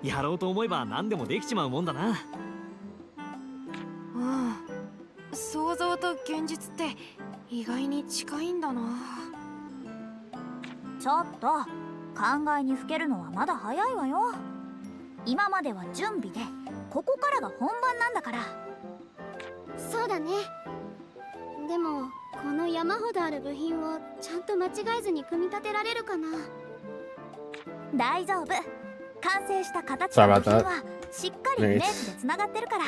やろうと思えば何でもできちまうもんだな。うん。想像と現実って意外に近いんだな。ちょっと考えにふけるのはまだ早いわよ。今までは準備で、ここからが本番なんだから。そうだね。でもこの山ほどある部品をちゃんと間違えずに組み立てられるかな。大丈夫。完成した形の部品はしっかりイメージでつながってるから。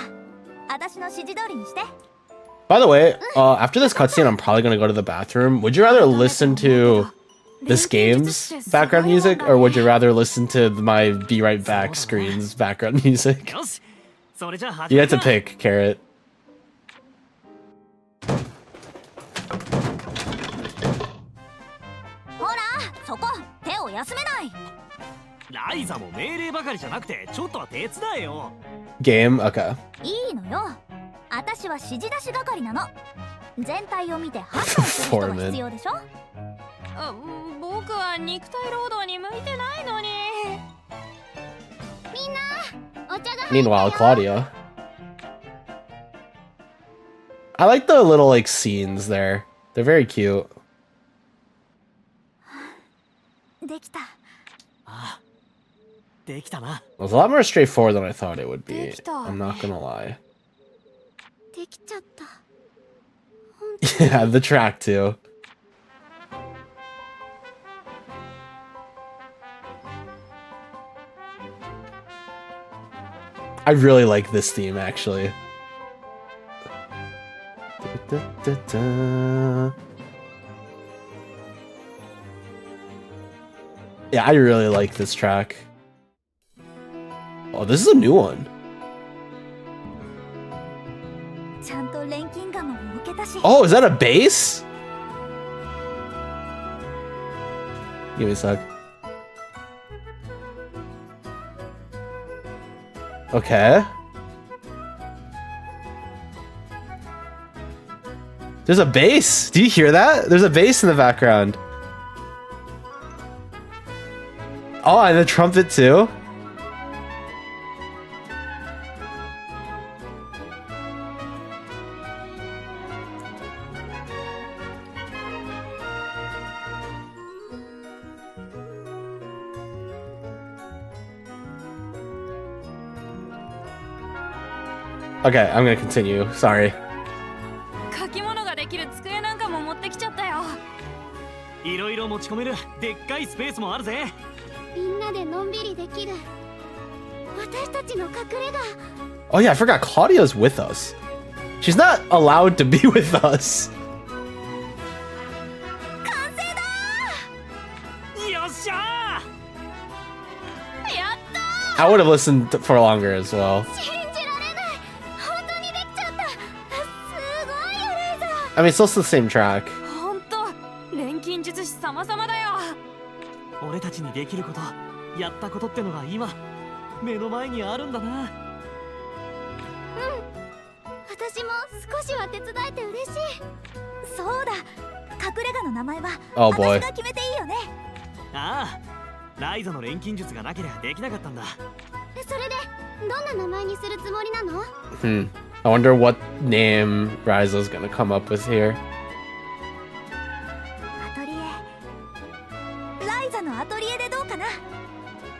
私の指示通りにして。 By the way, after this cutscene, I'm probably gonna go to the bathroom. Would you rather listen to this game's background music, or would you rather listen to my Be Right Back screen's background music? よし、それじゃあ始 You め had る to か。 pick, Carrot. ほら、そこ、手を休めない。ライザも命令ばかりじゃなくて、ちょっとは手伝えよ。 Game? Okay. いいのよ。私は指示出し係なの。全体を見て判断する人が必要でしょ。僕は肉体労働に向いてないのに。みんな、お茶が入ったよ。 Meanwhile, Claudia. I like the little like scenes there. They're very cute. できた。ああ、できたな。 It was a lot more straightforward than I thought it would be. できた。 I'm not gonna lie. できちゃった。Yeah, the track too. I really like this theme actually. Yeah, I really like this track. Oh, this is a new one. ちゃんと錬金ガムも受けたし。 Oh, is that a bass? Give me a sec. Okay. There's a bass. Do you hear that? There's a bass in the background. Oh, and the trumpet too. Okay, I'm gonna continue. Sorry. 書き物ができる机なんかも持ってきちゃったよ。いろいろ持ち込めるでっかいスペースもあるぜ。みんなでのんびりできる私たちの隠れ家。 Oh yeah, I forgot Claudia's with us. She's not allowed to be with us. よっしゃ I would have listened for longer as well. 信じられない本当にできちゃったすごいよレイザー I mean, it's also the same track. ほんと錬金術師様々だよ。ー。俺たちにできること、やったことってのが今目の前にあるんだな。私も少しは手伝えて嬉しい。そうだ、隠れ家の名前は Oh boy. 私が決めていいよね。ああ、ライザの錬金術がなければできなかったんだ。それでどんな名前にするつもりなの？ I wonder what name Ryza's gonna come up with here. アトリエ、ライザのアトリエでどうかな。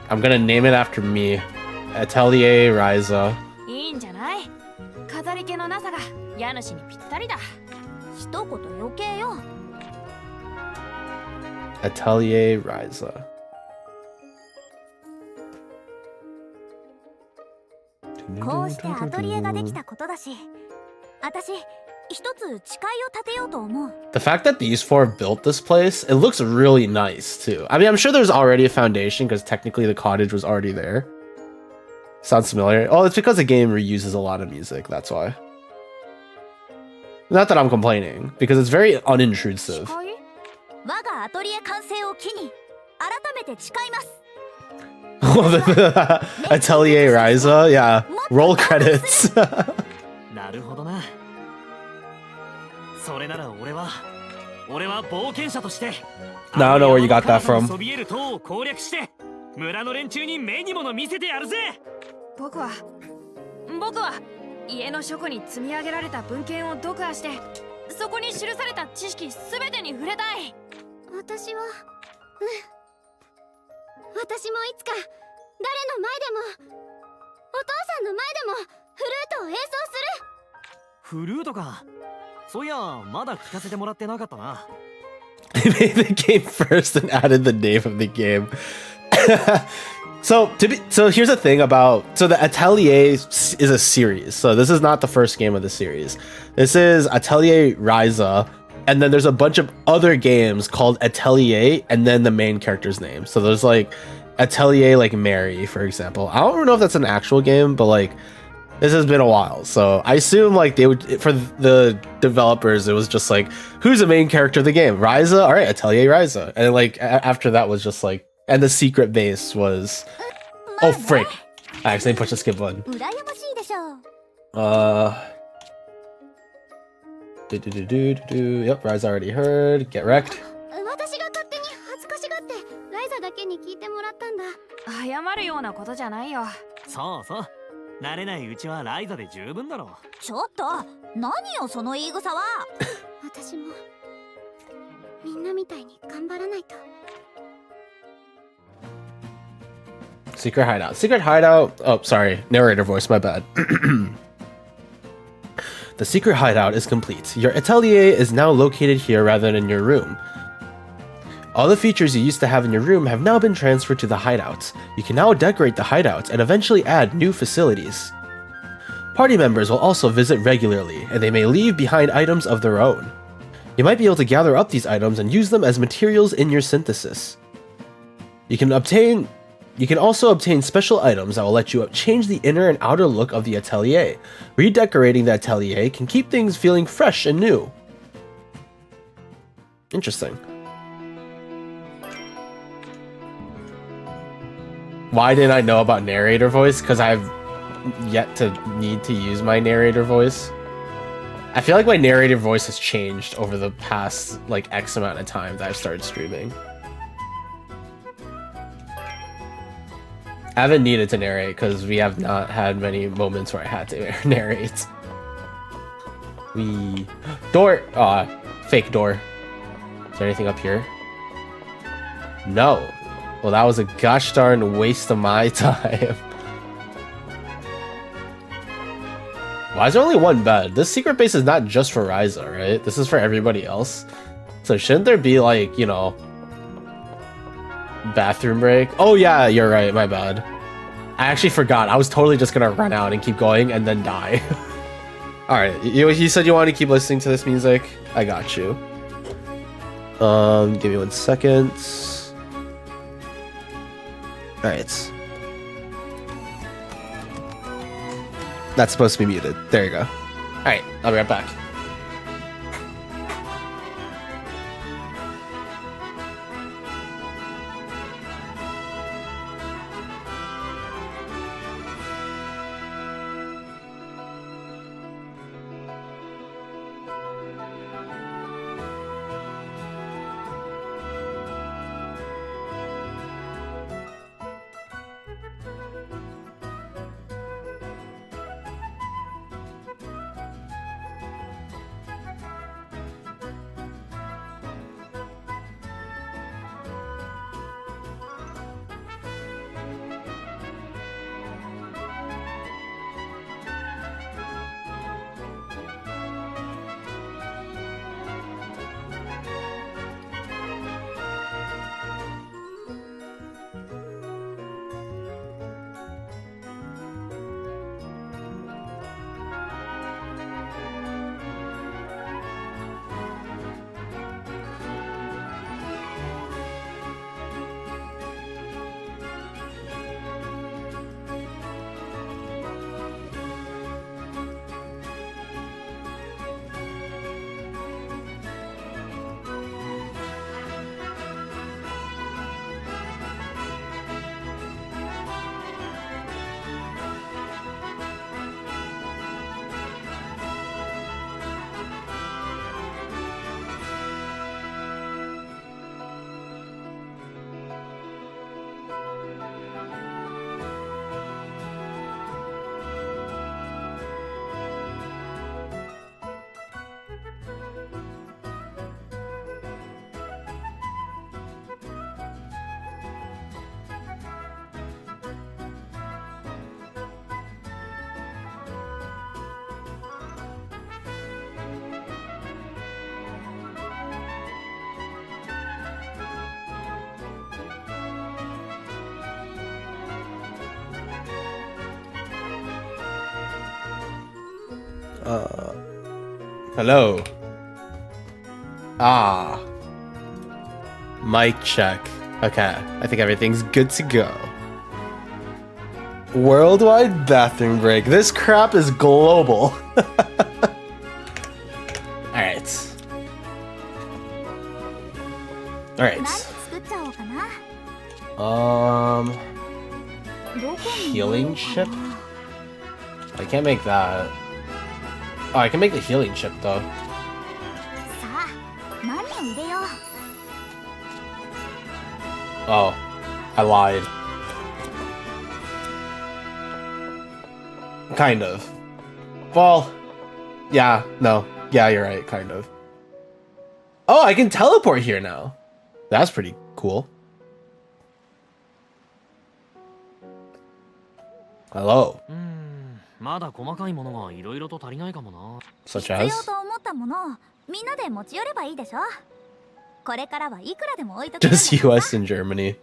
I'm gonna name it after me. Atelier Ryza. いいんじゃない。飾り気のなさが家主にぴったりだ。一言余計よ。 Atelier Ryza. こうしてアトリエができたことだし、私一つ誓いを立てようと思う。 The fact that these four built this place, it looks really nice too. I mean, I'm sure there's already a foundation because technically the cottage was already there. Sounds familiar. Oh, it's because the game reuses a lot of music, that's why. Not that I'm complaining, because it's very unintrusive. 誓い？我がアトリエ完成を機に改めて誓います。 Atelier Ryza, yeah. Roll credits. なるほどな。それなら俺は冒険者として。 Now I know where you got that from. そびえる塔を攻略して村の連中に目に物見せてやるぜ。僕は家の書庫に積み上げられた文献を読破してそこに記された知識すべてに触れたい。私もいつか誰の前でもお父さんの前でもフルートを演奏する。フルートか。そういやまだ聞かせてもらってなかったな。 They made the game first and added the name of the game. So here's the thing about the Atelier is a series. So this is not the first game of the series. This is Atelier Ryza, and then there's a bunch of other games called Atelier and then the main character's name. So there's like Atelier like Mary, for example. I don't know if that's an actual game, but like this has been a while. So I assume like they would, for the developers, it was just like, who's the main character of the game? Ryza? All right, Atelier Ryza. And like after that was just like, and the secret base was, oh frick, I accidentally pushed the skip button. 羨ましいでしょう。 Yep, Ryza already heard. Get wrecked. 私が勝手に恥ずかしがってライザだけに聞いてもらったんだ。謝るようなことじゃないよ。そうそう。慣れないうちはライザで十分だろう。ちょっと何よその言い草は。私もみんなみたいに頑張らないと。 Secret hideout. Secret hideout. Oh, sorry. Narrator voice. My bad. The secret hideout is complete. Your atelier is now located here rather than in your room. All the features you used to have in your room have now been transferred to the hideouts. You can now decorate the hideouts and eventually add new facilities. Party members will also visit regularly, and they may leave behind items of their own. You might be able to gather up these items and use them as materials in your synthesis. You can also obtain special items that will let you change the inner and outer look of the atelier. Redecorating the atelier can keep things feeling fresh and new. Interesting. Why didn't I know about narrator voice? Because I've yet to need to use my narrator voice. I feel like my narrator voice has changed over the past like X amount of time that I've started streaming. I haven't needed to narrate because we have not had many moments where I had to narrate. Door! Fake door. Is there anything up here? No. Well, that was a gosh darn waste of my time. Why is there only one bed? This secret base is not just for Ryza, right? This is for everybody else. So shouldn't there be like, you know, bathroom break? Oh yeah, you're right, my bad. I actually forgot. I was totally just gonna run out and keep going and then die. Alright, you said you wanted to keep listening to this music? I got you. Give me 1 second. Alright. That's supposed to be muted. There you go. Alright, I'll be right back. Hello. Mic check. Okay, I think everything's good to go. Worldwide bathroom break. This crap is global. Alright. Alright. Healing chip? I can't make that. Oh, I can make the healing chip though. Oh, I lied. Kind of. Well, yeah, no. Yeah, you're right, kind of. Oh, I can teleport here now. That's pretty cool. Hello. まだ細かいものがいろいろと足りないかもな。 Such 必要 as? と思ったものをみんなで持ち寄ればいいでしょ。これからはいくらでも置いとけるんだ Just から US and Germany.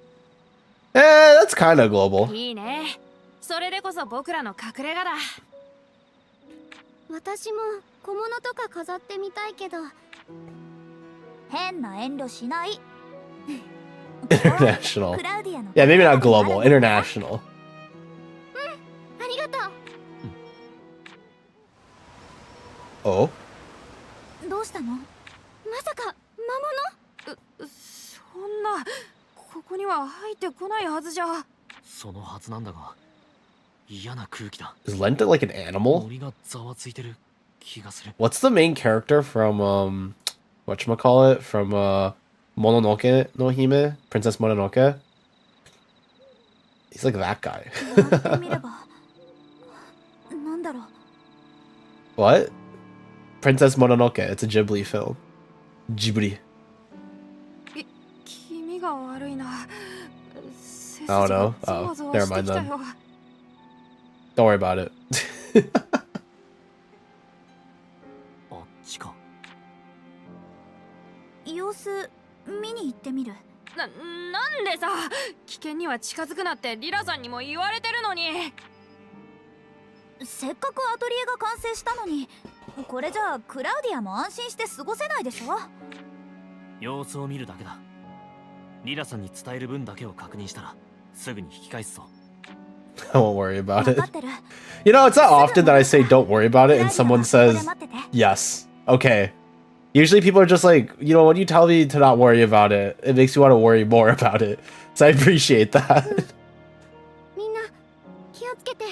That's kind of global. いいね。それでこそ僕らの隠れ家だ。私も小物とか飾ってみたいけど。変な遠慮しない。 International. クラウディアの Yeah, maybe not global. International. ありがとう。 Oh? どうしたの？まさか魔そんな、ここには入ってこないはずじゃ。そのはずなんだが、嫌な空気だ。 Is Lenta like an animal? 森がざわついてる気がする。 What's the main character from whatchamacallit? From Mononoke no Hime? Princess Mononoke? He's like that guy. 言われてみればなんだろう。 What? Princess Mononoke. It's a Ghibli film. Ghibli. 気味が悪いな。 I don't know. Oh, never mind then. Don't worry about it. あっちか。様子見に行ってみる。なんでさ、危険には近づくなってリラさんにも言われてるのに。せっかくアトリエが完成したのに、これじゃあクラウディアも安心して過ごせないでしょ。様子を見るだけだ。リラさんに伝える分だけを確認したらすぐに引き返すぞ。 I won't worry about 分 it. かってる。 You know, it's not often that I say don't worry about it and someone says 待ってて。 yes. Okay. Usually people are just like, you know, when you tell me to not worry about it, it makes me want to worry more about it. So I appreciate that. みんな気をつけて。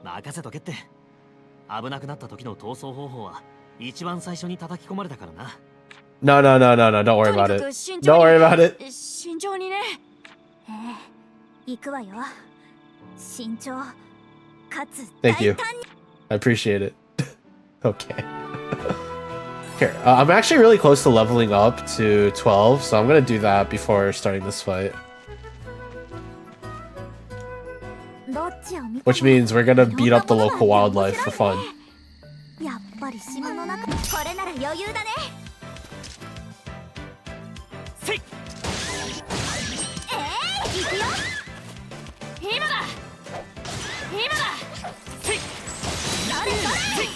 任せとけって。危なくなった時の逃走方法は一番最初に叩き込まれたからな。 No, no, no, no, no. Don't worry とに about か it. く慎重 Don't に worry about it. 慎重にね。行くわよ。慎重かつ Thank you. 大胆に。 I appreciate it. Okay. Here, I'm actually really close to leveling up to 12, so I'm gonna do that before starting this fight. どっちを見ても Which means we're gonna beat up the local wildlife for fun. やっぱり島の中、これなら余裕だね。せい。行くよ。今だ。今だ。せい。それそれ。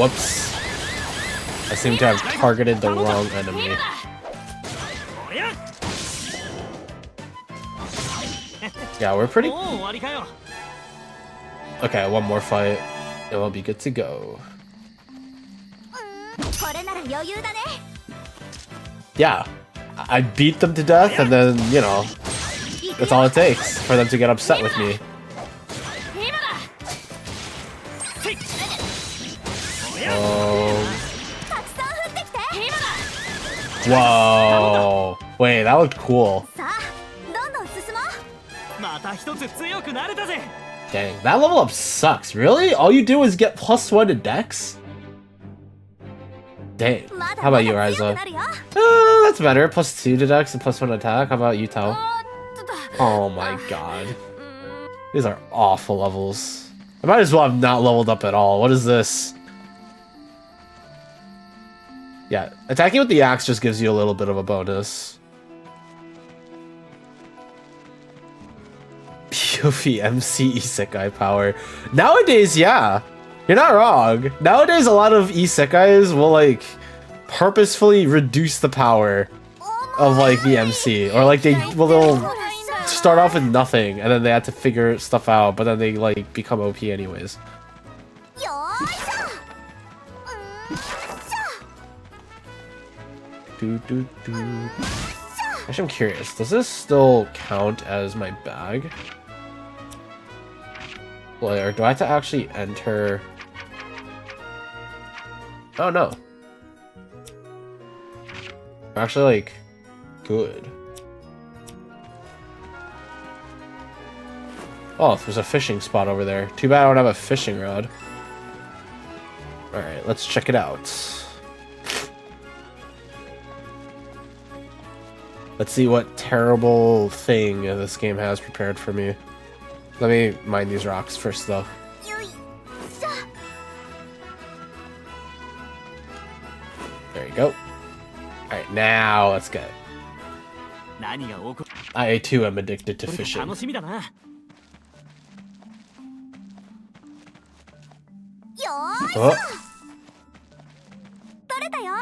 Whoops. I seem to have targeted the wrong enemy. おりゃ。 Yeah, we're pretty... もう終わりかよ。 Okay, one more fight. And we'll be good to go. これなら余裕だね。 Yeah. I beat them to death and then, you know, that's all it takes for them to get upset with me. せい。 たくさん降ってきて。 Whoa. Wait, that looked cool. さあ、どんどん進もう。また一つ強くなれたぜ。 Dang, that level up sucks. Really? All you do is get +1 to dex? Dang. まだ How ま about you, だ強 Ryza? くなるよ。 That's better. +2 to dex and +1 attack. How about you, Tao? Oh my god. These are awful levels. I might as well have not leveled up at all. What is this? Yeah, attacking with the axe just gives you a little bit of a bonus. POV MC isekai power. Nowadays, yeah. You're not wrong. Nowadays, a lot of isekais will, like, purposefully reduce the power of, like, the MC. Or, like, they'll start off with nothing, and then they have to figure stuff out, but then they, like, become OP anyways. よーいしょ。 Actually, I'm curious. Does this still count as my bag? Well, or do I have to actually enter? Oh no. I'm actually, like, good. Oh, there's a fishing spot over there. Too bad I don't have a fishing rod. Alright, let's check it out. Let's see what terrible thing this game has prepared for me. Let me mine these rocks first, though. よいしょ。 There you go. Alright, now let's get. 何が起こる I too am addicted to か fishing. 楽しみだな。よーし、 Oh, 取れたよ。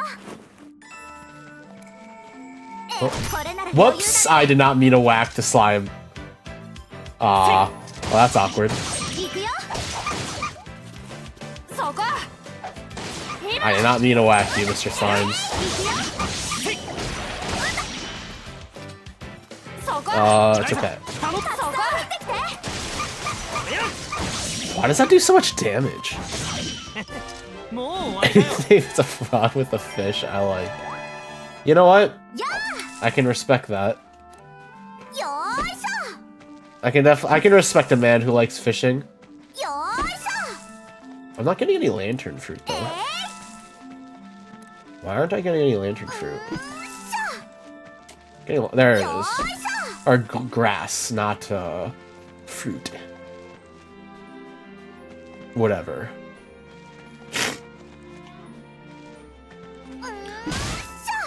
Oh. これなら余裕だね。 whoops! I did not mean to whack the slime. Well, that's awkward. 行くよ。 そこ I did not mean to whack you, Mr. Slimes. そこ It's okay. そこ Why does that do so much damage? もう終わりだよ。 It's a fraud with a fish. I like. You know what? や I can respect that. ー。よーいし I can respect a man who likes fishing. ょ。よーいし I'm not getting any lantern fruit ょ。 though. Why aren't I getting any lantern fruit? There it よー is. いし Or grass, not fruit. Whatever.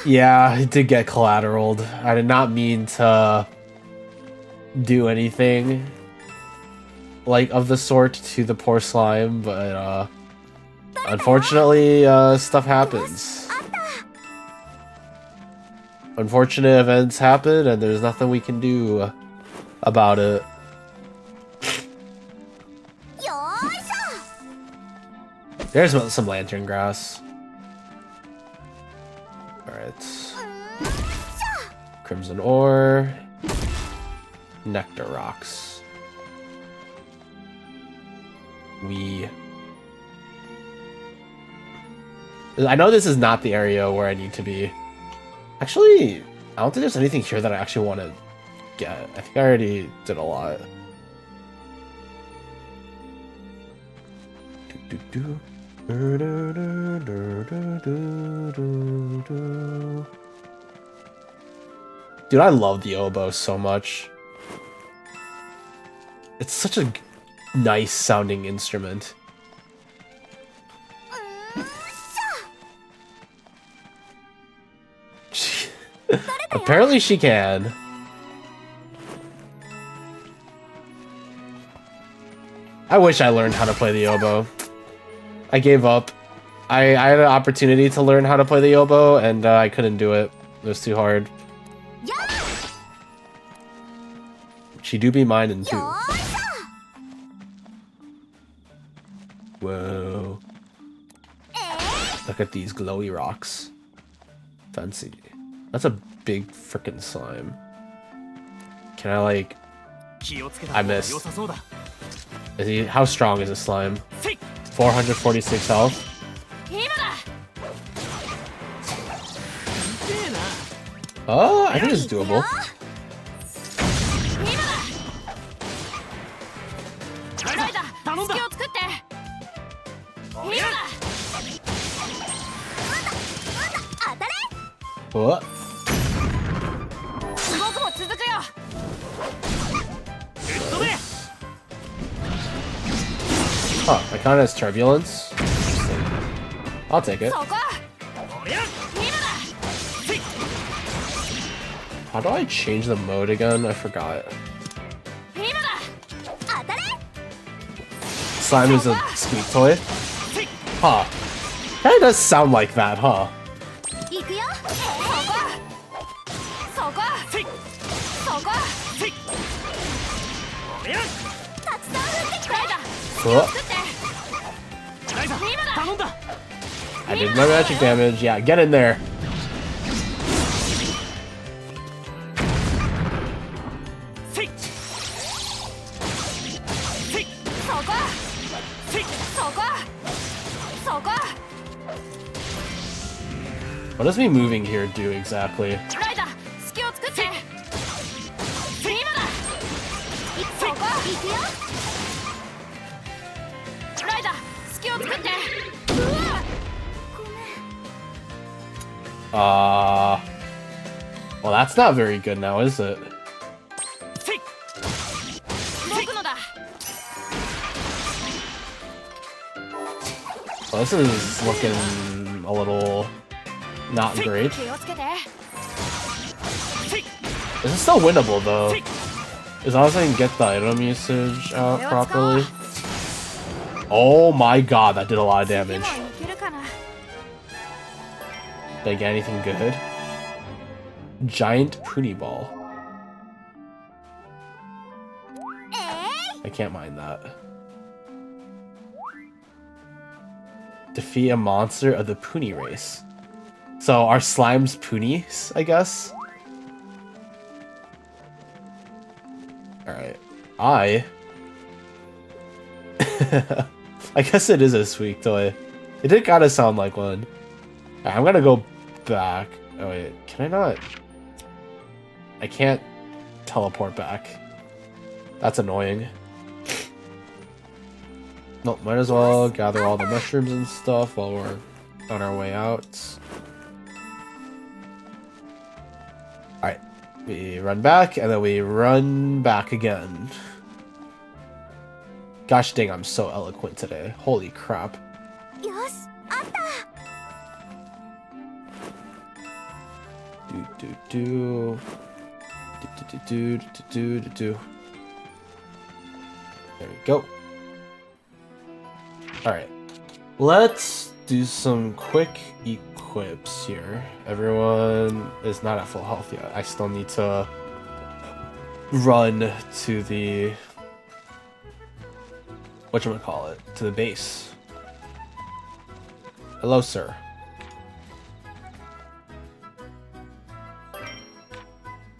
Yeah, it did get collateraled. I did not mean to do anything like of the sort to the poor slime, but unfortunately, stuff happens. ょ。あった。 Unfortunate events happen, and there's nothing we can do about it. よーいし There's some lantern grass. Alright. Crimson ore. Nectar rocks. I know this is not the area where I need to be. Actually, I don't think there's anything here that I actually want to get. I think I already did a lot. Dude, I love the oboe so much. It's such a nice sounding instrument. Apparently she can. I wish I learned how to play the oboe. I gave up. I had an opportunity to learn how to play the oboe, and I couldn't do it. It was too hard. やー。 She do be minding よ too. ーいし Whoa. ょ。え Look at these glowy rocks. Fancy. That's a big frickin' slime. Can I like... 気をつけた I 方が missed. 良さそうだ。 Is he... How strong is this slime? せい 446 health? 今だ Oh, I think it's doable. 今だライダー頼んだ隙を作って今だ当たれ。 What? 僕も続くよ Huh, my count has turbulence. I'll take it. そこ今だ How do I change the mode again? I forgot. 今だ 当たれ。 Slime is a squeak toy? Huh. Kinda does sound like that, huh? 行くよ。そこそこたくさん降ってきて。ライダー Oh, 作ってライザ今だ頼んだ I did my magic damage. Yeah, get in there. せいせいそこせいそこそこ What does me moving here do exactly? ライダー隙を作って今だそこ行くよ。ライダー隙を作って Well, that's not very good now, is it? せい僕のだ So this is looking a little not great. 気をつけて。 This is still winnable though. As long as I can get the item usage out properly. Oh my god, that did a lot of damage. 次もいけるかな。 Did I get anything good? Giant Poonie Ball. I can't mind that. Defeat a monster of the Poonie race. So our slime's Poonies, I guess? Alright. I guess it is a squeak toy. It did kind of sound like one. I'm gonna go back. Oh wait, can I not? I can't teleport back. That's annoying. No, might as well gather all the mushrooms and stuff while we're on our way out. Alright, we run back and then we run back again. Gosh dang, I'm so eloquent today. Holy crap. よし、あった。 Do do do do do do do do do. There we go. Alright. Let's do some quick equips here. Everyone is not at full health yet. I still need to run to the whatchamacallit, to the base. Hello, sir.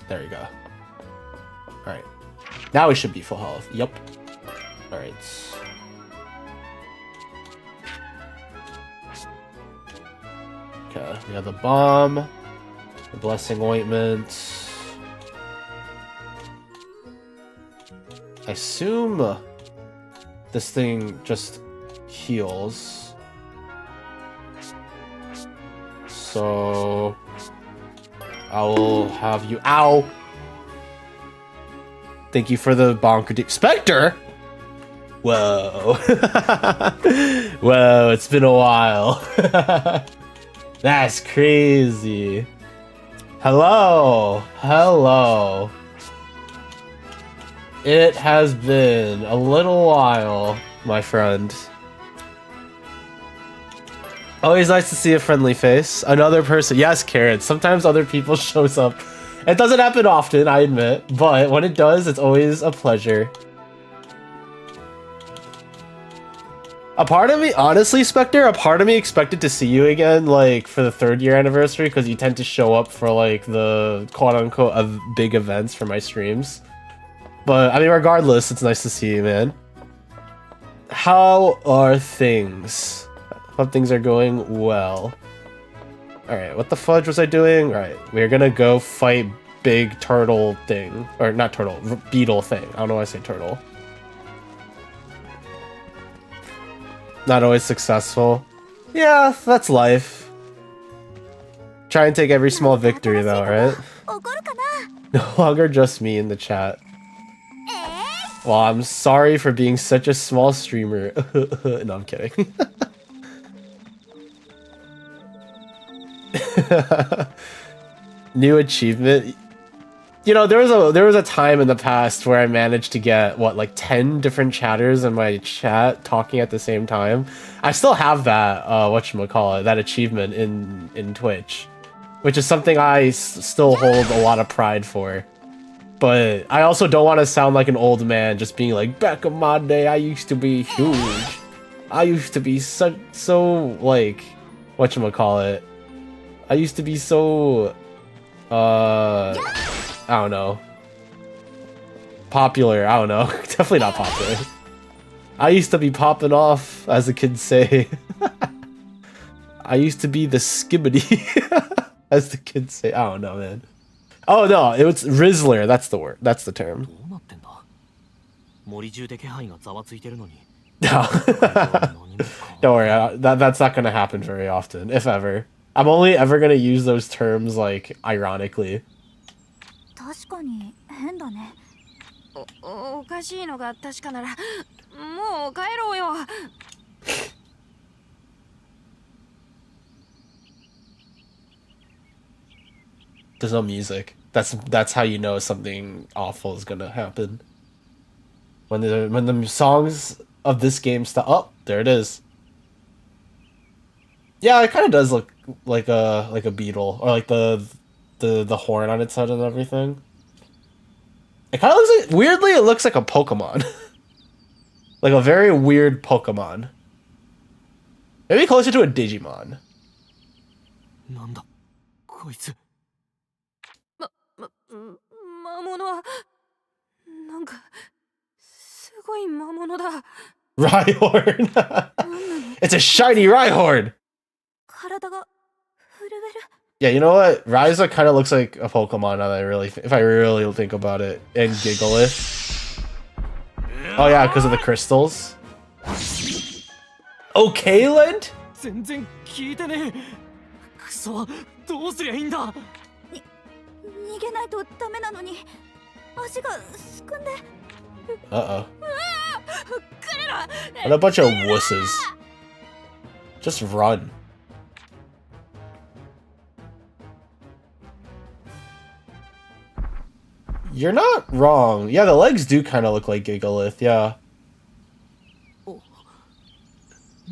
There you go. Alright. Now we should be full health. Yup. Alright. Okay, we have the bomb, the blessing ointment. I assume this thing just heals. So I will have you. Ow! Thank you for the bonker Spectre! Whoa. Whoa, it's been a while. That's crazy. Hello. Hello. It has been a little while, my friend. Always nice to see a friendly face. Another person. Yes, Karen. Sometimes other people shows up. It doesn't happen often, I admit. But when it does, it's always a pleasure. A part of me, honestly, Spectre, a part of me expected to see you again, like, for the 3rd year anniversary, because you tend to show up for, like, the quote-unquote big events for my streams. But, I mean, regardless, it's nice to see you, man. How are things? Hope things are going well. Alright, what the fudge was I doing? Alright, we're gonna go fight big turtle thing. Or, not turtle, beetle thing. I don't know why I say turtle. Not always successful. Yeah, that's life. Try and take every small victory though, right? 怒るかな。 No longer just me in the chat. Well, I'm sorry for being such a small streamer. No, I'm kidding. New achievement. You know, there was a time in the past where I managed to get what, like 10 different chatters in my chat talking at the same time. I still have that whatchamacallit, that achievement in Twitch, which is something I still hold a lot of pride for. But I also don't want to sound like an old man just being like, back in my day I used to be huge. I used to be so like whatchamacallit. I used to be so I don't know. Popular, I don't know. Definitely not popular. I used to be popping off, as the kids say. I used to be the skibbity, as the kids say. I don't know, man. Oh no, it was Rizzler. That's the word. That's the term. どうなってんだ。森中で気配がざわついてるのに。 No. Don't worry, that's not gonna happen very often, if ever. I'm only ever gonna use those terms, like, ironically. 確かに変だね。おかしいのが確かならもう帰ろうよ。 帰ろうよ。 おかしいのが確かならもう帰ろうよ。 帰ろうよ。 おかしいのが確かならもう帰ろうよ。 帰ろうよ。 帰ろうよ。 帰ろうよ。 帰ろうよ。 帰ろうよ。 もう帰ろうよ。There's no music. That's how you know something awful is gonna happen. When the songs of this game stop. Oh, there it is. Yeah, it kind of does look like a beetle, or like the horn on its head and everything. It kind of looks like, weirdly, it looks like a Pokemon. Like a very weird Pokemon. Maybe closer to a Digimon. なんだこいつ。魔物はなんかすごい魔物だ。 Rhyhorn! It's a shiny Rhyhorn! 体が震える。 Yeah, you know what? Ryza kind of looks like a Pokemon now that if I really think about it. And Gigalith. Oh yeah, because of the crystals. Okay, Lent? 全然聞いてねえ。くそ、どうすりゃいいんだ。逃げないとダメなのに足がすくんで。 Uh-oh. What a bunch of wusses. Just run. You're not wrong. Yeah, the legs do kind of look like Gigalith, yeah.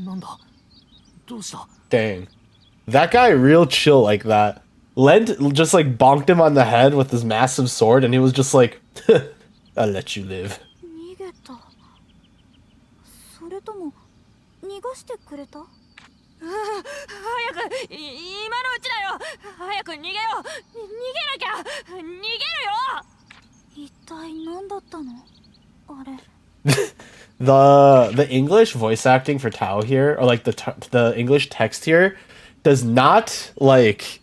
なんだどうした。 Dang. That guy real chill like that. Lent just like bonked him on the head with his massive sword and he was just like, I'll let you live. 逃げた。それとも逃がしてくれた？早く今のうちだよ。早く逃げよう。逃げなきゃ。逃げるよ。一体何だったの？あれ。 The English voice acting for Tao here, or like the English text here, does not like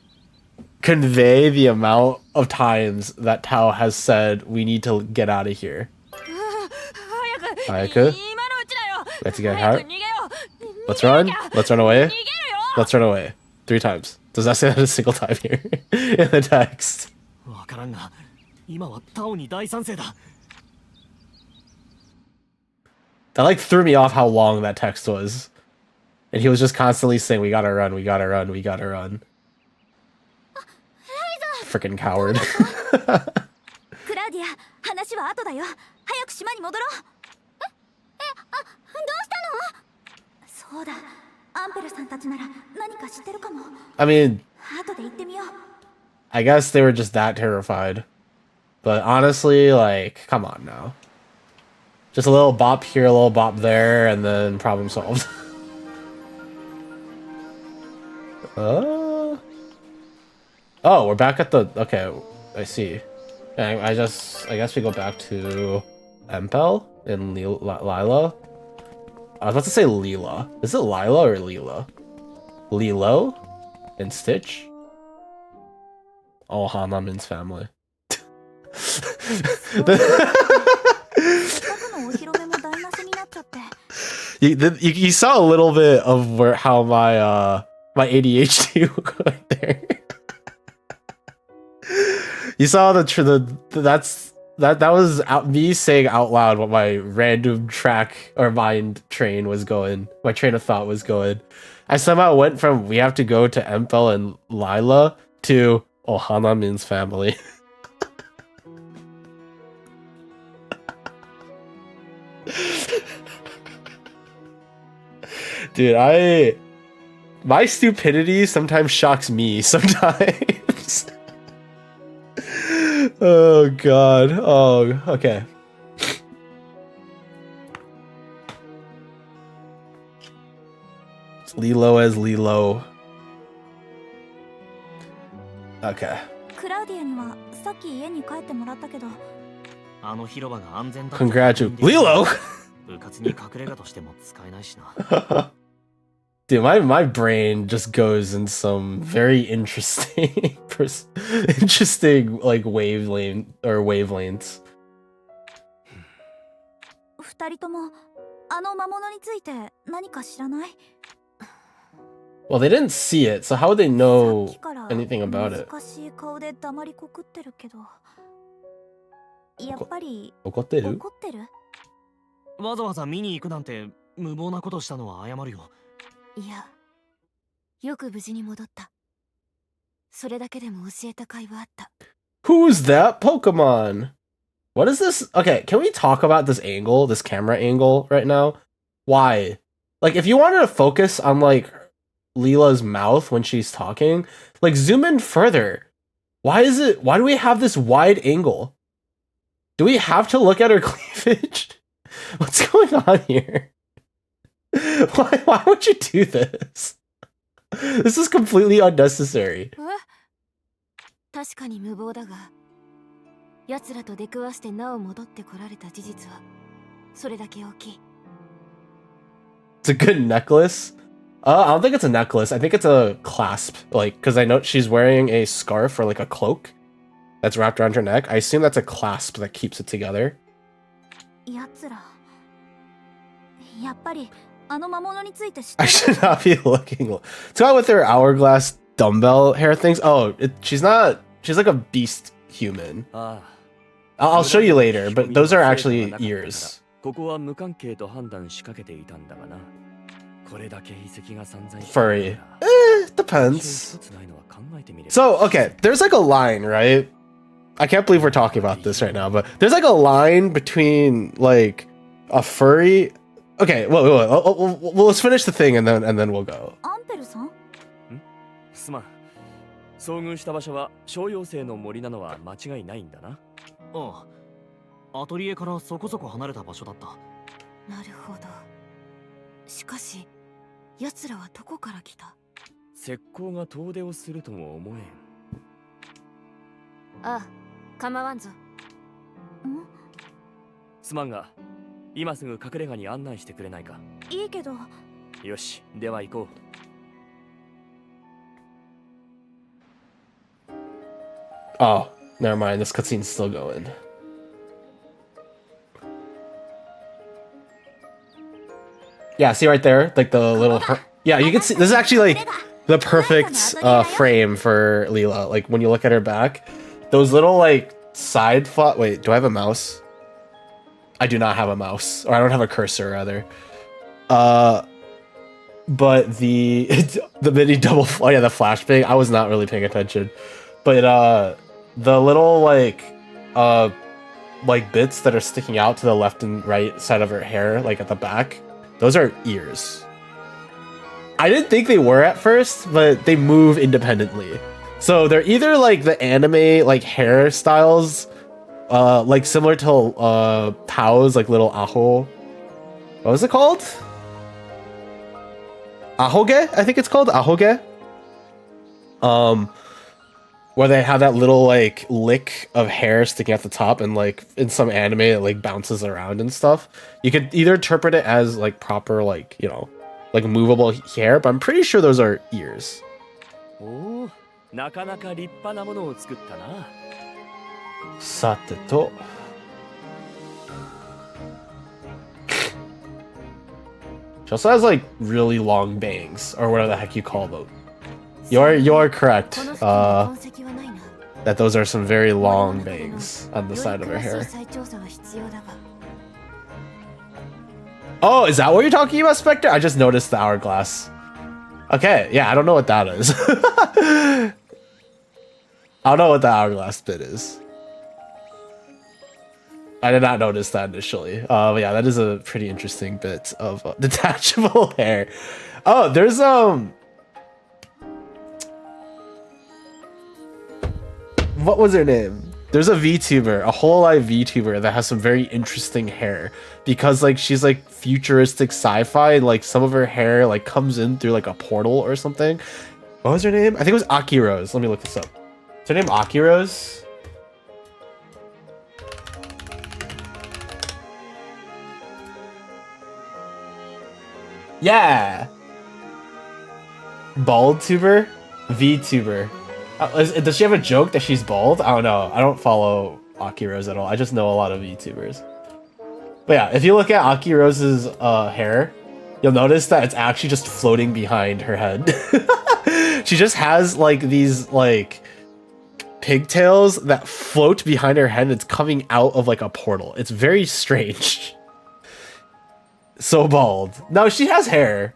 convey the amount of times that Tao has said we need to get out of here. 早く。Let's get out. Let's run. Let's run away. Let's run away. 3 times. Does not say that a single time here in the text. わからんが、今はタオに大賛成だ。 That like threw me off how long that text was. And he was just constantly saying, we gotta run, we gotta run, we gotta run. Freaking coward. クラウディア、話は後だよ。早く島に戻ろう。どうしたの？そうだ。アンペルさんたちなら何か知ってるかも。 I mean, 後で行ってみよう。 I guess they were just that terrified. But honestly, like, come on now. Just a little bop here, a little bop there, and then problem solved. Oh, we're back at the... Okay, I see. I guess we go back to Empel in Lila. I was about to say Leela. Is it Lila or Leela? Lilo? And Stitch? Oh, Hanamin's family. You saw a little bit of how my my ADHD went there. You saw that was me saying out loud what my random track or mind train was going. My train of thought was going. I somehow went from we have to go to Empel and Lila to Ohana Min's family. Dude, my stupidity sometimes shocks me sometimes. Oh god. Oh, okay. It's Lilo as Lilo. Okay. クラウディアにはさっき家に帰ってもらったけど。あの広場が安全だ。 Congratulations. Lilo! 部活に隠れ家としても使えないしな。 Dude, my brain just goes in some very interesting interesting like wavelengths. 二人ともあの魔物について何か知らない？ Well, they didn't see it, so how would they know anything about it? 難しい顔で黙りこくってるけど。やっぱり怒ってる？怒ってる？わざわざ見に行くなんて無謀なことしたのは謝るよ。いや、よく無事に戻った。それだけでも教えた甲斐はあった。 Who's that Pokemon? What is this? Okay, can we talk about this angle, this camera angle right now? Why? Like, if you wanted to focus on, like, Leela's mouth when she's talking, like, zoom in further. Why do we have this wide angle? Do we have to look at her cleavage? What's going on here? Why would you do this? This is completely unnecessary. 確かに無謀だが、奴らと出くわしてなお戻ってこられた事実はそれだけ大きい。 It's a good necklace. I don't think it's a necklace. I think it's a clasp. Like, because I know she's wearing a scarf or like a cloak that's wrapped around her neck. I assume that's a clasp that keeps it together. 奴らやっぱりあの魔物について知って I る should not be looking. It's got with her hourglass dumbbell hair things. Oh, she's not. She's like a beast human. あ I'll show you later, but those are actually ears. ここは無関係と判断しかけていたんだがな。これだけ遺跡が散在して Furry. いたら Depends. 一つないのは考えてみれば So, okay, there's like a line, right? I can't believe we're talking about this right now, but there's like a line between like a furry. Okay, well, let's finish the thing and then we'll go. アンペルさんすまん。遭遇した場所は小妖精の森なのは間違いないんだな。ああ、アトリエからそこそこ離れた場所だった。なるほど。しかし奴らはどこから来た？石膏が遠出をするとも思えん。ああ、構わんぞ。すまんが、今すぐ隠れ家に案内してくれないか。いいけどよし、では行こう。Oh, never mind. This cutscene's still going. Yeah, see right there, like the little. Yeah, you can see. This is actually like the perfect frame for Leela. Like when you look at her back, those little like side flat. Wait, do I have a mouse? I do not have a mouse, or I don't have a cursor rather. But the mini double. Oh yeah, the flashbang. I was not really paying attention, but the little like bits that are sticking out to the left and right side of her hair, like at the back, those are ears. I didn't think they were at first, but they move independently. So they're either like the anime like hairstyles, like similar to Tao's like little aho. What was it called? Ahoge? I think it's called Ahoge. Where they have that little like lick of hair sticking at the top, and like in some anime it like bounces around and stuff. You could either interpret it as like proper like, you know, like movable hair, but I'm pretty sure those are ears. おお、なかなか立派なものを作ったな。さてと。She also has like really long bangs, or whatever the heck you call them. You're correct. この付近に痕跡はないな。 That those are some very long bangs on the side of her より詳 hair. しい再調査が必要だが。 Oh, is that what you're talking about, Spectre? I just noticed the hourglass. Okay, yeah, I don't know what that is. I don't know what the hourglass bit is. I did not notice that initially. But yeah, that is a pretty interesting bit of detachable hair. Oh, there's what was her name? There's a VTuber, a whole live VTuber that has some very interesting hair, because like she's like futuristic sci-fi, and like some of her hair like comes in through like a portal or something. What was her name? I think it was Akirose. Let me look this up. Is her name Akirose? Yeah. Bald tuber? VTuber. Does she have a joke that she's bald? I don't know. I don't follow Akirose at all. I just know a lot of VTubers. But yeah, if you look at Akirose's hair, you'll notice that it's actually just floating behind her head. She just has like these like pigtails that float behind her head, and it's coming out of like a portal. It's very strange. So bald. No, she has hair.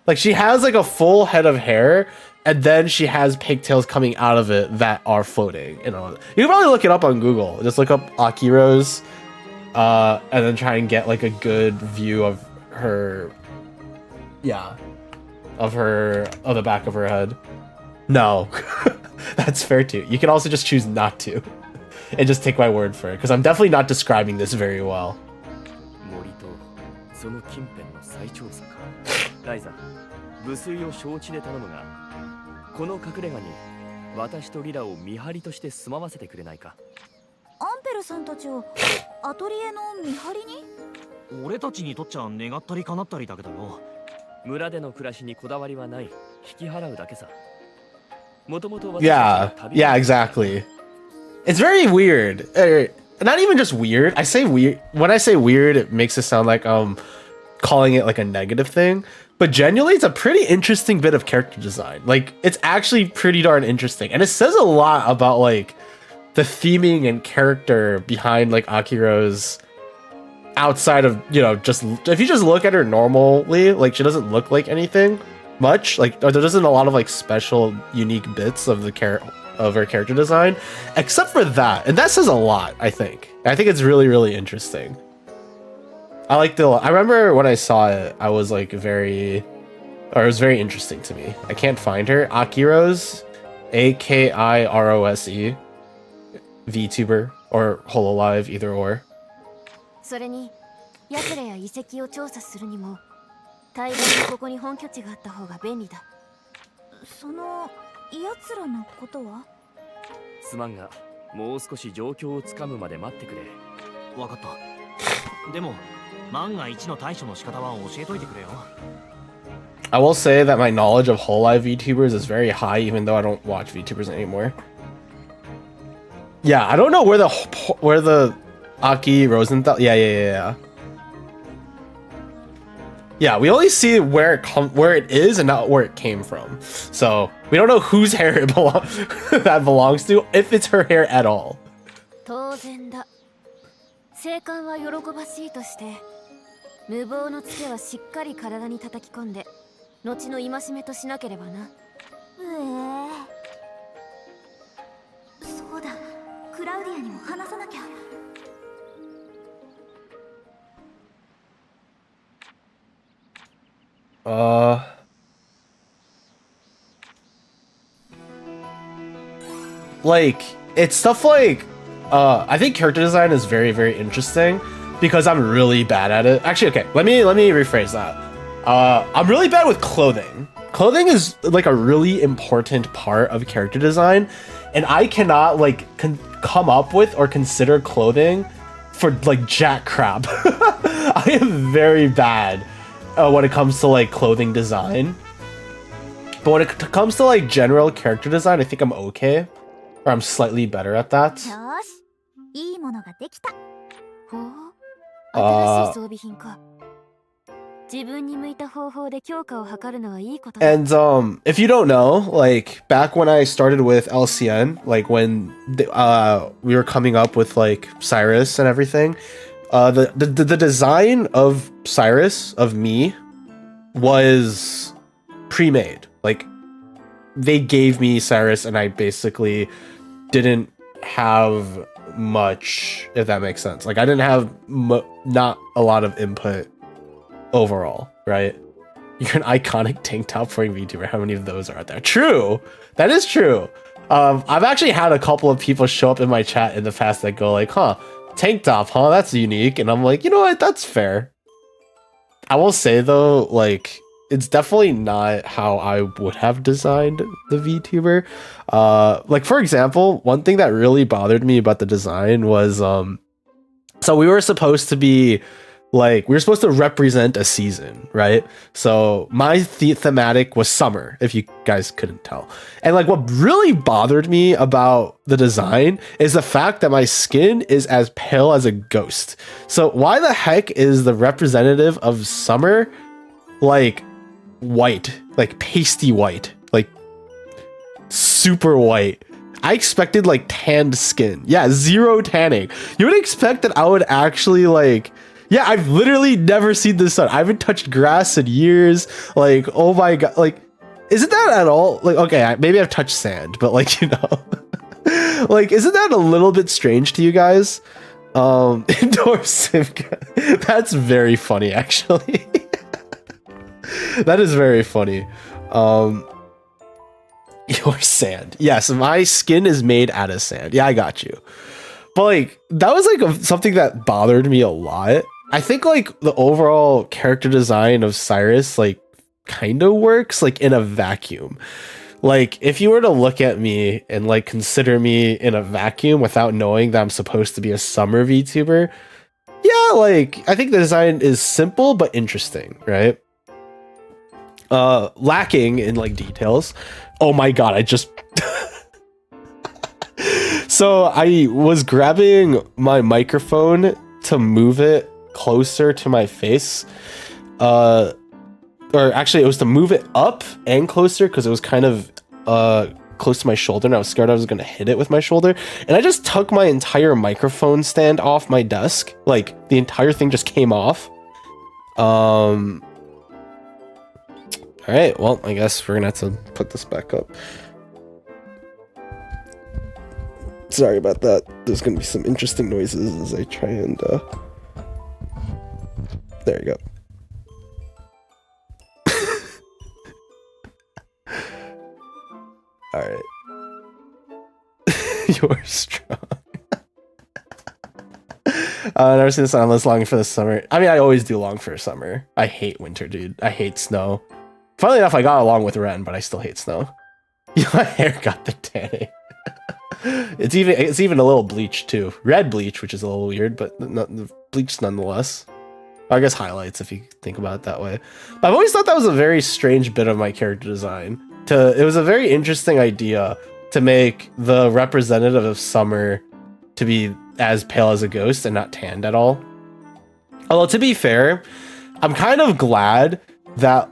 Like she has like a full head of hair, and then she has pigtails coming out of it that are floating. You know, you can probably look it up on Google. Just look up Akiro's, and then try and get like a good view of her. Yeah, of the back of her head. No, that's fair too. You can also just choose not to, and just take my word for it, because I'm definitely not describing this very well. 森とその近辺の再調査か。ライザ、無粋を承知で頼むが、この隠れ家に私とリラを見張りとして住まわせてくれないか。アンペルさんたちをアトリエの見張りに？俺たちにとっちゃ願ったり叶ったりだけどよ。村での暮らしにこだわりはない。引き払うだけさ。もともと Yeah, yeah, exactly. It's very weird. Not even just weird. I say weird. When I say weird, it makes it sound like calling it like a negative thing. But genuinely, it's a pretty interesting bit of character design. Like, it's actually pretty darn interesting. And it says a lot about, like, the theming and character behind, like, Akiro's outside of, you know, just... If you just look at her normally, like, she doesn't look like anything much. Like, there isn't a lot of, like, special, unique bits of the of her character design. Except for that. And that says a lot, I think. I think it's really, really interesting. I remember when I saw it, I was like it was very interesting to me. I can't find her. Akiro's, Akirose, VTuber or Hololive, either or. それに、ヤツらや遺跡を調査するにも、大概ここに本拠地があった方が便利だ。その奴らのことは？すまんが、もう少し状況をつかむまで待ってくれ。わかった。でも。万が一の対処の仕方は教えといてくれよ。I will say that my knowledge of Hololive VTubers is very high, even though I don't watch VTubers anymore. Yeah, I don't know where the Aki Rosenthal. Yeah. Yeah, we only see where it is and not where it came from. So we don't know whose hair that belongs to, if it's her hair at all. 当然だ。生還は喜ばしいとして。無謀のつけはしっかり体に叩き込んで後の戒めとしなければな。そうだ、クラウディアにも話さなきゃ。Like, it's stuff like I think character design is very, very interesting. Because I'm really bad at it. Actually, okay, let me rephrase that. I'm really bad with clothing. Clothing is like a really important part of character design, and I cannot like come up with or consider clothing for like jack crap. I am very bad when it comes to like clothing design. But when it comes to like general character design, I think I'm okay, or I'm slightly better at that. よし、いいものができた。ほう。新しい装備品か。自分に向いた方法で強化を図るのはいいことだ。And if you don't know, like back when I started with LCN, like when we were coming up with like Cyrus and everything, the design of Cyrus, of me, was pre-made. Like they gave me Cyrus and I basically didn't have much, if that makes sense. Like I didn't have not a lot of input overall, right? You're an iconic tank top wearing VTuber. How many of those are out there? True, that is true. I've actually had a couple of people show up in my chat in the past that go like, huh, tank top, huh, that's unique. And I'm like, you know what, that's fair. I will say though, like it's definitely not how I would have designed the VTuber. Like for example, one thing that really bothered me about the design was so we were supposed to represent a season, right? So my thematic was summer, if you guys couldn't tell. And like what really bothered me about the design is the fact that my skin is as pale as a ghost. So why the heck is the representative of summer like white, like pasty white, like super white? I expected like tanned skin. Yeah, zero tanning. You would expect that I would actually like, Yeah, I've literally never seen the sun. I haven't touched grass in years. Like, oh my god, like, isn't that at all like okay? Maybe I've touched sand, but like you know, like, isn't that a little bit strange to you guys? Indoor sim. That's very funny, actually. That is very funny. Your sand. Yes, my skin is made out of sand. Yeah, I got you. But like that was like something that bothered me a lot. I think like the overall character design of Cyrus like kind of works like in a vacuum. Like if you were to look at me and like consider me in a vacuum without knowing that I'm supposed to be a summer VTuber, yeah, like I think the design is simple but interesting, right? Lacking in like details. Oh my god, I just so I was grabbing my microphone to move it closer to my face. Or actually it was to move it up and closer because it was kind of close to my shoulder and I was scared I was gonna hit it with my shoulder. And I just took my entire microphone stand off my desk. Like the entire thing just came off. Alright, well, I guess we're gonna have to put this back up. Sorry about that. There's gonna be some interesting noises as I try and there you go. Alright. You're strong. I've never seen this on list longing for the summer. I mean, I always do long for summer. I hate winter, dude. I hate snow. Funnily enough, I got along with Ren, but I still hate snow. My hair got the tanning. It's even a little bleached too. Red bleach, which is a little weird, but bleached nonetheless. I guess highlights if you think about it that way. But I've always thought that was a very strange bit of my character design. It was a very interesting idea to make the representative of summer to be as pale as a ghost and not tanned at all. Although to be fair, I'm kind of glad that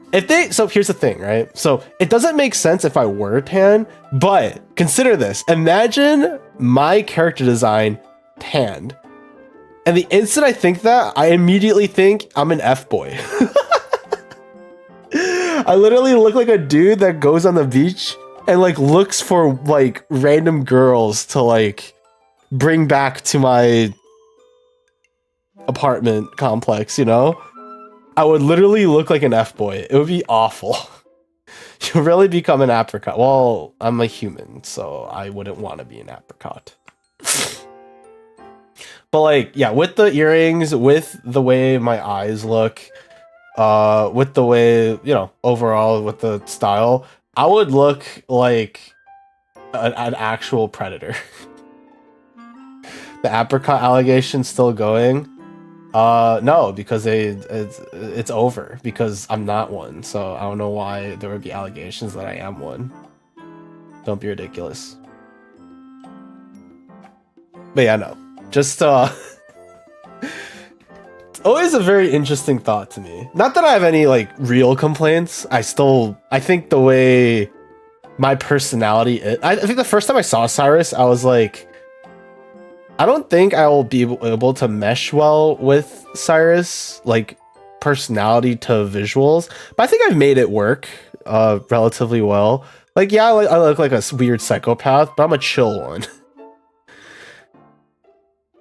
so here's the thing, right? So it doesn't make sense if I were tan, but consider this. Imagine my character design tanned. And the instant I think that, I immediately think I'm an F-boy. I literally look like a dude that goes on the beach and like looks for like random girls to like bring back to my apartment complex, you know? I would literally look like an F-boy. It would be awful. You really become an apricot. Well, I'm a human, so I wouldn't want to be an apricot. But like, yeah, with the earrings, with the way my eyes look, with the way, you know, overall with the style, I would look like an actual predator. The apricot allegation still going? No, because it's over because I'm not one. So I don't know why there would be allegations that I am one. Don't be ridiculous. But yeah, no. Just it's always a very interesting thought to me. Not that I have any like real complaints. I think the way my personality is, I think the first time I saw Cyrus, I was like, I don't think I will be able to mesh well with Cyrus, like personality to visuals, but I think I've made it work relatively well. Like, yeah, I look like a weird psychopath, but I'm a chill one.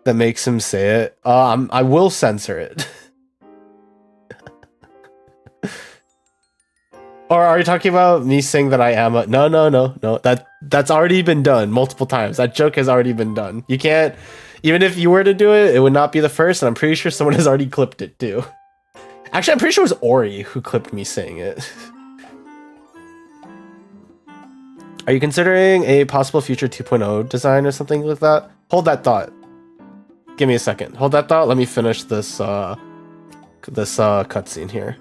That makes him say it. I will censor it. Or are you talking about me saying that I am a... No. That's already been done multiple times. That joke has already been done. You can't... Even if you were to do it, it would not be the first, and I'm pretty sure someone has already clipped it too. Actually, I'm pretty sure it was Ori who clipped me saying it. Are you considering a possible future 2.0 design or something like that? Hold that thought. Give me a second. Hold that thought. Let me finish this cutscene here.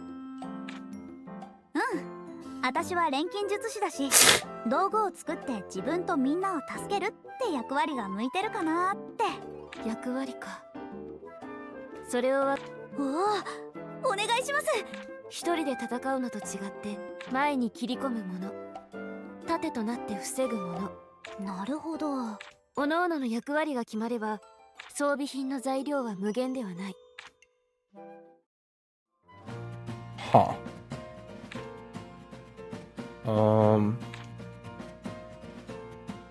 私は錬金術師だし、道具を作って自分とみんなを助けるって役割が向いてるかなって。役割か。それをお願いします。一人で戦うのと違って前に切り込むもの、盾となって防ぐもの。なるほど。各々の役割が決まれば装備品の材料は無限ではない。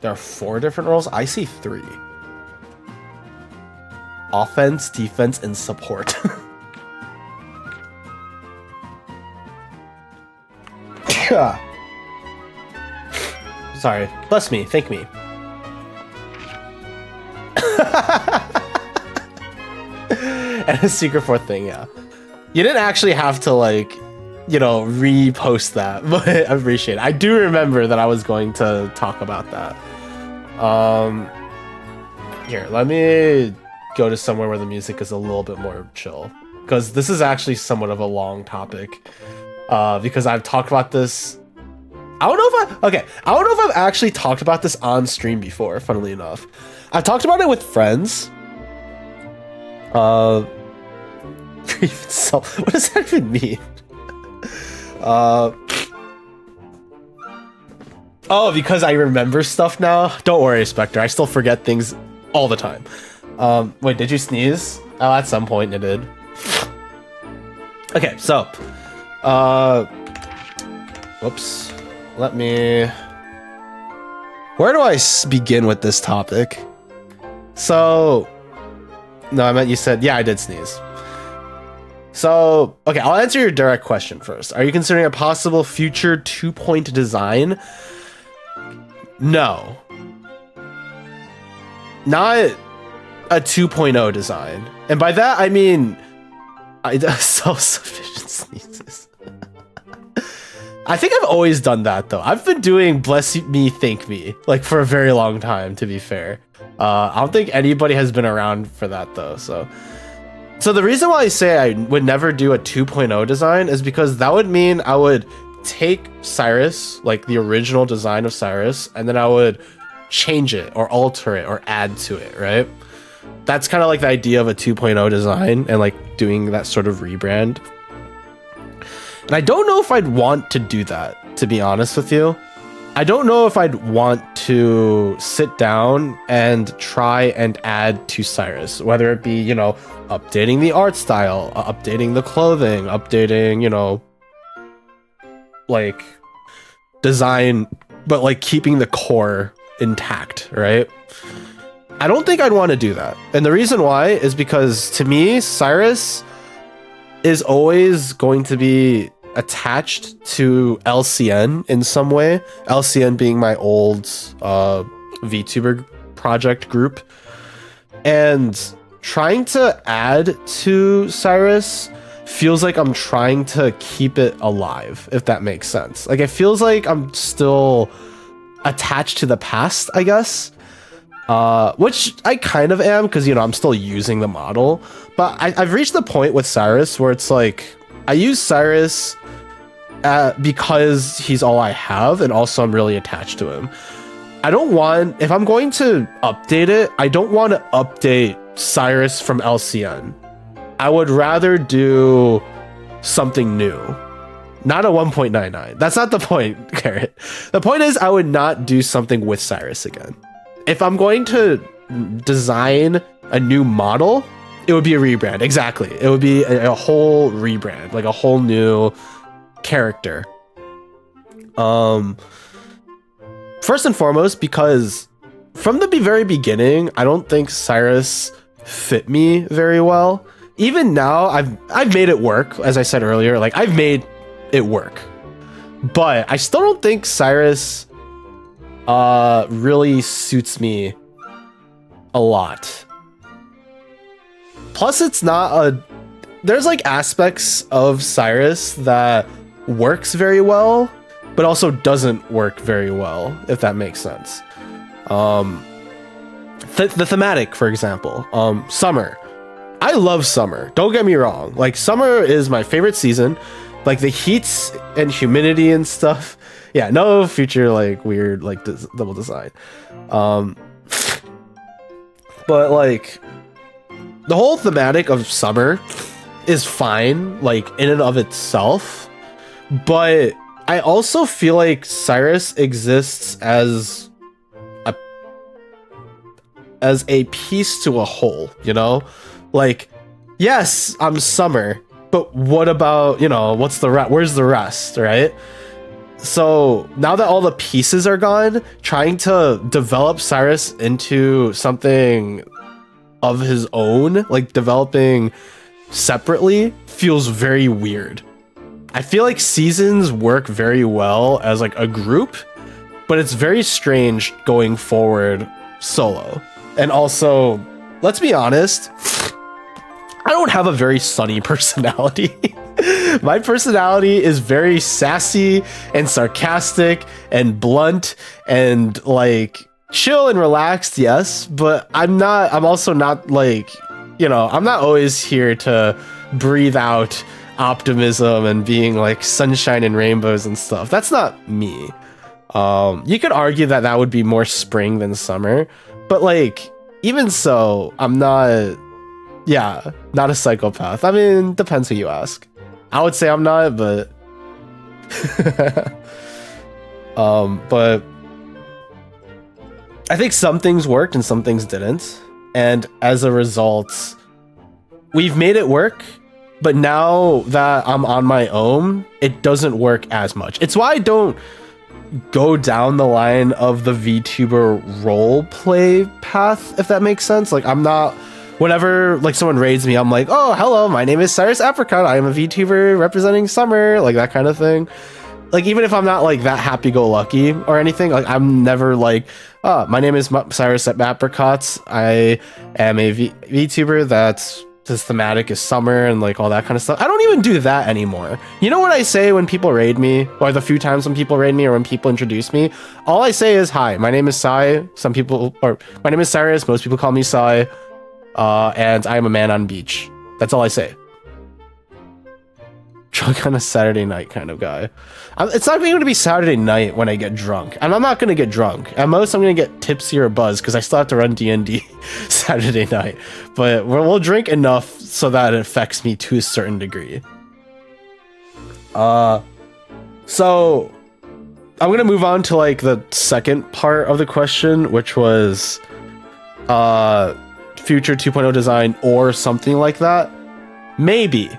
There are 4 different roles. I see 3. Offense, defense, and support. Sorry. Bless me. Thank me. And a secret 4th thing, yeah. You didn't actually have to, like, you know, repost that, but I appreciate it. I do remember that I was going to talk about that. Here, let me go to somewhere where the music is a little bit more chill, because this is actually somewhat of a long topic, because I've talked about this. I don't know if I've actually talked about this on stream before, funnily enough. I've talked about it with friends. What does that even mean? Oh, because I remember stuff now? Don't worry, Spectre. I still forget things all the time. Wait, did you sneeze? Oh, at some point it did. Okay, so, whoops. Let me... Where do I begin with this topic? So... No, I meant you said... Yeah, I did sneeze. So, okay, I'll answer your direct question first. Are you considering a possible future 2-point design? No. Not a 2.0 design. And by that, I mean... self-sufficient sneezes. I think I've always done that, though. I've been doing bless me, thank me, like, for a very long time, to be fair. I don't think anybody has been around for that, though, so the reason why I say I would never do a 2.0 design is because that would mean I would take Cyrus, like the original design of Cyrus, and then I would change it or alter it or add to it, right? That's kind of like the idea of a 2.0 design and like doing that sort of rebrand. And I don't know if I'd want to do that, to be honest with you. I don't know if I'd want to sit down and try and add to Cyrus, whether it be, you know, updating the art style, updating the clothing, updating, you know, like design, but like keeping the core intact, right? I don't think I'd want to do that. And the reason why is because to me, Cyrus is always going to be attached to LCN in some way. LCN being my old VTuber project group. And trying to add to Cyrus feels like I'm trying to keep it alive, if that makes sense. Like, it feels like I'm still attached to the past, I guess. Which I kind of am, because, you know, I'm still using the model. But I've reached the point with Cyrus where it's like, I use Cyrus because he's all I have, and also I'm really attached to him. I don't want, if I'm going to update it, I don't want to update Cyrus from LCN. I would rather do something new. Not a 1.99. That's not the point, Carrot. The point is, I would not do something with Cyrus again. If I'm going to design a new model, it would be a rebrand. Exactly. It would be a whole rebrand, like a whole new character. First and foremost, because from the very beginning, I don't think Cyrus fit me very well. Even now, I've made it work, as I said earlier. Like, I've made it work, but I still don't think Cyrus really suits me a lot. Plus, it's not there's like aspects of Cyrus that works very well, but also doesn't work very well, if that makes sense. The thematic, for example, summer. I love summer. Don't get me wrong. Like, summer is my favorite season. Like, the heats and humidity and stuff. Yeah, no future, like, weird, like, double design. But, like, the whole thematic of summer is fine, like, in and of itself. But I also feel like Cyrus exists as a piece to a whole, you know? Like, yes, I'm summer, but what about, you know, where's the rest, right? So now that all the pieces are gone, trying to develop Cyrus into something of his own, like developing separately, feels very weird. I feel like seasons work very well as like a group, but it's very strange going forward solo. And also, let's be honest, I don't have a very sunny personality. My personality is very sassy and sarcastic and blunt and like chill and relaxed, yes, but I'm also not like, you know, I'm not always here to breathe out optimism and being like sunshine and rainbows and stuff. That's not me. You could argue that that would be more spring than summer, but like, even so, I'm not, not a psychopath. I mean, depends who you ask. I would say I'm not, but but I think some things worked and some things didn't. And as a result, we've made it work, but now that I'm on my own, it doesn't work as much. It's why I don't go down the line of the VTuber role play path, if that makes sense. Like, I'm not, whenever like someone raids me, I'm like, oh, hello, my name is Cyrus Apricot, I am a VTuber representing summer, like that kind of thing. Like, even if I'm not like that happy-go-lucky or anything, like I'm never like, oh, my name is Cyrus Apricot, I am a VTuber that's his thematic is summer and like all that kind of stuff. I don't even do that anymore. You know what I say when people raid me, or the few times when people raid me or when people introduce me? All I say is, hi, my name is Sai. Some people, or my name is Cyrus. Most people call me Sai. And I am a man on beach. That's all I say. Drunk on a Saturday night kind of guy. It's not even going to be Saturday night when I get drunk. And I'm not going to get drunk. At most, I'm going to get tipsy or buzzed because I still have to run D&D Saturday night. But we'll drink enough so that it affects me to a certain degree. So I'm going to move on to like the second part of the question, which was future 2.0 design or something like that. Maybe.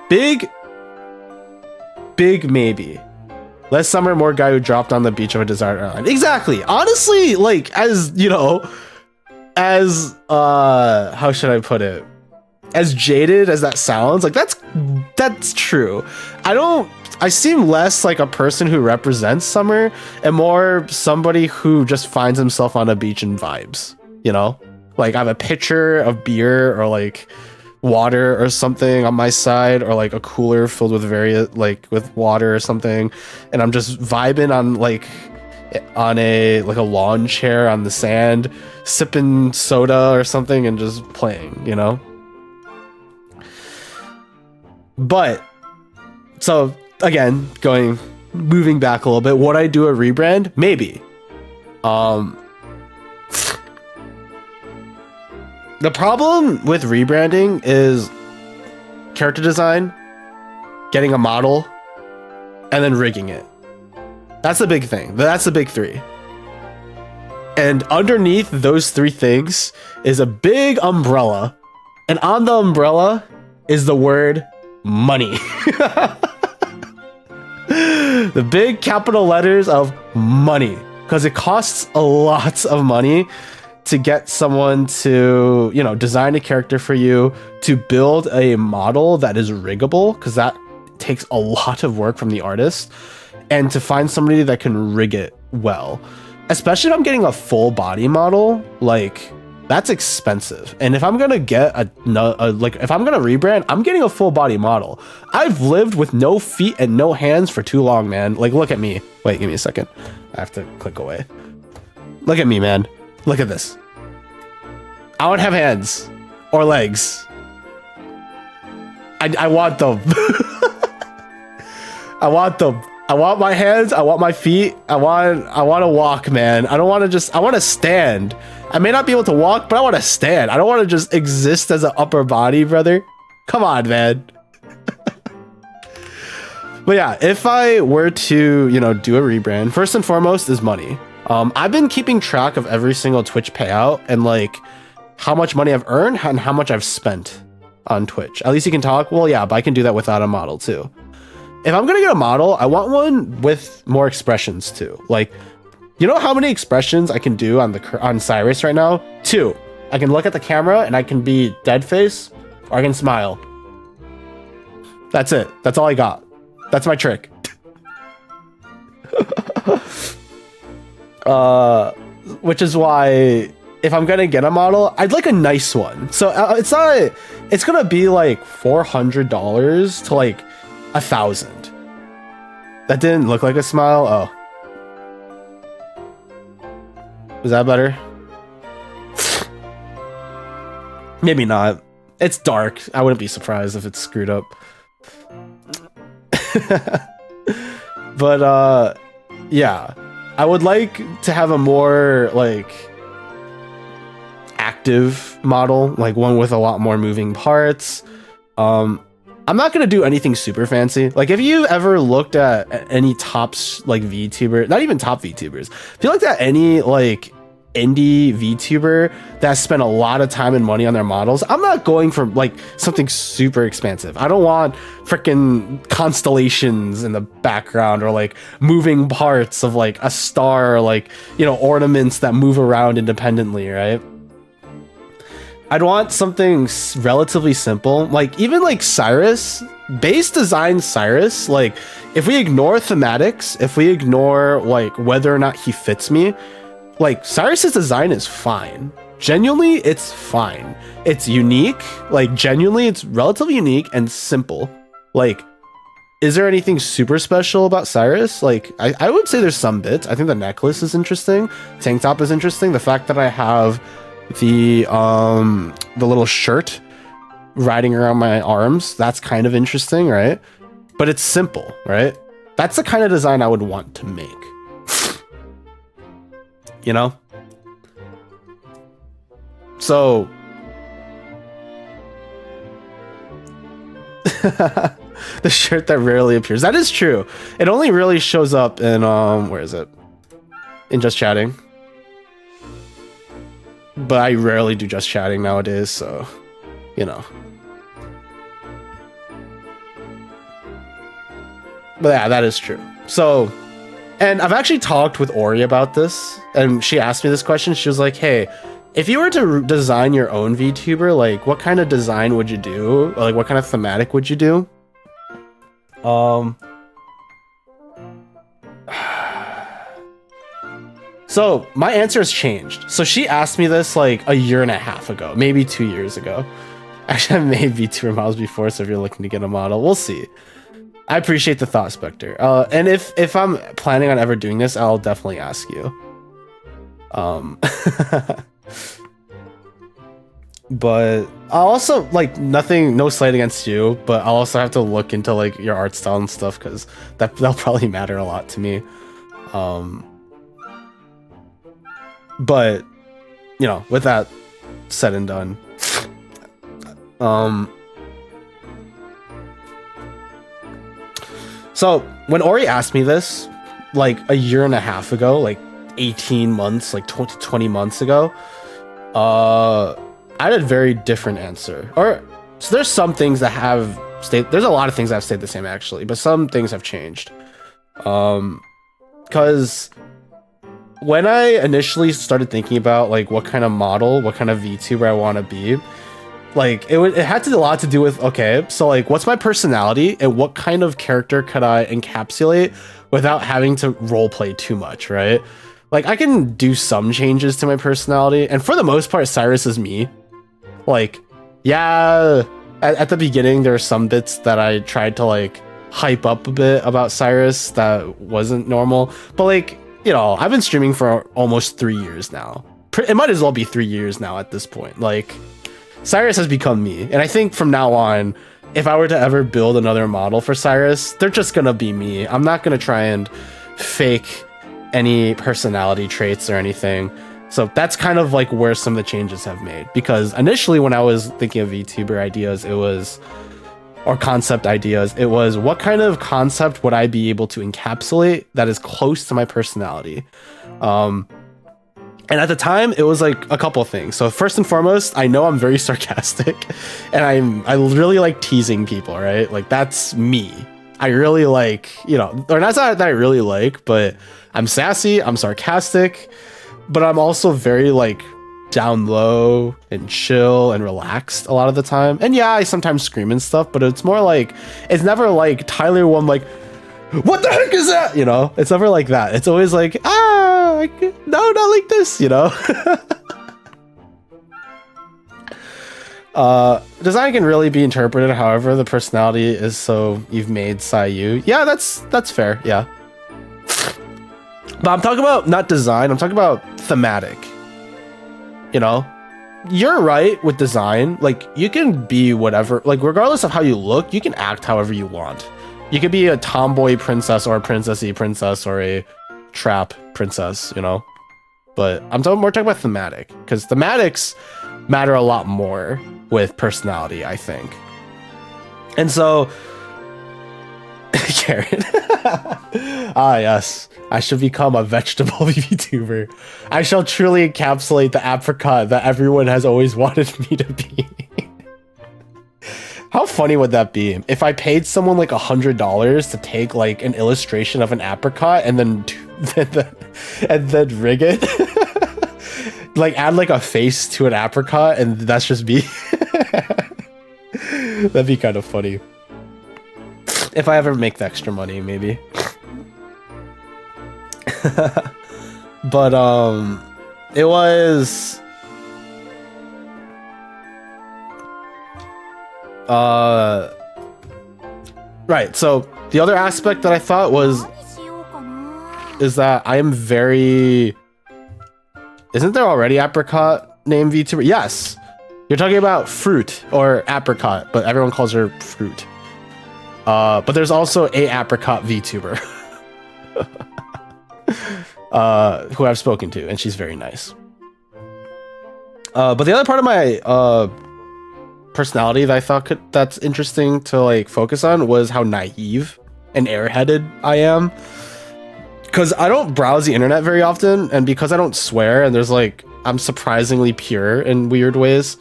Big maybe. Last summer, more guy who dropped on the beach of a desired island. Exactly. Honestly, like, as, you know, as, how should I put it? As jaded as that sounds, like, that's true. I seem less like a person who represents summer and more somebody who just finds himself on a beach and vibes, you know? Like, I have a pitcher of beer or, like, water or something on my side, or like a cooler filled with with water or something, and I'm just vibing on a lawn chair on the sand, sipping soda or something and just playing, you know? But so again, moving back a little bit, would I do a rebrand? Maybe. The problem with rebranding is character design, getting a model, and then rigging it. That's the big thing. That's the big three. And underneath those three things is a big umbrella. And on the umbrella is the word money. The big capital letters of money. Because it costs a lot of money to get someone to, you know, design a character for you, to build a model that is riggable, because that takes a lot of work from the artist, and to find somebody that can rig it well. Especially if I'm getting a full body model, like, that's expensive. And if I'm gonna get if I'm gonna rebrand, I'm getting a full body model. I've lived with no feet and no hands for too long, man. Like, look at me. Wait, give me a second. I have to click away. Look at me, man. Look at this. I don't have hands or legs. I want them. I want my hands. I want my feet. I want to walk, man. I don't want to just, I want to stand. I may not be able to walk, but I want to stand. I don't want to just exist as an upper body, brother. Come on, man. But yeah, if I were to, you know, do a rebrand, first and foremost is money. I've been keeping track of every single Twitch payout and like how much money I've earned and how much I've spent on Twitch. At least you can talk. Well, yeah, but I can do that without a model too. if I'm gonna get a model, I want one with more expressions too. Like, you know how many expressions I can do on Cyrus right now? 2. I can look at the camera and I can be dead face, or I can smile. That's it. That's all I got. That's my trick. Which is why if I'm gonna get a model, I'd like a nice one. So it's gonna be like $400 to like $1,000. That didn't look like a smile. Oh, is that better? Maybe not. It's dark. I wouldn't be surprised if it's screwed up. But yeah, I would like to have a more like active model, like one with a lot more moving parts. I'm not gonna do anything super fancy. Like, if you ever looked at any tops like VTuber, not even top VTubers, if you looked at any like indie VTuber that spent a lot of time and money on their models, I'm not going for like something super expensive. I don't want freaking constellations in the background or like moving parts of like a star or like, you know, ornaments that move around independently, right? I'd want something relatively simple. Like, even like Cyrus, base design Cyrus, like if we ignore thematics, if we ignore like whether or not he fits me, like Cyrus's design is fine. Genuinely, it's fine. It's unique. Like, genuinely, it's relatively unique and simple. Like, is there anything super special about Cyrus? Like, I would say there's some bits. I think the necklace is interesting. Tank top is interesting. The fact that I have the little shirt riding around my arms, that's kind of interesting, right? But it's simple, right? That's the kind of design I would want to make. You know? So the shirt that rarely appears. That is true. It only really shows up in where is it? In Just Chatting. But I rarely do Just Chatting nowadays, so you know. But yeah, that is true. So, and I've actually talked with Ori about this, and she asked me this question. She was like, hey, if you were to design your own VTuber, like what kind of design would you do? Or like what kind of thematic would you do? So my answer has changed. So she asked me this like a year and a half ago, maybe 2 years ago. Actually, I made VTuber models before, so if you're looking to get a model, we'll see. I appreciate the thought, Spectre. And if I'm planning on ever doing this, I'll definitely ask you. But I'll also, like, no slight against you, but I'll also have to look into like your art style and stuff, because that'll probably matter a lot to me. But you know, with that said and done, so when Ori asked me this like a year and a half ago, like 18 months, like 20 months ago, I had a very different answer. So there's some things that have stayed, there's a lot of things that have stayed the same actually, but some things have changed. Because when I initially started thinking about like what kind of model, what kind of VTuber I want to be, like it had a lot to do with, okay, so like what's my personality and what kind of character could I encapsulate without having to roleplay too much, right? Like I can do some changes to my personality, and for the most part, Cyrus is me. Like, yeah, at the beginning, there are some bits that I tried to like hype up a bit about Cyrus that wasn't normal, but like, you know, I've been streaming for almost 3 years now. It might as well be 3 years now at this point. Like, Cyrus has become me, and I think from now on, if I were to ever build another model for Cyrus, they're just gonna be me. I'm not gonna try and fake any personality traits or anything. So that's kind of like where some of the changes have made, because initially when I was thinking of VTuber ideas, or concept ideas, it was what kind of concept would I be able to encapsulate that is close to my personality. And at the time, it was like a couple of things. So first and foremost, I know I'm very sarcastic, and I really like teasing people, right? Like that's me. I really like, you know, or not that I really like, but I'm sassy, I'm sarcastic, but I'm also very like down low and chill and relaxed a lot of the time. And yeah, I sometimes scream and stuff, but it's more like, it's never like Tyler one like, what the heck is that? You know, it's never like that. It's always like, no, not like this, you know? Design can really be interpreted however the personality is, so you've made Sayu. Yeah, that's fair, yeah. But I'm talking about not design, I'm talking about thematic. You know? You're right with design. Like, you can be whatever, like, regardless of how you look, you can act however you want. You could be a tomboy princess or a princessy princess or a trap princess, you know? But I'm more talking about thematic, because thematics matter a lot more with personality, I think. And so, Karen. Ah, yes. I should become a vegetable VTuber. I shall truly encapsulate the apricot that everyone has always wanted me to be. How funny would that be if I paid someone like $100 to take like an illustration of an apricot and then rig it? Like add like a face to an apricot and that's just me. That'd be kind of funny. If I ever make the extra money, maybe. But it was right, so the other aspect that I thought is that I am very... Isn't there already apricot named VTuber? Yes! You're talking about Fruit, or apricot, but everyone calls her Fruit. But there's also a apricot VTuber. Who I've spoken to, and she's very nice. But the other part of my personality that I thought that's interesting to like focus on was how naive and airheaded I am. Because I don't browse the internet very often, and because I don't swear, and there's like, I'm surprisingly pure in weird ways,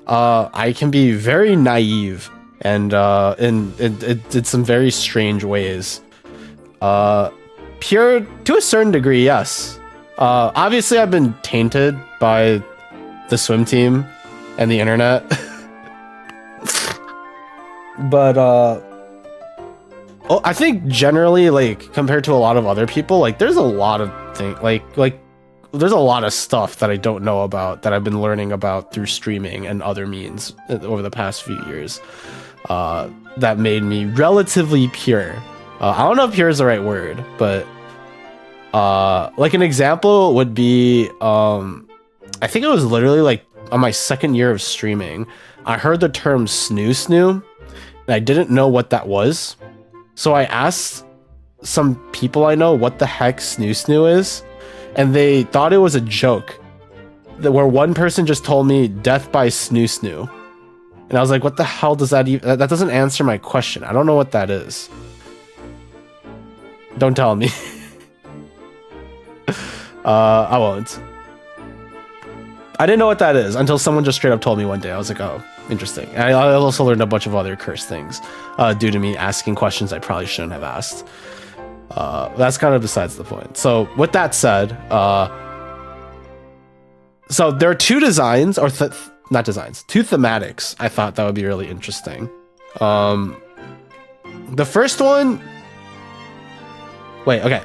I can be very naive and in some very strange ways. Pure to a certain degree, yes. Obviously, I've been tainted by the swim team and the internet. But I think generally, like compared to a lot of other people, like there's a lot of things, like there's a lot of stuff that I don't know about that I've been learning about through streaming and other means over the past few years. That made me relatively pure. I don't know if pure is the right word, but like an example would be, I think it was literally like on my second year of streaming, I heard the term snoo snoo, and I didn't know what that was. So I asked some people I know what the heck snoo snoo is, and they thought it was a joke. Where one person just told me death by snoo snoo. And I was like, what the hell does that even... That doesn't answer my question. I don't know what that is. Don't tell me. I won't. I didn't know what that is until someone just straight up told me one day. I was like, oh, interesting. And I also learned a bunch of other cursed things due to me asking questions I probably shouldn't have asked. That's kind of besides the point. So with that said, so there are two designs, or not designs, two thematics I thought that would be really interesting. The first one... Wait, okay.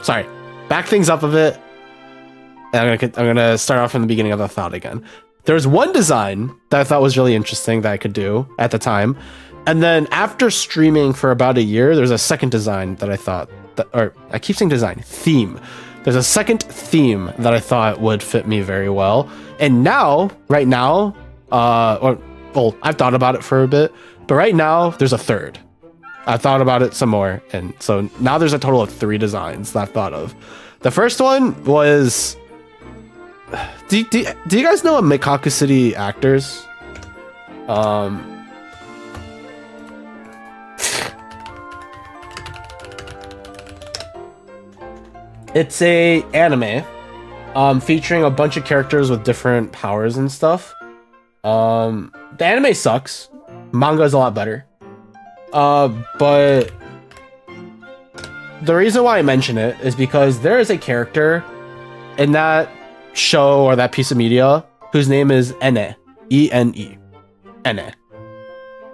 Sorry. Back things up a bit. And I'm gonna start off from the beginning of the thought again. There's one design that I thought was really interesting that I could do at the time. And then after streaming for about a year, there's a second design that I thought... or I keep saying design. Theme. There's a second theme that I thought would fit me very well. And now, right now, well, I've thought about it for a bit, but right now there's a third. I thought about it some more, and so now there's a total of 3 designs that I've thought of. The first one was... Do you guys know Mikaku City Actors? It's a anime featuring a bunch of characters with different powers and stuff. The anime sucks. Manga is a lot better. But the reason why I mention it is because there is a character in that show or that piece of media whose name is Ene. E-N-E. Ene.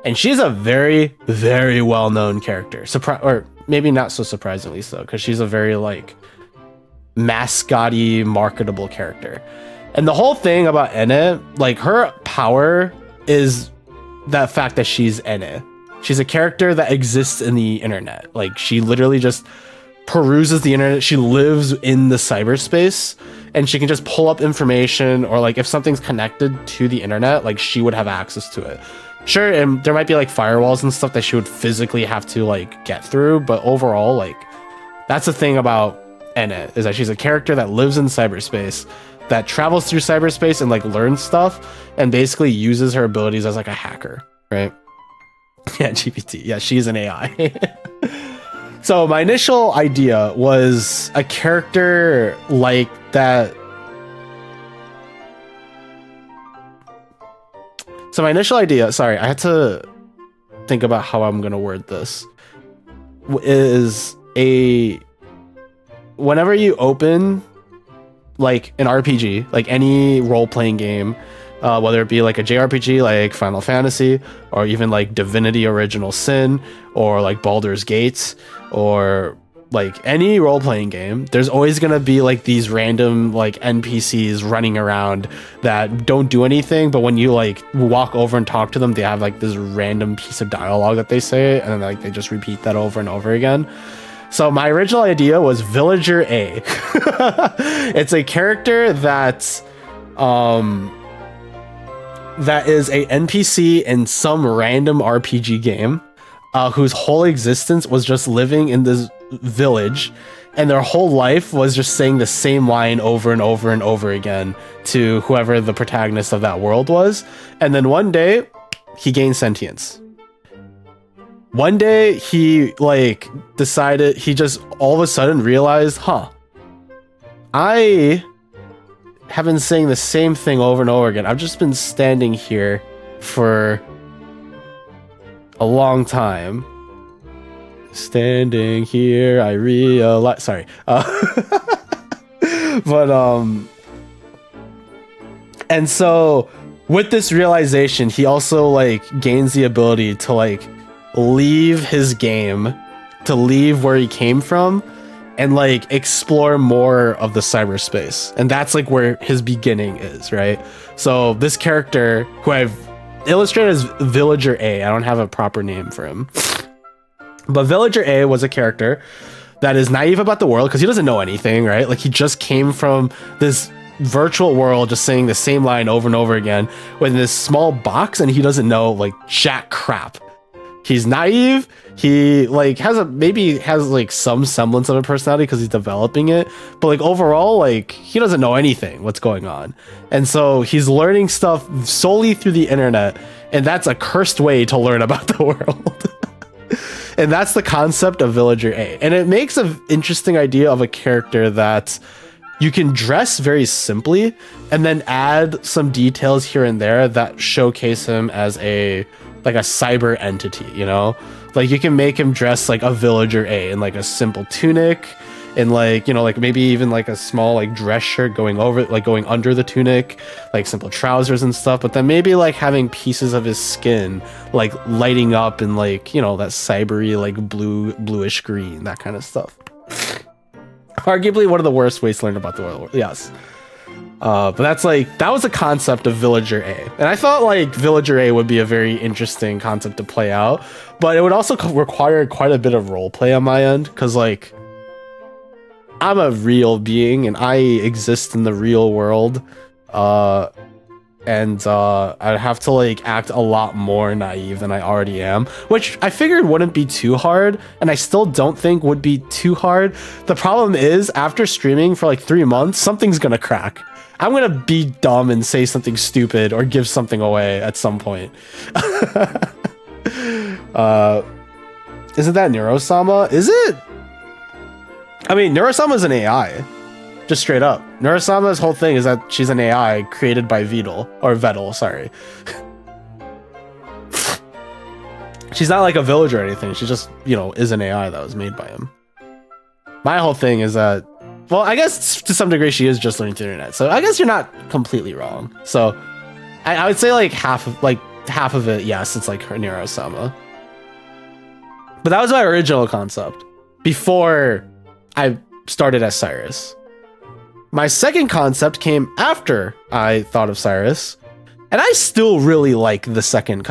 And she's a very, very well-known character. Or maybe not so surprisingly so, because she's a very, like, mascot-y, marketable character. And the whole thing about Ene, like, her power is that fact that she's Ene. She's a character that exists in the internet. Like, she literally just peruses the internet. She lives in the cyberspace, and she can just pull up information, or, like, if something's connected to the internet, like, she would have access to it. Sure, and there might be, like, firewalls and stuff that she would physically have to, like, get through, but overall, like, that's the thing about Ene, is that she's a character that lives in cyberspace, that travels through cyberspace and, like, learns stuff, and basically uses her abilities as, like, a hacker, right? Yeah, GPT. Yeah, she's an AI. So my initial idea was a character like that. So my initial idea, sorry, I had to think about how I'm going to word this, is whenever you open like an RPG, like any role-playing game, whether it be like a JRPG like Final Fantasy, or even like Divinity Original Sin, or like Baldur's Gate, or like any role-playing game, there's always gonna be like these random like NPCs running around that don't do anything, but when you like walk over and talk to them, they have like this random piece of dialogue that they say, and then like they just repeat that over and over again. So my original idea was Villager A. It's a character that is a NPC in some random RPG game, whose whole existence was just living in this village, and their whole life was just saying the same line over and over and over again to whoever the protagonist of that world was. And then one day, he gained sentience. One day, he like decided, he just all of a sudden realized, I have been saying the same thing over and over again. I've just been standing here for a long time. Standing here, I realize. Sorry. And so with this realization, he also like gains the ability to like leave his game, to leave where he came from, and like explore more of the cyberspace. And that's like where his beginning is, right? So this character, who I've illustrated as Villager A, I don't have a proper name for him, but Villager A was a character that is naive about the world because he doesn't know anything, right? Like he just came from this virtual world just saying the same line over and over again within this small box, and he doesn't know like jack crap. He's naive. He like has like some semblance of a personality because he's developing it, but like overall, like he doesn't know anything what's going on. And so he's learning stuff solely through the internet, and that's a cursed way to learn about the world. And that's the concept of Villager A. And it makes an interesting idea of a character that you can dress very simply and then add some details here and there that showcase him as a cyber entity, you know? Like you can make him dress like a Villager A in like a simple tunic, and like, you know, like maybe even like a small like dress shirt going under the tunic, like simple trousers and stuff, but then maybe like having pieces of his skin like lighting up in like, you know, that cybery like bluish green, that kind of stuff. Arguably one of the worst ways to learn about the world. Yes. But that was the concept of Villager A. And I thought like Villager A would be a very interesting concept to play out, but it would also require quite a bit of role play on my end, because like I'm a real being and I exist in the real world. And I'd have to like act a lot more naive than I already am, which I figured wouldn't be too hard, and I still don't think would be too hard. The problem is, after streaming for like 3 months, something's gonna crack. I'm gonna be dumb and say something stupid or give something away at some point. Isn't that Neurosama? Is it? I mean, Neurosama's an AI. Just straight up. Neurosama's whole thing is that she's an AI created by Vettel, sorry. She's not like a villager or anything. She just, you know, is an AI that was made by him. my whole thing is that, well, I guess to some degree she is just learning through the internet. So I guess you're not completely wrong. So I would say like half of it, yes, it's like her Nero-sama. But that was my original concept before I started as Cyrus. My second concept came after I thought of Cyrus, and I still really like the second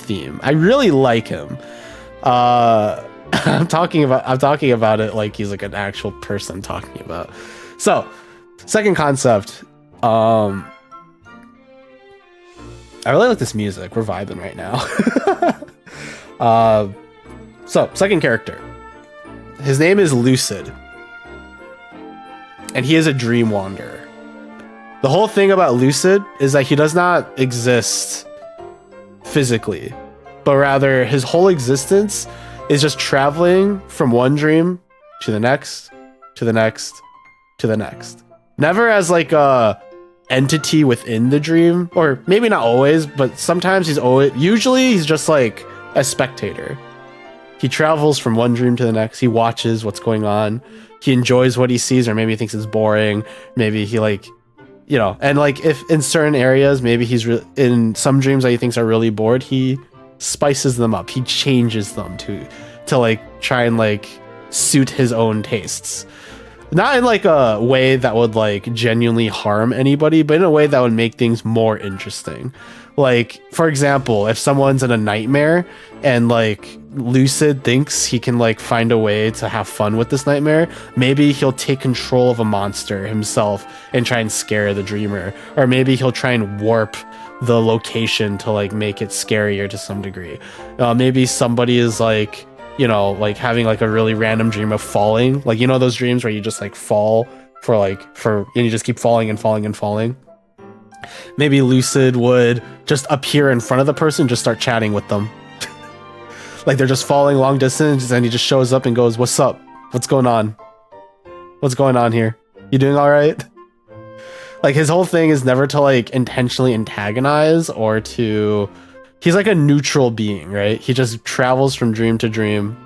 theme. I really like him. I'm talking about it like he's like an actual person talking about. So, second concept. I really like this music. We're vibing right now. So, second character. His name is Lucid. And he is a dream wanderer. The whole thing about Lucid is that he does not exist physically, but rather his whole existence is just traveling from one dream to the next, to the next, to the next. Never as like a entity within the dream, or maybe not always, but sometimes usually he's just like a spectator. He travels from one dream to the next. He watches what's going on. He enjoys what he sees, or maybe he thinks it's boring. Maybe he and like if in certain areas, maybe he's in some dreams that he thinks are really bored, he spices them up. He changes them to like try and like suit his own tastes. Not in like a way that would like genuinely harm anybody, but in a way that would make things more interesting. Like, for example, if someone's in a nightmare and like Lucid thinks he can like find a way to have fun with this nightmare, maybe he'll take control of a monster himself and try and scare the dreamer. Or maybe he'll try and warp the location to like make it scarier to some degree. Maybe somebody is like, like having like a really random dream of falling. Like, those dreams where you just like fall and you just keep falling and falling and falling. Maybe Lucid would just appear in front of the person, just start chatting with them. Like they're just falling long distance and he just shows up and goes, "What's up? What's going on? What's going on here? You doing all right?" Like his whole thing is never to like intentionally antagonize or to... He's like a neutral being, right? He just travels from dream to dream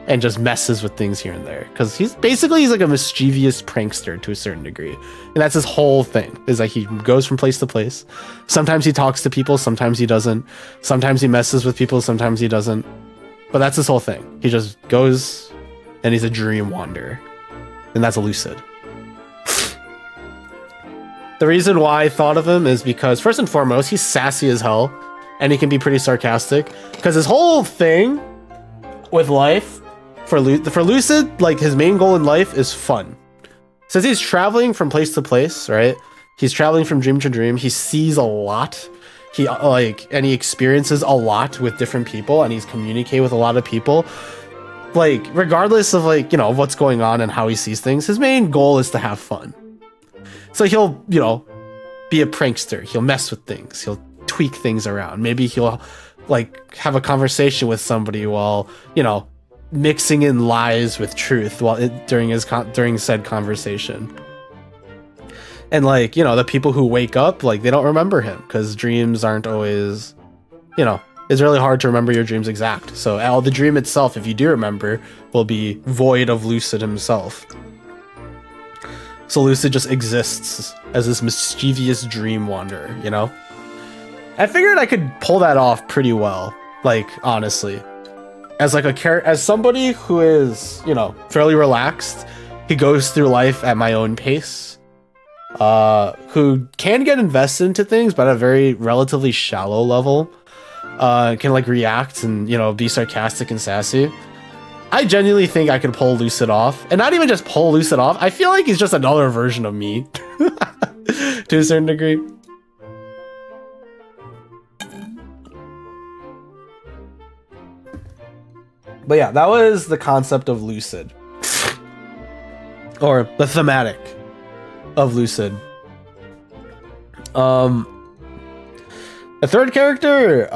and just messes with things here and there. Because he's like a mischievous prankster to a certain degree. And that's his whole thing, is like he goes from place to place. Sometimes he talks to people, sometimes he doesn't. Sometimes he messes with people, sometimes he doesn't. But that's his whole thing. He just goes and he's a dream wanderer. And that's a Lucid. The reason why I thought of him is because, first and foremost, he's sassy as hell. And he can be pretty sarcastic. Because his whole thing with life... For Lucid, like his main goal in life is fun. Since he's traveling from place to place, right? He's traveling from dream to dream. He sees a lot. He experiences a lot with different people, and he's communicating with a lot of people. Like, regardless of what's going on and how he sees things, his main goal is to have fun. So he'll, be a prankster. He'll mess with things. He'll tweak things around. Maybe he'll have a conversation with somebody while, mixing in lies with truth during said conversation. And the people who wake up, they don't remember him because dreams aren't always, it's really hard to remember your dreams exact. So the dream itself, if you do remember, will be void of Lucid himself. So Lucid just exists as this mischievous dream wanderer, I figured I could pull that off pretty well, honestly. As somebody who is, fairly relaxed, he goes through life at my own pace, who can get invested into things, but at a very relatively shallow level, can react and, be sarcastic and sassy. I genuinely think I could pull Lucid off, and not even just pull Lucid off. I feel like he's just another version of me to a certain degree. But yeah, that was the concept of Lucid. Or the thematic of Lucid. The third character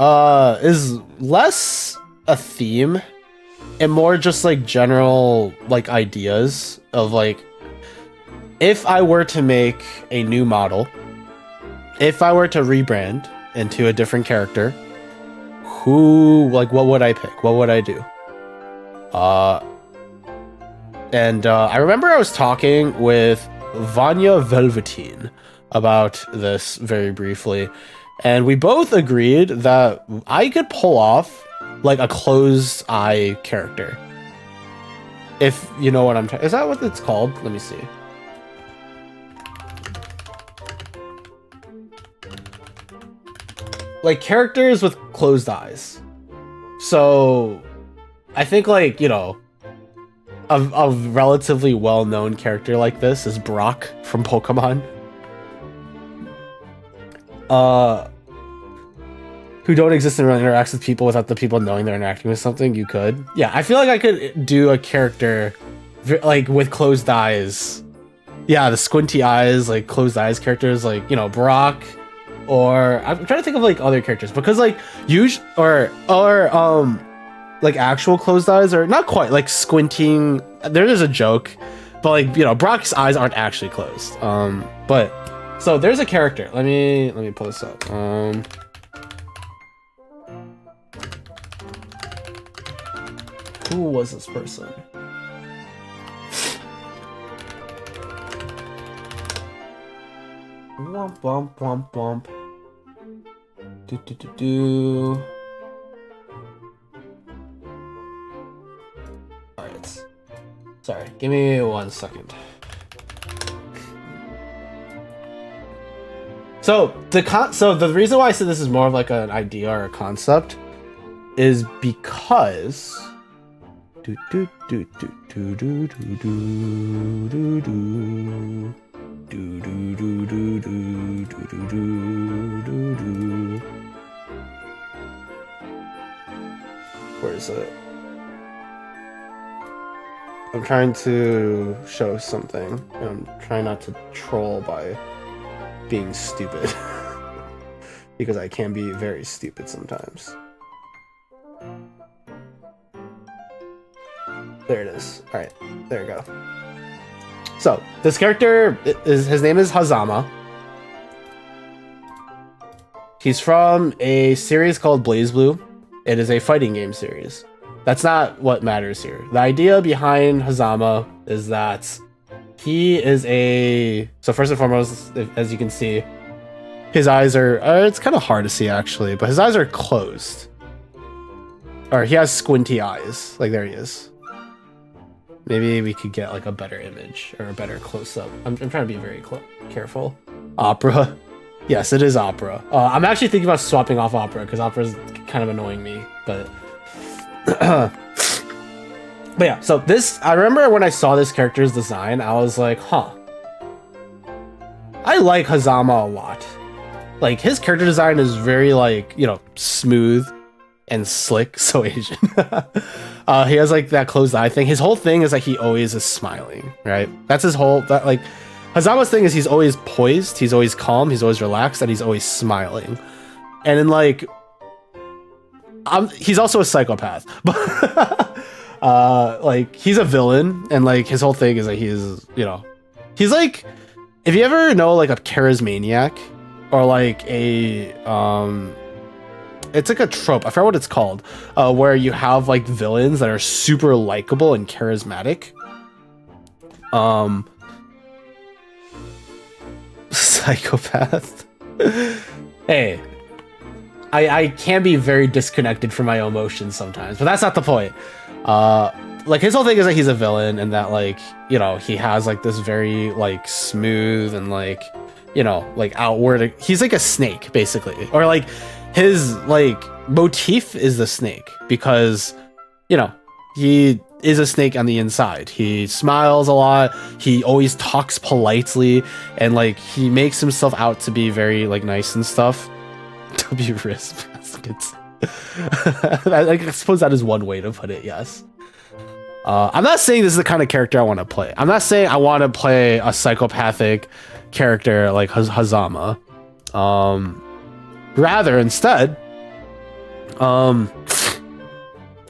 is less a theme and more just general ideas of if I were to make a new model, if I were to rebrand into a different character, what would I pick? What would I do? and I remember I was talking with Vanya Velveteen about this very briefly, and we both agreed that I could pull off like a closed eye character. If you know what I'm is that what it's called? Let me see. Like characters with closed eyes. So I think like, you know, a relatively well-known character like this is Brock from Pokemon. Who don't exist and really interacts with people without the people knowing they're interacting with something. You could. Yeah, I feel like I could do a character like with closed eyes. Yeah, the squinty eyes, like closed eyes characters, like, you know, Brock, or I'm trying to think of like other characters because like or like actual closed eyes are not quite like squinting. There's a joke, but like, you know, Brock's eyes aren't actually closed. But so there's a character. Let me pull this up. Who was this person? Womp womp womp womp. Do do do do. Alright. Sorry, give me 1 second. So the reason why I said this is more of like an idea or a concept is because do do do do do do do do do do. Do do do do do do do do do. Where is it? I'm trying to show something, and I'm trying not to troll by being stupid. Because I can be very stupid sometimes. There it is. Alright, there we go. So, this character, his name is Hazama. He's from a series called BlazBlue. It is a fighting game series. That's not what matters here. The idea behind Hazama is that he is so first and foremost, as you can see, his eyes are, it's kind of hard to see actually, but his eyes are closed. Or he has squinty eyes. Like, there he is. Maybe we could get like a better image or a better close-up. I'm trying to be very careful. Opera. Yes, it is Opera. I'm actually thinking about swapping off Opera because Opera's kind of annoying me. But but yeah, so I remember when I saw this character's design, I was like, huh. I like Hazama a lot. Like, his character design is very like, you know, smooth and slick, so Asian. He has like that closed eye thing. His whole thing is like he always is smiling, right? That's his whole, that like, Hazama's thing is he's always poised, he's always calm, he's always relaxed, and he's always smiling. And then like, he's also a psychopath, but like he's a villain, and like his whole thing is like he's, you know, he's like, if you ever know like a charismaniac or like a it's like a trope, I forgot what it's called, where you have like villains that are super likable and charismatic. Psychopath. Hey, I can be very disconnected from my emotions sometimes, but that's not the point. Like, his whole thing is that he's a villain, and that, like, you know, he has like this very like smooth and like, you know, like outward, he's like a snake basically, or like his like motif is the snake because, you know, he is a snake on the inside. He smiles a lot, he always talks politely, and like he makes himself out to be very like nice and stuff. W wrist baskets. I suppose that is one way to put it, yes. I'm not saying this is the kind of character I want to play. I'm not saying I want to play a psychopathic character like Hazama. Rather, instead,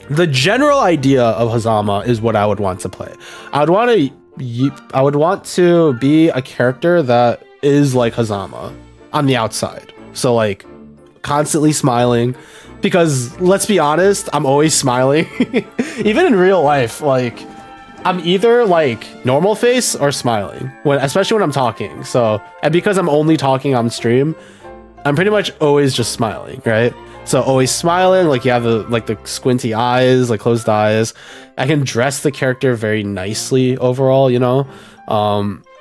the general idea of Hazama is what I would want to play. I would want to be a character that is like Hazama on the outside. So like constantly smiling, because let's be honest, I'm always smiling. Even in real life, like I'm either like normal face or smiling especially when I'm talking. So, and because I'm only talking on stream, I'm pretty much always just smiling, right? So always smiling, like you have the squinty eyes, like closed eyes. I can dress the character very nicely overall, you know.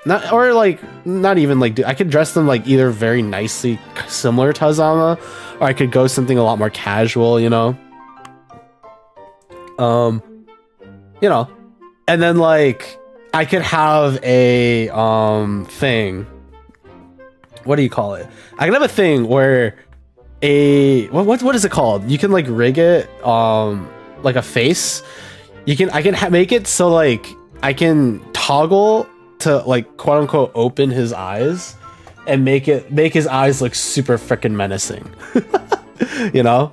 Not even like I could dress them like either very nicely similar to Hazama, or I could go something a lot more casual, you know. You know, and then like I could have a thing. What do you call it? I can have a thing where what is it called? You can like rig it like a face. I can make it so like I can toggle to like quote unquote open his eyes and make his eyes look super freaking menacing. You know?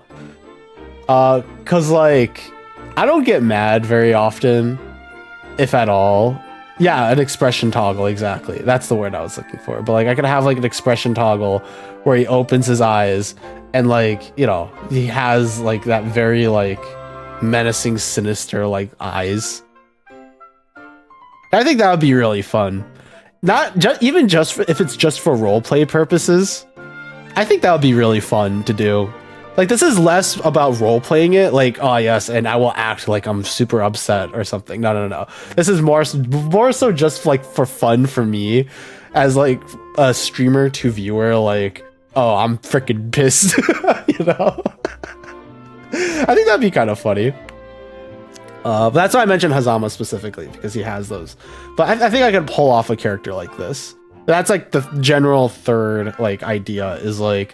Cause like I don't get mad very often, if at all. Yeah, an expression toggle, exactly. That's the word I was looking for. But like I could have like an expression toggle where he opens his eyes and like, you know, he has like that very like menacing, sinister like eyes. I think that would be really fun. Not just if it's just for roleplay purposes. I think that would be really fun to do. Like this is less about role playing it, like, oh yes, and I will act like I'm super upset or something. No. This is more so just like for fun for me as like a streamer to viewer, like, oh, I'm freaking pissed. You know? I think that'd be kind of funny. But that's why I mentioned Hazama specifically, because he has those. But I think I could pull off a character like this. That's like the general third like idea is like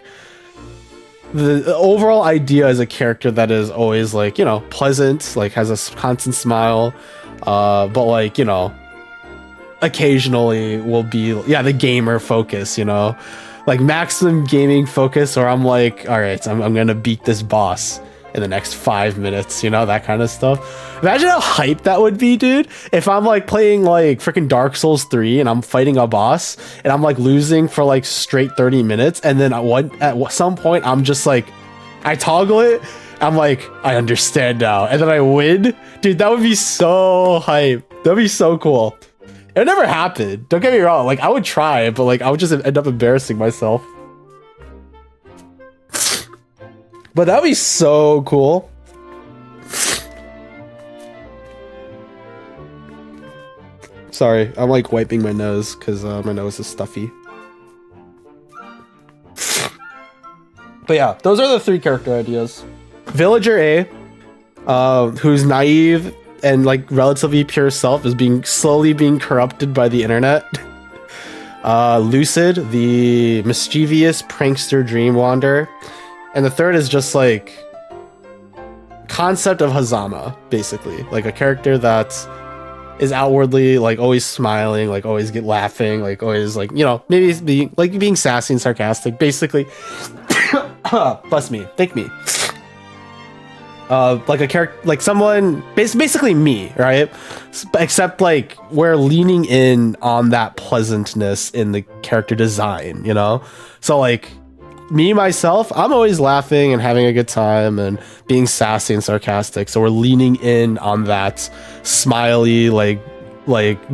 the overall idea is a character that is always like, you know, pleasant, like has a constant smile, but like, you know, occasionally will be, yeah, the gamer focus, you know, like maximum gaming focus, or I'm like, all right, I'm gonna beat this boss in the next 5 minutes, you know, that kind of stuff. Imagine how hype that would be, dude, if I'm like playing like freaking Dark Souls 3 and I'm fighting a boss and I'm like losing for like straight 30 minutes, and then at some point I'm just like, I toggle it, I'm like, I understand now, and then I win. Dude, that would be so hype. That'd be so cool. It never happened, don't get me wrong, like I would try, but like I would just end up embarrassing myself. But that'd be so cool. Sorry, I'm like wiping my nose because my nose is stuffy. But yeah, those are the 3 character ideas. Villager A, who's naive and like relatively pure self, is slowly being corrupted by the internet. Lucid, the mischievous prankster dream wander. And the third is just like concept of Hazama, basically, like a character that is outwardly like always smiling, like always laughing, like always like, you know, maybe being sassy and sarcastic, basically. Bless me, thank me. Like a character, like someone, basically me, right? Except like we're leaning in on that pleasantness in the character design, you know? So like me, myself, I'm always laughing and having a good time and being sassy and sarcastic. So we're leaning in on that smiley, like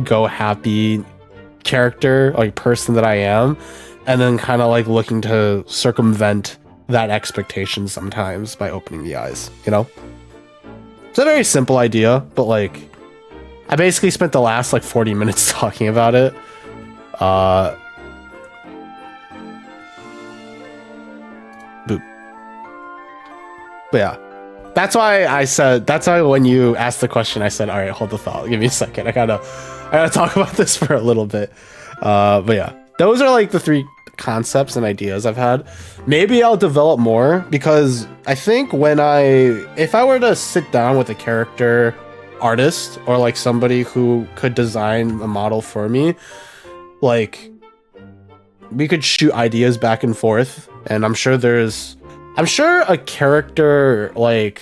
go happy character, like person that I am. And then kind of like looking to circumvent that expectation sometimes by opening the eyes, you know? It's a very simple idea, but like I basically spent the last like 40 minutes talking about it. Boop. But yeah, that's why when you asked the question, I said, all right, hold the thought, give me a second, I gotta talk about this for a little bit. But yeah, those are like the 3 concepts and ideas I've had. Maybe I'll develop more, because I think if I were to sit down with a character artist or like somebody who could design a model for me, like we could shoot ideas back and forth, and I'm sure a character like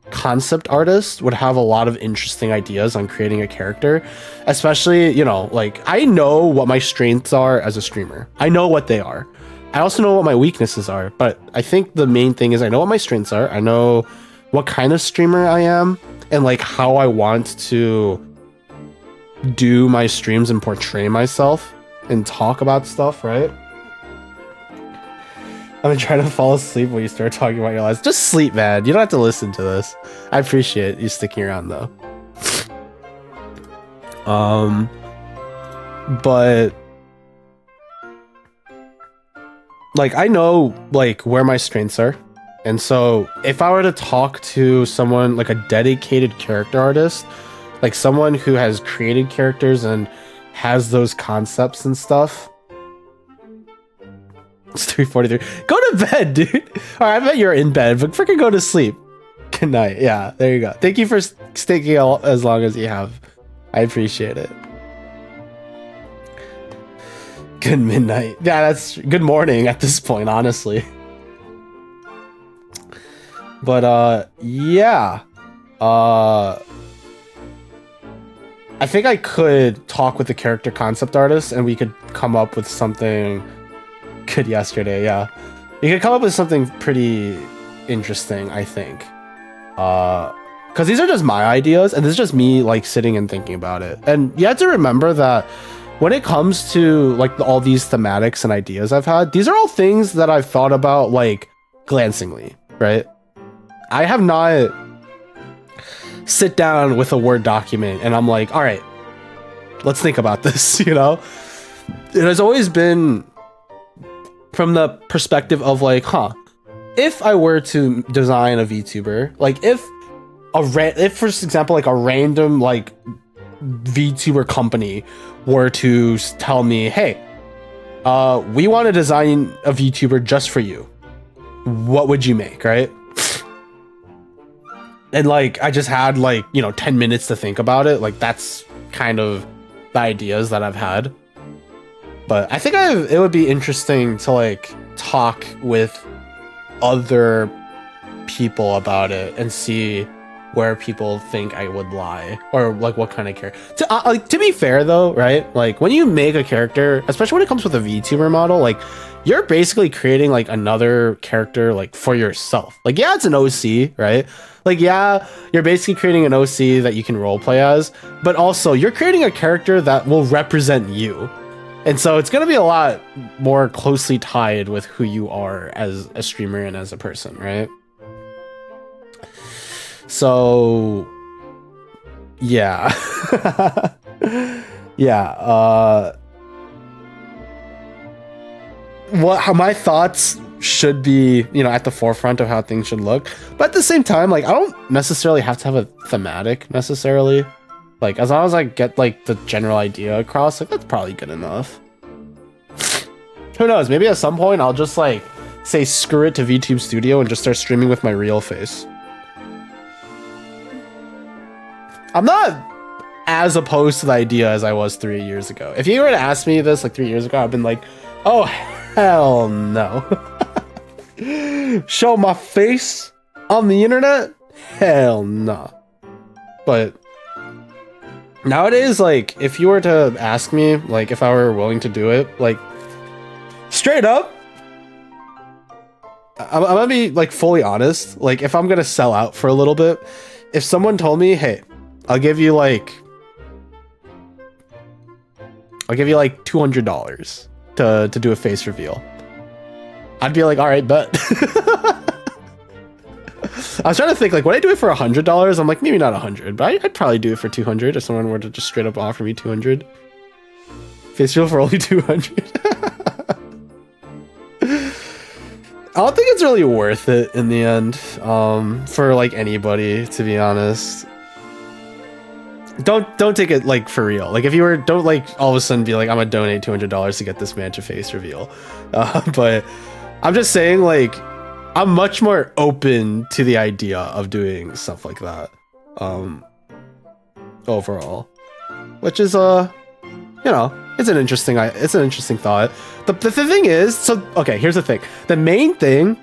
concept artist would have a lot of interesting ideas on creating a character, especially, you know, like I know what my strengths are as a streamer. I know what they are. I also know what my weaknesses are, but I think the main thing is I know what my strengths are. I know what kind of streamer I am and like how I want to do my streams and portray myself and talk about stuff, right? I've been trying to fall asleep when you start talking about your lives. Just sleep, man. You don't have to listen to this. I appreciate you sticking around though. But like I know like where my strengths are. And so if I were to talk to someone like a dedicated character artist, like someone who has created characters and has those concepts and stuff. It's 3:43. Go to bed, dude. All right, I bet you're in bed, but freaking go to sleep. Good night. Yeah, there you go. Thank you for sticking as long as you have. I appreciate it. Good midnight. Yeah, that's good morning at this point, honestly. But yeah. I think I could talk with the character concept artist and we could come up with something good yesterday, yeah. You could come up with something pretty interesting, I think. Because these are just my ideas and this is just me like sitting and thinking about it. And you have to remember that when it comes to like all these thematics and ideas I've had, these are all things that I've thought about like glancingly, right? I have not sit down with a Word document and I'm like, all right, let's think about this, you know? It has always been from the perspective of like, if I were to design a VTuber, like if for example, like a random like VTuber company were to tell me, hey, we want to design a VTuber just for you, what would you make, right? And like I just had like, you know, 10 minutes to think about it. Like that's kind of the ideas that I've had. But I think it would be interesting to like talk with other people about it and see where people think I would lie or like what kind of character. To be fair though, right? Like when you make a character, especially when it comes with a VTuber model, like you're basically creating like another character like for yourself. Like yeah, it's an OC, right? Like yeah, you're basically creating an OC that you can roleplay as, but also you're creating a character that will represent you. And so it's going to be a lot more closely tied with who you are as a streamer and as a person, right? So, yeah. Yeah. How my thoughts should be, you know, at the forefront of how things should look. But at the same time, like, I don't necessarily have to have a thematic necessarily. Like, as long as I get, like, the general idea across, like, that's probably good enough. Who knows? Maybe at some point I'll just, like, say screw it to VTube Studio and just start streaming with my real face. I'm not as opposed to the idea as I was 3 years ago. If you were to ask me this, like, 3 years ago, I've been like, oh, hell no. Show my face on the internet? Hell no. But nowadays, like, if you were to ask me, like, if I were willing to do it, like, straight up, I'm gonna be, like, fully honest. Like, if I'm gonna sell out for a little bit, if someone told me, hey, I'll give you, like, $200 to do a face reveal, I'd be like, all right, bet. I was trying to think, like, would I do it for $100? I'm like, maybe not 100, but I'd probably do it for 200 if someone were to just straight up offer me 200. Face reveal for only 200. I don't think it's really worth it in the end, for, like, anybody, to be honest. Don't take it, like, for real. Like, if you were, don't, like, all of a sudden be like, I'm gonna donate $200 to get this man to face reveal. But I'm just saying, like, I'm much more open to the idea of doing stuff like that, overall, which is, you know, it's an interesting thought. The thing is, so, okay, here's the thing. The main thing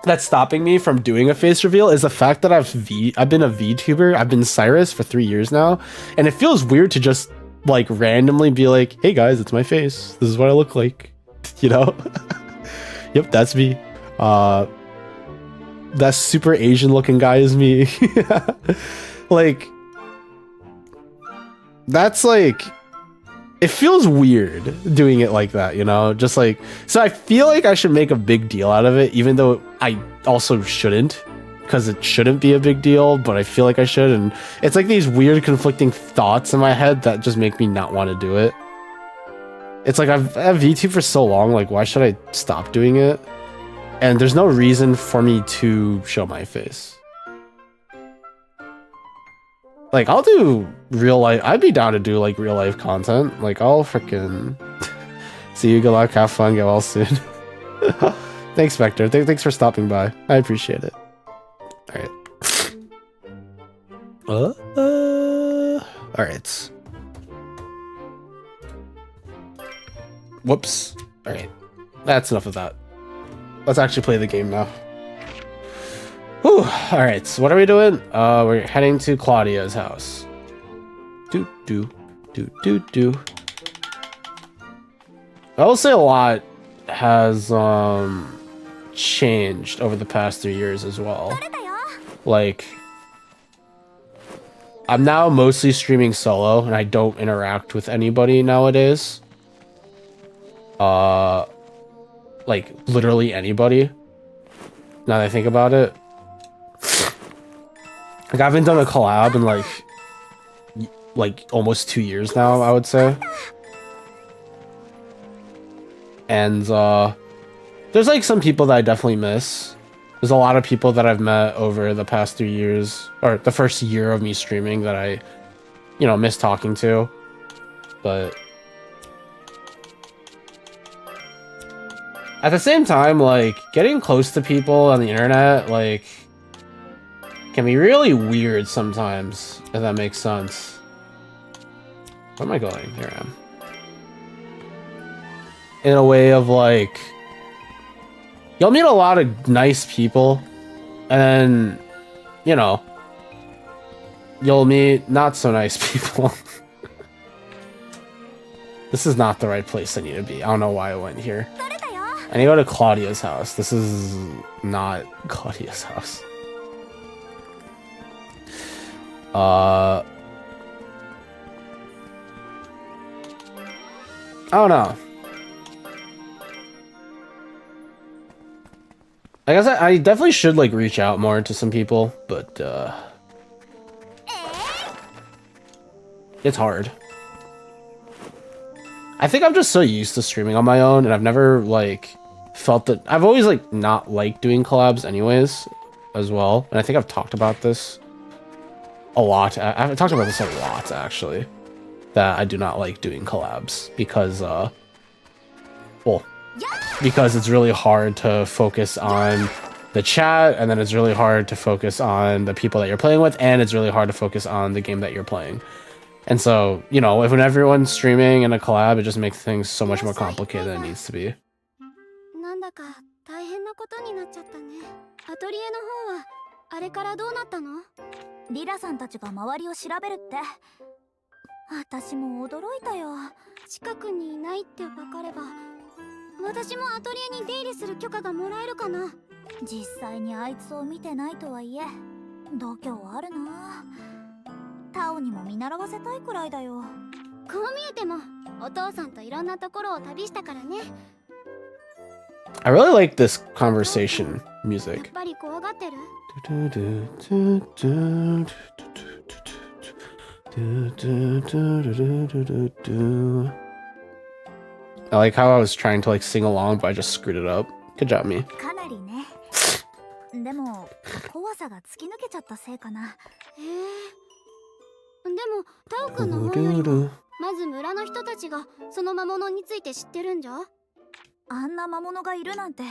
that's stopping me from doing a face reveal is the fact that I've been a VTuber. I've been Cyrus for 3 years now, and it feels weird to just, like, randomly be like, hey guys, it's my face. This is what I look like, you know? Yep, that's me. That super Asian looking guy is me. Like, that's like, it feels weird doing it like that, you know? Just like, so I feel like I should make a big deal out of it, even though I also shouldn't, because it shouldn't be a big deal, but I feel like I should. And it's like these weird conflicting thoughts in my head that just make me not want to do it. It's like I've had VTube for so long, like why should I stop doing it? And there's no reason for me to show my face. Like, I'll do real life. I'd be down to do like real life content. Like, I'll freaking see you. Good luck. Have fun. Get well soon. Thanks, Vector. Thanks for stopping by. I appreciate it. All right. All right. Whoops. All right. That's enough of that. Let's actually play the game now. Whew. All right, so what are we doing? We're heading to Claudia's house. I will say a lot has changed over the past 3 years as well. Like, I'm now mostly streaming solo, and I don't interact with anybody nowadays. Like literally anybody. Now that I think about it. Like, I haven't done a collab in like almost 2 years now, I would say. And there's like some people that I definitely miss. There's a lot of people that I've met over the past 3 years, or the first year of me streaming, that I, you know, miss talking to. But at the same time, like, getting close to people on the internet, like, can be really weird sometimes, if that makes sense. Where am I going? Here I am. In a way of, like, you'll meet a lot of nice people, and then, you know, you'll meet not so nice people. This is not the right place I need to be. I don't know why I went here. I need to go to Claudia's house. This is not Claudia's house. I don't know. I guess I definitely should like reach out more to some people, but it's hard. I think I'm just so used to streaming on my own, and I've never like felt that. I've always like not liked doing collabs anyways as well, and I think I've talked about this a lot. I've talked about this a lot actually, that I do not like doing collabs because well, because it's really hard to focus on the chat, and then it's really hard to focus on the people that you're playing with, and it's really hard to focus on the game that you're playing. And so, you know, if when everyone's streaming in a collab, it just makes things so much more complicated than it needs to be. なんだか大変なことになっちゃったね。アトリエの方はあれからどうなったの？リラさんたちが周りを調べるって。私も驚いたよ。近くにいないって分かれば、私もアトリエに出入りする許可がもらえるかな。実際にあいつを見てないとはいえ、度胸あるな。タオにも見習わせたいくらいだよ。こう見えてもお父さんといろんなところを旅したからね。I really like this conversation music. やっぱり怖がってる？ I like how I was trying to like sing along, but I just screwed it up. Good job, me. かなりね。でも怖さが突き抜けちゃったせいかな。へえ。でもタオくんの方よりもまず村の人たちがその魔物について知ってるんじゃ？あんな魔物がいるなんて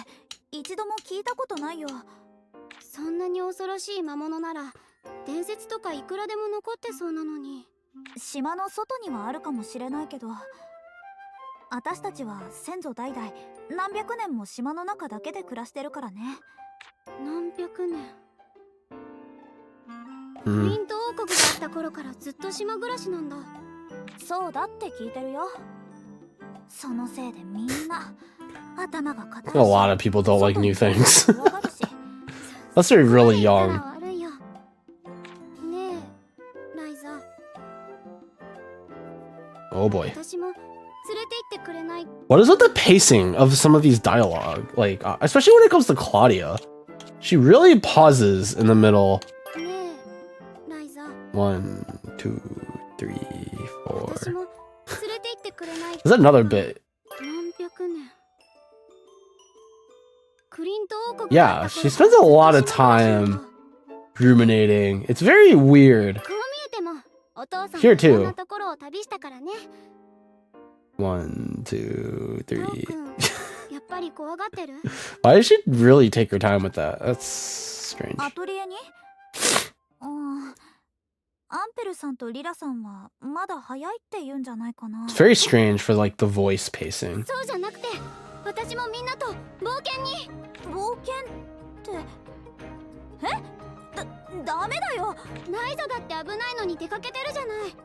一度も聞いたことないよ。そんなに恐ろしい魔物なら伝説とかいくらでも残ってそうなのに。島の外にはあるかもしれないけど、私たちは先祖代々何百年も島の中だけで暮らしてるからね。何百年。プリント王国があった頃からずっと島暮らしなんだ。そうだって聞いてるよ。そのせいでみんな頭が固いし。 A lot of people don't like new things. Unless they're really young. ねえ、ライザ。Oh boy. 私も連れて行ってくれない？ What is with the pacing of some of these dialogue? Like, especially when it comes to Claudia. She really pauses in the middle. ねえ、ライザ。 1, 2, 3, 私 4. も連れて行ってくれない？ Is that another bit? 何百年。クリント王国 Yeah, she spends a lot of time ruminating. It's very weird. こう見えてもお父さん Here といろん too. なところを旅したからね。 1, 2, トー 3. 君、やっぱり怖がってる？ Why did she really take her time with that? That's strange. アトリエにアンペルさんとリラさんはまだ早いって言うんじゃないかな。 It's very strange for like the voice pacing. そうじゃなくて、私もみんなと冒険に。冒険ってダメだよ。ライザだって危ないのに出かけてるじゃない。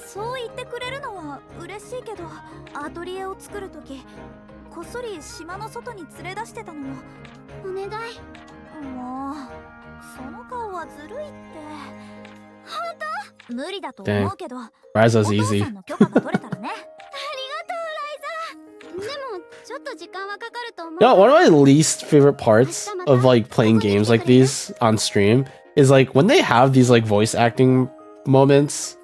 そう言ってくれるのは嬉しいけど、アトリエを作るときこっそり島の外に連れ出してたのも。お願い。もうその顔はずるいって。本当？無理だと思うけど、お Ryza's 父 easy. さんの許可が取れたらね。でもちょっと時間はかかると思う。 You know, one of my least favorite parts of like playing games like these on stream is like when they have these like voice acting moments.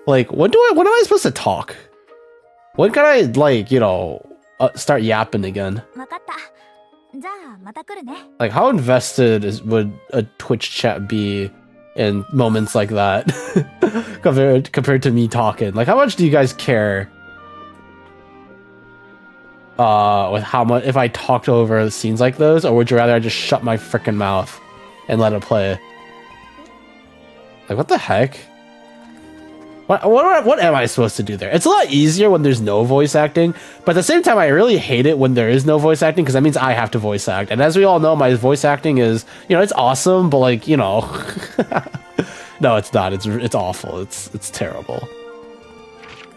Like, when am I supposed to talk? When can I like, you know, start yapping again? わかった。じゃあまた来るね。 Like, how invested would a Twitch chat be in moments like that compared to me talking? Like, how much do you guys care? With how much, if I talked over scenes like those, or would you rather I just shut my freaking mouth and let it play? Like, what the heck? What am I supposed to do there? It's a lot easier when there's no voice acting, but at the same time, I really hate it when there is no voice acting, because that means I have to voice act. And as we all know, my voice acting is, you know, it's awesome, but like, you know, no, it's not. It's awful. It's terrible.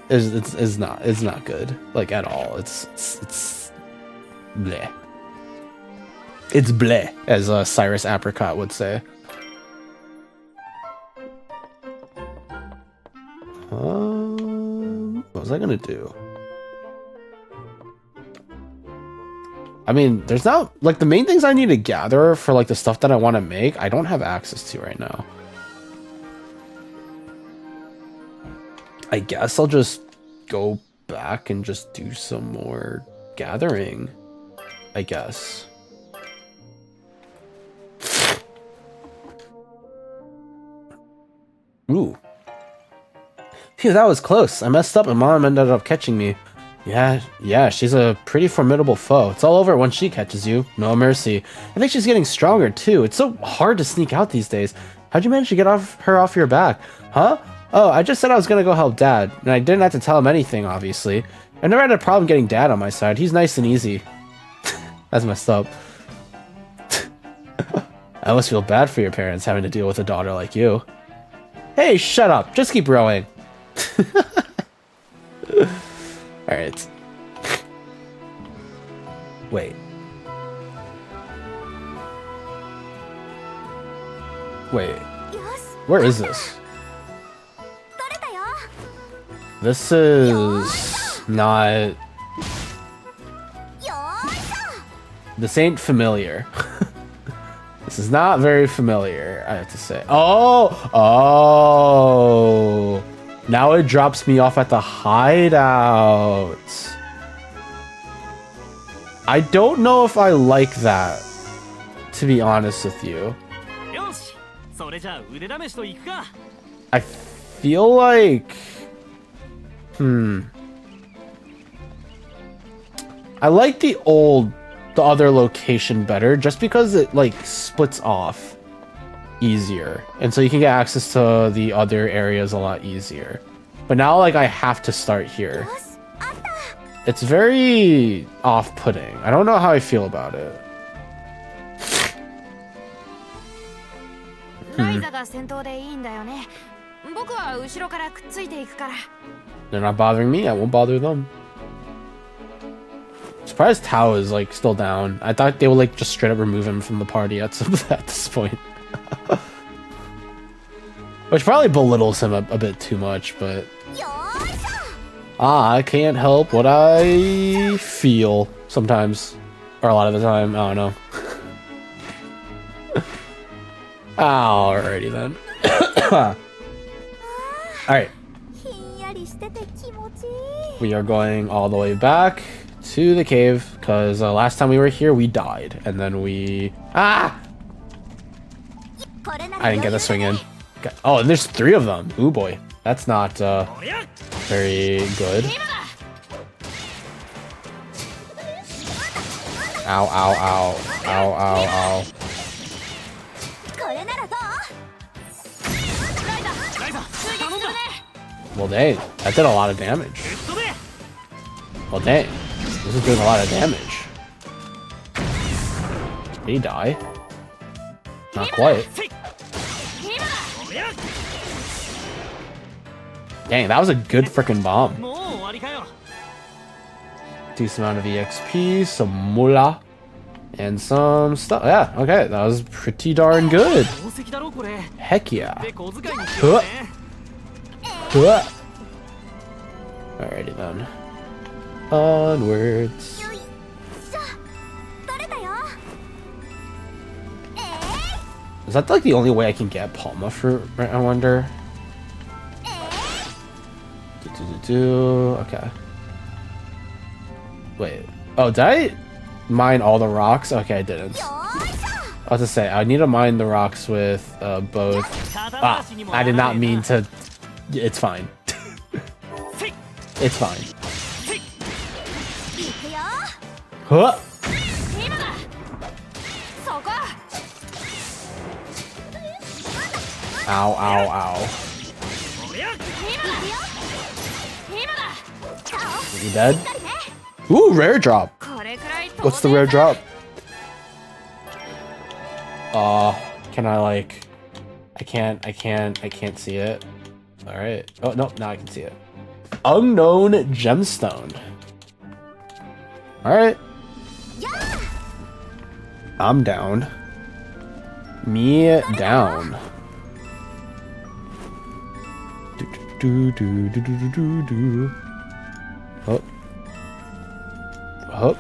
It's not good, like, at all. It's bleh. It's bleh, as Cyrus Apricot would say. What was I gonna do? I mean, there's not, like, the main things I need to gather for like the stuff that I want to make, I don't have access to right now. I guess I'll just go back and just do some more gathering, I guess. Ooh. Phew, that was close. I messed up and Mom ended up catching me. Yeah, she's a pretty formidable foe. It's all over once she catches you. No mercy. I think she's getting stronger too. It's so hard to sneak out these days. How'd you manage to get her off your back? Huh? Oh, I just said I was gonna go help Dad, and I didn't have to tell him anything, obviously. I never had a problem getting Dad on my side. He's nice and easy. That's messed up. I almost feel bad for your parents having to deal with a daughter like you. Hey, shut up. Just keep rowing. Alright. Wait. Where is this? This is not... This ain't familiar. This is not very familiar, I have to say. Oh! Now it drops me off at the hideout. I don't know if I like that, to be honest with you. I feel like... I like the other location better, just because it like splits off easier, and so you can get access to the other areas a lot easier. But now, like, I have to start here. It's very off-putting. I don't know how I feel about it. They're not bothering me, I won't bother them. Surprised Tao is like still down. I thought they would like just straight up remove him from the party at this point. Which probably belittles him a bit too much, but... I can't help what I feel sometimes. Or a lot of the time, I don't know. Alrighty then. Alright. ひんやりしてて気持ちいい。 We are going all the way back to the cave because last time we were here we died and then we I didn't get the swing in. Okay. Oh, and there's 3 of them. Ooh boy, that's not very good. Ow, ow, ow, ow, ow, ow. これならどう？ Well, dang, that did a lot of damage. Well, dang, this is doing a lot of damage. Did he die? Not quite. Dang, that was a good freaking bomb. Decent amount of EXP, some moolah, and some stuff. Yeah, okay, that was pretty darn good. Heck yeah. Huh. Huh. Alrighty then. Onwards. よいしょ。取れたよ。 Is that like the only way I can get Palma fruit? Right, I wonder. Okay. Wait. Oh, did I mine all the rocks? Okay, I didn't. I was to say I need to mine the rocks with both. Ah, I did not mean to. It's fine. It's fine. いくよ。 Huh. そこ。 Ow, ow, ow. Is he dead? Ooh, rare drop. What's the rare drop? Can I like... I can't see it. Alright. Oh, no, now I can see it. Unknown gemstone. Alright. I'm down. Me down. Do do do do do do do. Up. Up.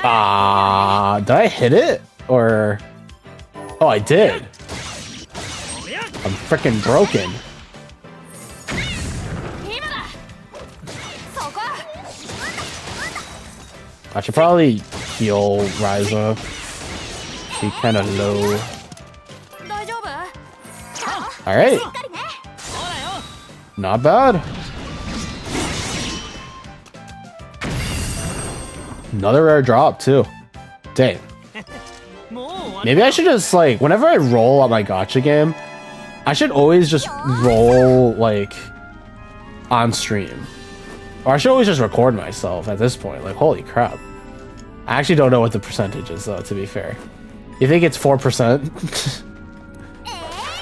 Ah, did I hit it? Or... Oh, I did. I'm freaking broken. I should probably heal Ryza. She's kind of low. Alright. Not bad. Another rare drop, too. Dang. Maybe I should just, like, whenever I roll on my gacha game, I should always just roll, like, on stream. Or I should always just record myself at this point. Like, holy crap. I actually don't know what the percentage is, though, to be fair. You think it's 4%?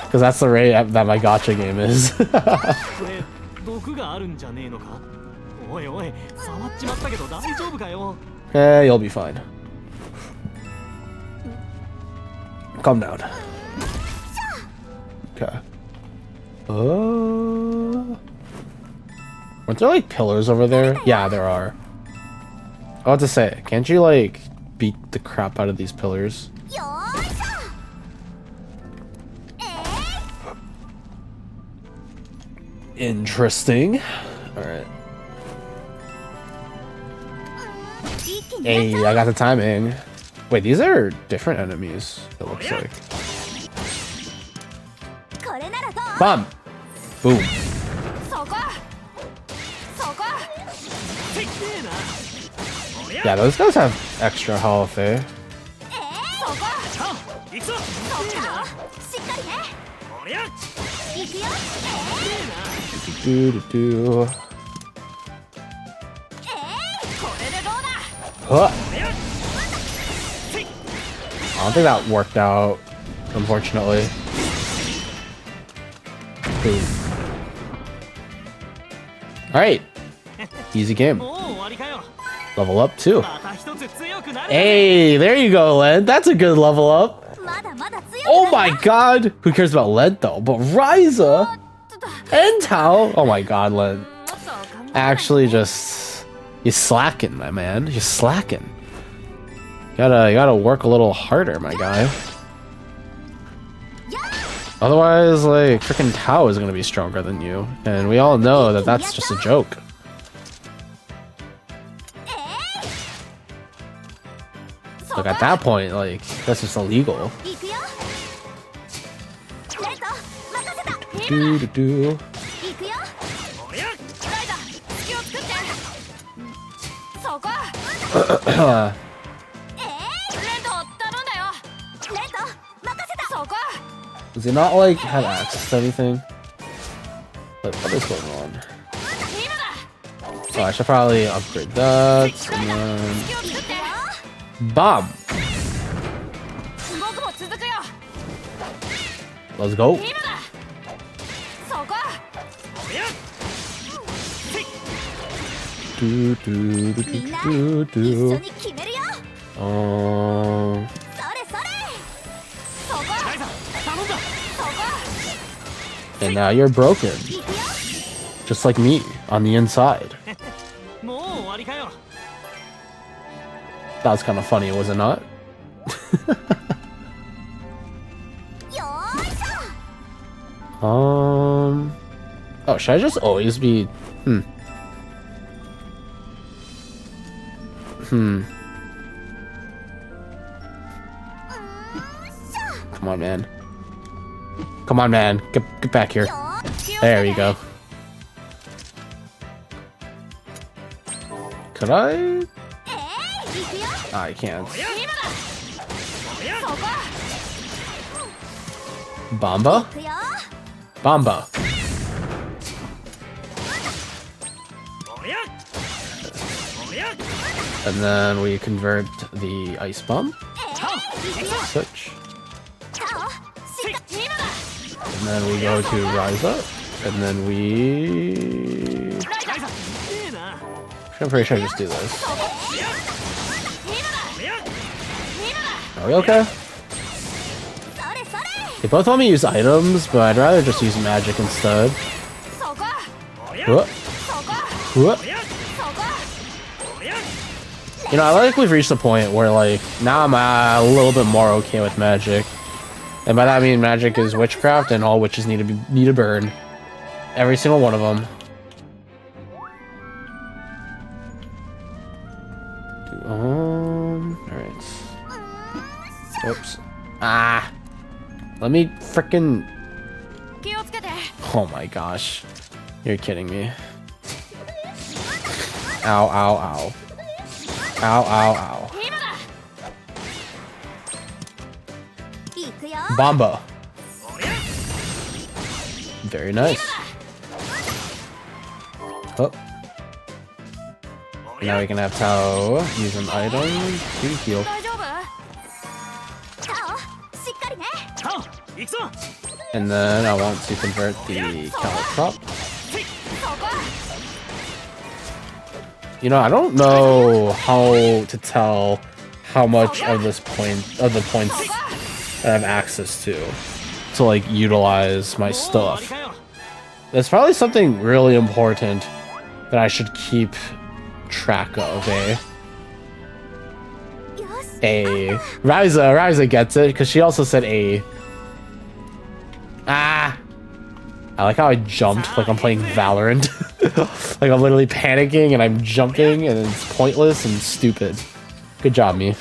Because that's the rate that my gacha game is. Eh, you'll be fine. Calm down. Okay. Aren't there like pillars over there? Yeah, there are. I was to say, can't you like beat the crap out of these pillars? Interesting. Alright. Hey, I got the timing. Wait, these are different enemies, it looks like. Bam! Boom. Yeah, those guys have extra health, eh? Do. Huh. I don't think that worked out, unfortunately. Boom. Alright. Easy game. Level up too. Hey, there you go, Len. That's a good level up. Oh my god! Who cares about Led though? But Ryza and Tao. Oh my god, Led. Actually, just you're slacking, my man. You're slacking. You gotta work a little harder, my guy. Otherwise, like, freaking Tao is gonna be stronger than you, and we all know that that's just a joke. Like at that point, like that's just illegal. Do do do. Does he not like have access to anything? What is going on? Oh, I should probably upgrade that and then bomb. Let's go. Do do do do do. And now you're broken. Just like me, on the inside. That was kind of funny, was it not? Oh, should I just always be... Come on, man. Come on, man. Get back here. There we go. Could I? I can't. Bamba? Bamba. And then we convert the ice bomb. Switch. And then we go to Ryza. And then we... I'm pretty sure I just do this. Are we okay? They both want me to use items, but I'd rather just use magic instead. What? What? You know, I like we've reached the point where, like, now I'm a little bit more okay with magic. And by that I mean magic is witchcraft, and all witches need to burn. Every single one of them. Alright. Oops. Ah! Let me frickin'... Oh my gosh. You're kidding me. Ow, ow, ow. Ow, ow, ow. Bomba. Very nice. Oh. Now we can have Tao use an item to heal. And then I want to convert the Caltrop. You know, I don't know how to tell how much of the points I have access to like utilize my stuff. There's probably something really important that I should keep track of. Ryza gets it because she also said A. Ah! I like how I jumped like I'm playing Valorant. Like I'm literally panicking and I'm jumping and it's pointless and stupid. Good job, me.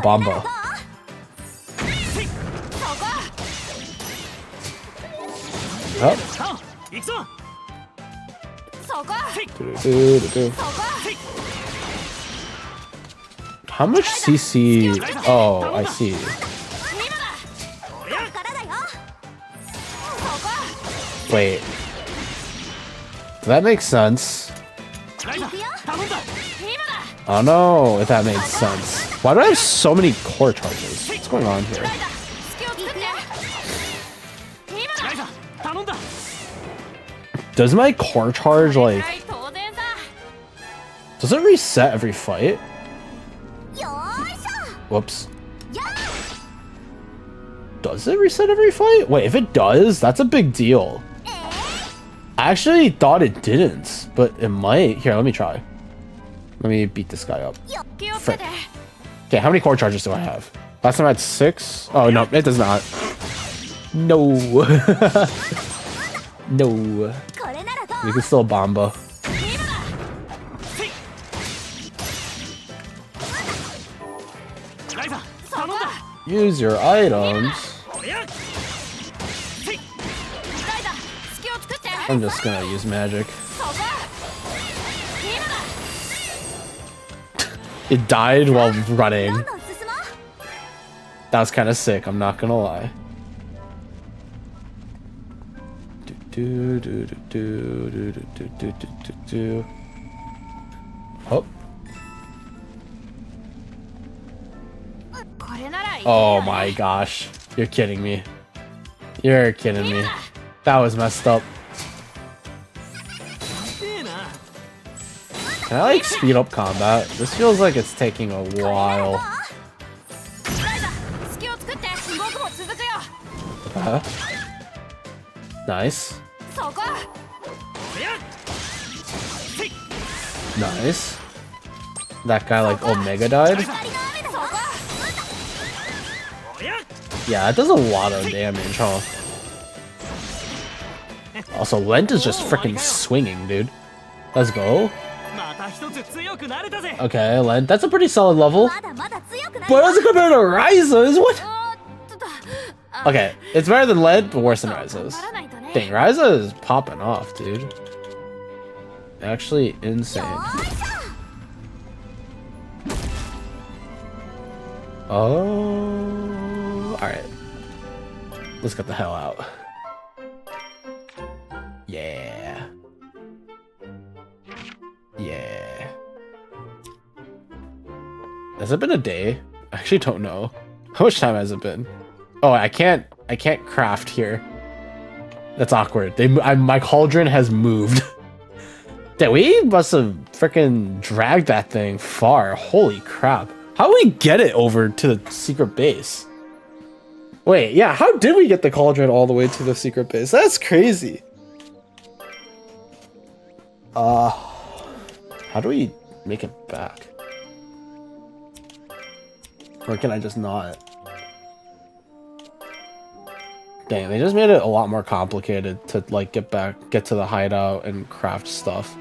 Bomba. Oh. How much CC? Oh, I see. Wait. That makes sense. I don't know if that made sense. Why do I have so many core charges? What's going on here? Does my core charge, like... Does it reset every fight? Whoops. Does it reset every fight? Wait, if it does, that's a big deal. I actually thought it didn't, but it might. Here, let me try. Let me beat this guy up. Frick. Okay, how many core charges do I have? Last time I had 6. Oh, no, it does not. No. No. We can still bomba. Use your items. I'm just gonna use magic. It died while running. That was kind of sick, I'm not gonna lie. Oh. Oh my gosh. You're kidding me. You're kidding me. That was messed up. Can I like speed up combat? This feels like it's taking a while. Nice. Nice. That guy like Omega died? Yeah, it does a lot of damage, huh? Also, Lent is just freaking swinging, dude. Let's go. Okay, Lent, that's a pretty solid level. But as compared to Ryza's, what? Okay, it's better than Lent, but worse than Ryza's. Dang, Ryza is popping off, dude. Actually insane. Oh, alright. Let's get the hell out. Yeah. Yeah. Has it been a day? I actually don't know. How much time has it been? Oh, I can't craft here. That's awkward. My cauldron has moved. Damn, we must have freaking dragged that thing far. Holy crap. How did we get it over to the secret base? Wait, yeah, how did we get the cauldron all the way to the secret base? That's crazy. How do we make it back? Or can I just not? Dang, they just made it a lot more complicated to like get to the hideout and craft stuff.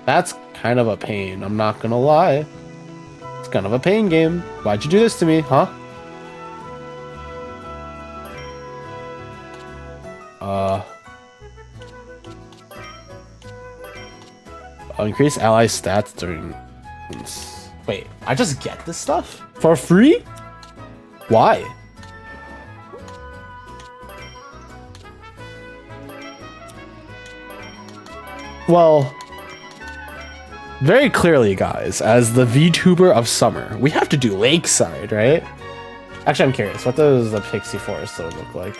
That's kind of a pain, I'm not gonna lie. It's kind of a pain game. Why'd you do this to me, huh? I'll increase ally stats during... Wait, I just get this stuff? For free? Why? Well, very clearly, guys, as the VTuber of summer, we have to do Lakeside, right? Actually, I'm curious, what does the Pixie Forest look like?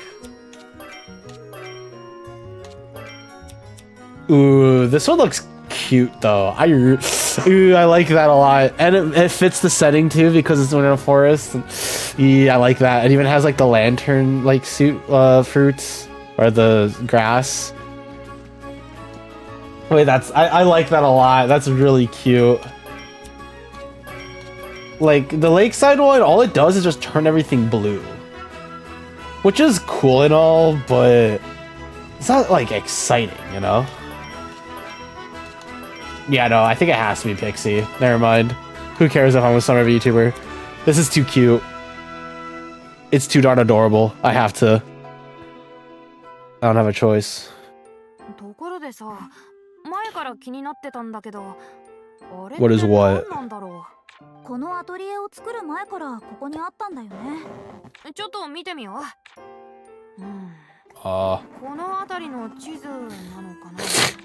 Ooh, this one looks cute, though. I like that a lot. And it fits the setting, too, because it's in a forest. Yeah, I like that. It even has, like, the lantern, like, suit fruits, or the grass. Wait, I like that a lot. That's really cute. Like, the Lakeside one, all it does is just turn everything blue. Which is cool and all, but it's not, like, exciting, you know? Yeah, no, I think it has to be Pixie. Never mind. Who cares if I'm a summer VTuber? This is too cute. It's too darn adorable. I have to. I don't have a choice. What is what? このアトリエを作る前からここにあったんだよね。ちょっと見てみよう。この辺りの地図なのかな。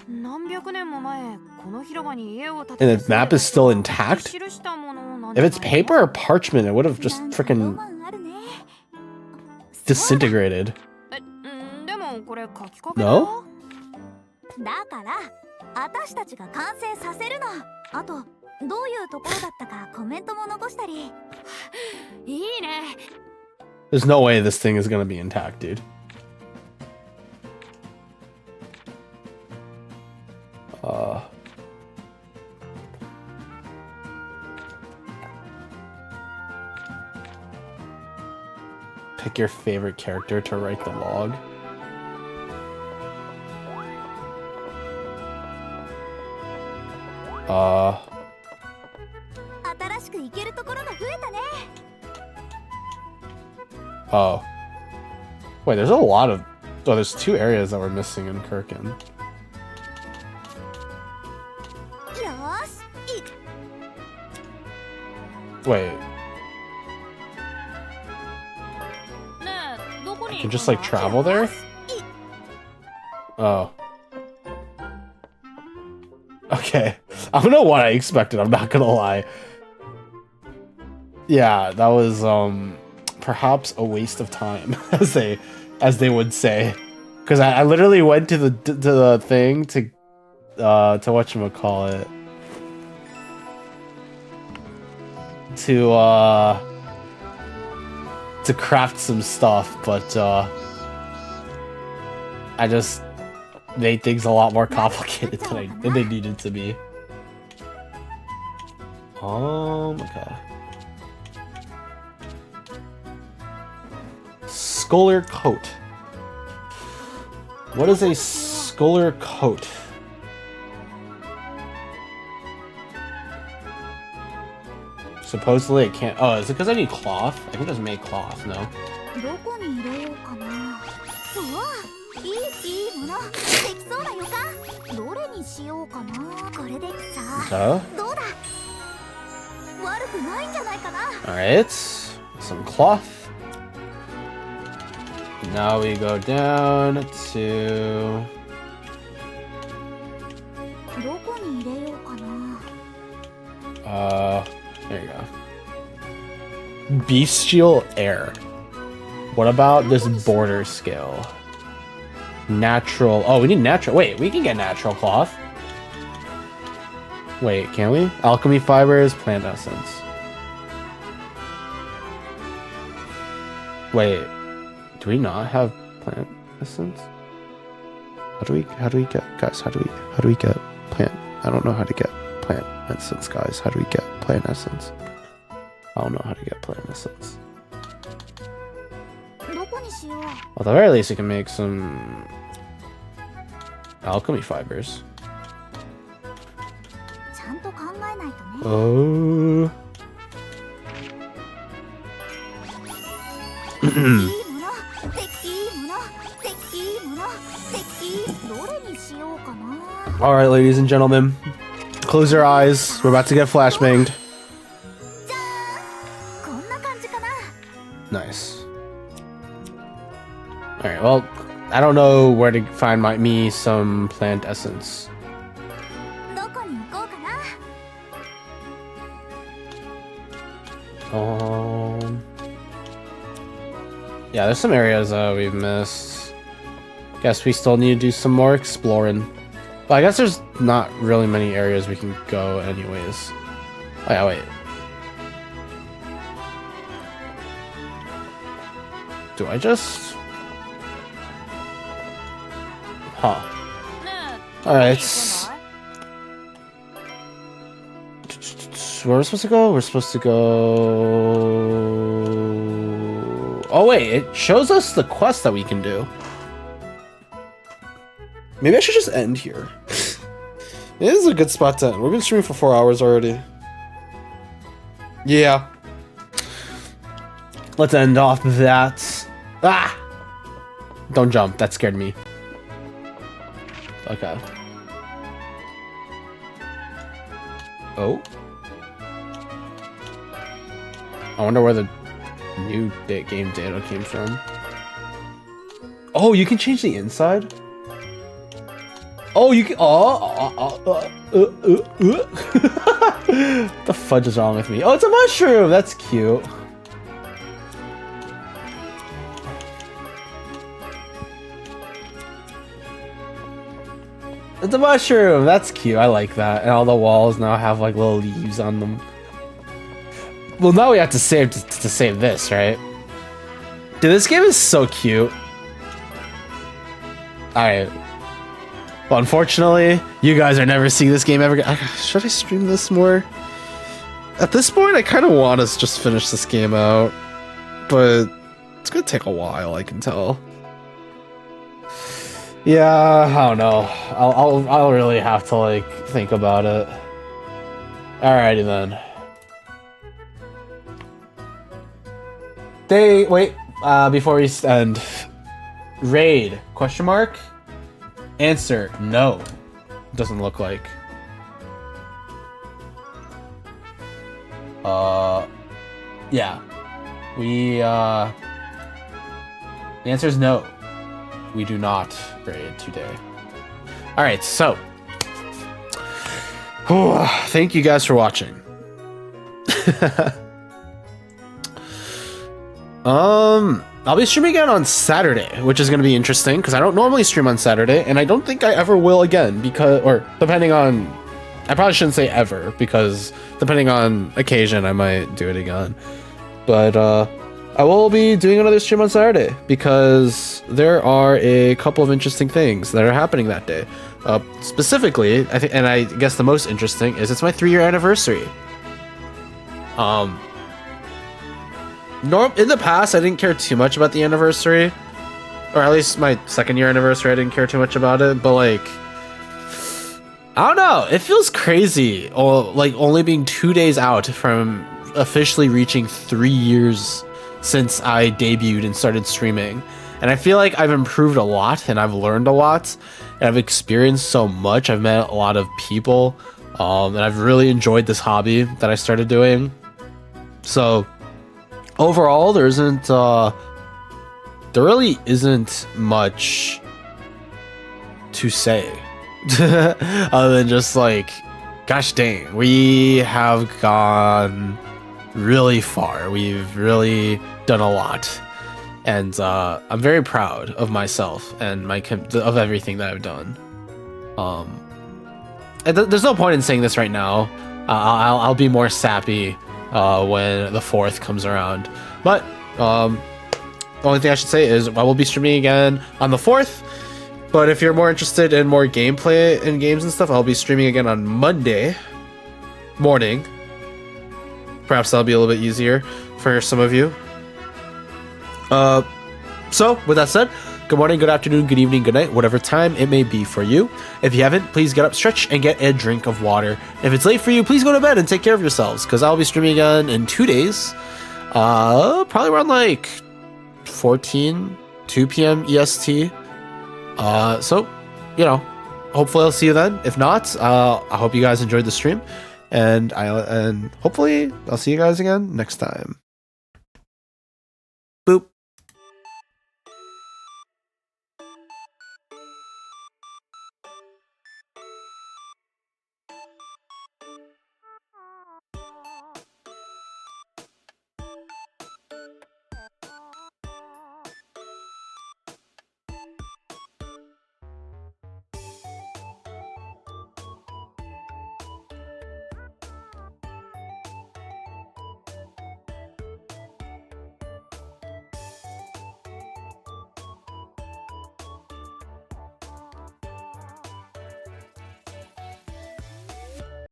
何百年も前、この広場に家を建て And the map is still intact? If it's paper or parchment, it would have just freaking disintegrated. No? だから私たちが完成させるの。あとどういうところだったかコメントも残したり。いいね。 There's no way this thing is gonna be intact, dude. Pick your favorite character to write the log. Uh, 新しく行けるところが増えたね。 oh. Wait, there's a lot of... Oh, there's 2 areas that we're missing in Kirkin. よーし、Wait, ねえ、どこに you can just like travel there? Oh. Okay. I don't know what I expected, I'm not gonna lie. Yeah, that was perhaps a waste of time, as they would say. Because I literally went to the thing to whatchamacallit. To craft some stuff, but I just made things a lot more complicated than they needed to be. Okay. Scholar coat. What is a scholar coat? Supposedly it can't. Oh, is it because I need cloth? I can just make cloth, no? どこに入れようかな。うわ、いいもの。できそうな予感。どれにしようかな。これでさ。 Okay. どうだ。悪くないんじゃないかな。 Alright. Some cloth. Now we go down to... どこに入れようかな。 There you go. Bestial air. What about this border skill? Natural. Oh, we need natural. Wait, we can get natural cloth. Wait, can we? Alchemy fibers, plant essence. Wait, do we not have plant essence? How do we get, guys? How do we get plant? I don't know how to get plant essence, guys. How do we get plant essence? I don't know how to get plant essence. どこにしよう。 At the very least, you can make some alchemy fibers. ちゃんと考えないとね。 Oh. いいもの、いいもの、いいもの、どれにしようかな。 All right, ladies and gentlemen, close your eyes. We're about to get flashbanged. じゃーん、こんな感じかな。 Nice. All right. Well, I don't know where to find me some plant essence. どこに行こうかな。 Yeah, there's some areas we've missed. Guess we still need to do some more exploring. But I guess there's not really many areas we can go anyways. Oh yeah, wait. Do I just... Huh. ねえ、 Alright. どこに行くの？ Where are we supposed to go? We're supposed to go... Oh wait, it shows us the quest that we can do. Maybe I should just end here. It is a good spot to end. We've been streaming for 4 hours already. Yeah. Let's end off that. Ah! Don't jump, that scared me. Okay. Oh. I wonder where the new game data came from. Oh, you can change the inside? Oh, you can. The fudge is wrong with me? Oh, it's a mushroom. That's cute. It's a mushroom. That's cute. I like that. And all the walls now have like little leaves on them. Well, now we have to save to save this, right? Dude, this game is so cute. Alright. Well, unfortunately, you guys are never seeing this game ever again. Should I stream this more? At this point, I kind of want to just finish this game out. But it's going to take a while, I can tell. Yeah, I don't know. I'll really have to, like, think about it. Alrighty then. Wait, before we end. Raid, question mark? Answer, no. Doesn't look like. Yeah. The answer is no. We do not raid today. Alright, so. Thank you guys for watching. I'll be streaming again on Saturday, which is going to be interesting because I don't normally stream on Saturday, and I don't think I ever will again because, or depending on, I probably shouldn't say ever because depending on occasion, I might do it again. But I will be doing another stream on Saturday because there are a couple of interesting things that are happening that day. Specifically, I think, and I guess the most interesting is it's my 3-year anniversary. In the past, I didn't care too much about the anniversary, or at least my 2nd-year anniversary, I didn't care too much about it. But like, I don't know, it feels crazy. Like only being 2 days out from officially reaching 3 years since I debuted and started streaming, and I feel like I've improved a lot, and I've learned a lot, and I've experienced so much. I've met a lot of people, and I've really enjoyed this hobby that I started doing. So. Overall, there really isn't much to say other than just like, gosh dang, we have gone really far. We've really done a lot, and I'm very proud of myself and of everything that I've done. And there's no point in saying this right now. I'll be more sappy when the 4th comes around. But the only thing I should say is I will be streaming again on the 4th. But if you're more interested in more gameplay and games and stuff, I'll be streaming again on Monday morning. Perhaps that'll be a little bit easier for some of you. So with that said, good morning, good afternoon, good evening, good night, whatever time it may be for you. If you haven't, please get up, stretch, and get a drink of water. If it's late for you, please go to bed and take care of yourselves, because I'll be streaming again in 2 days. Probably around like 2 p.m. EST. So, you know, hopefully I'll see you then. If not, I hope you guys enjoyed the stream, and hopefully I'll see you guys again next time.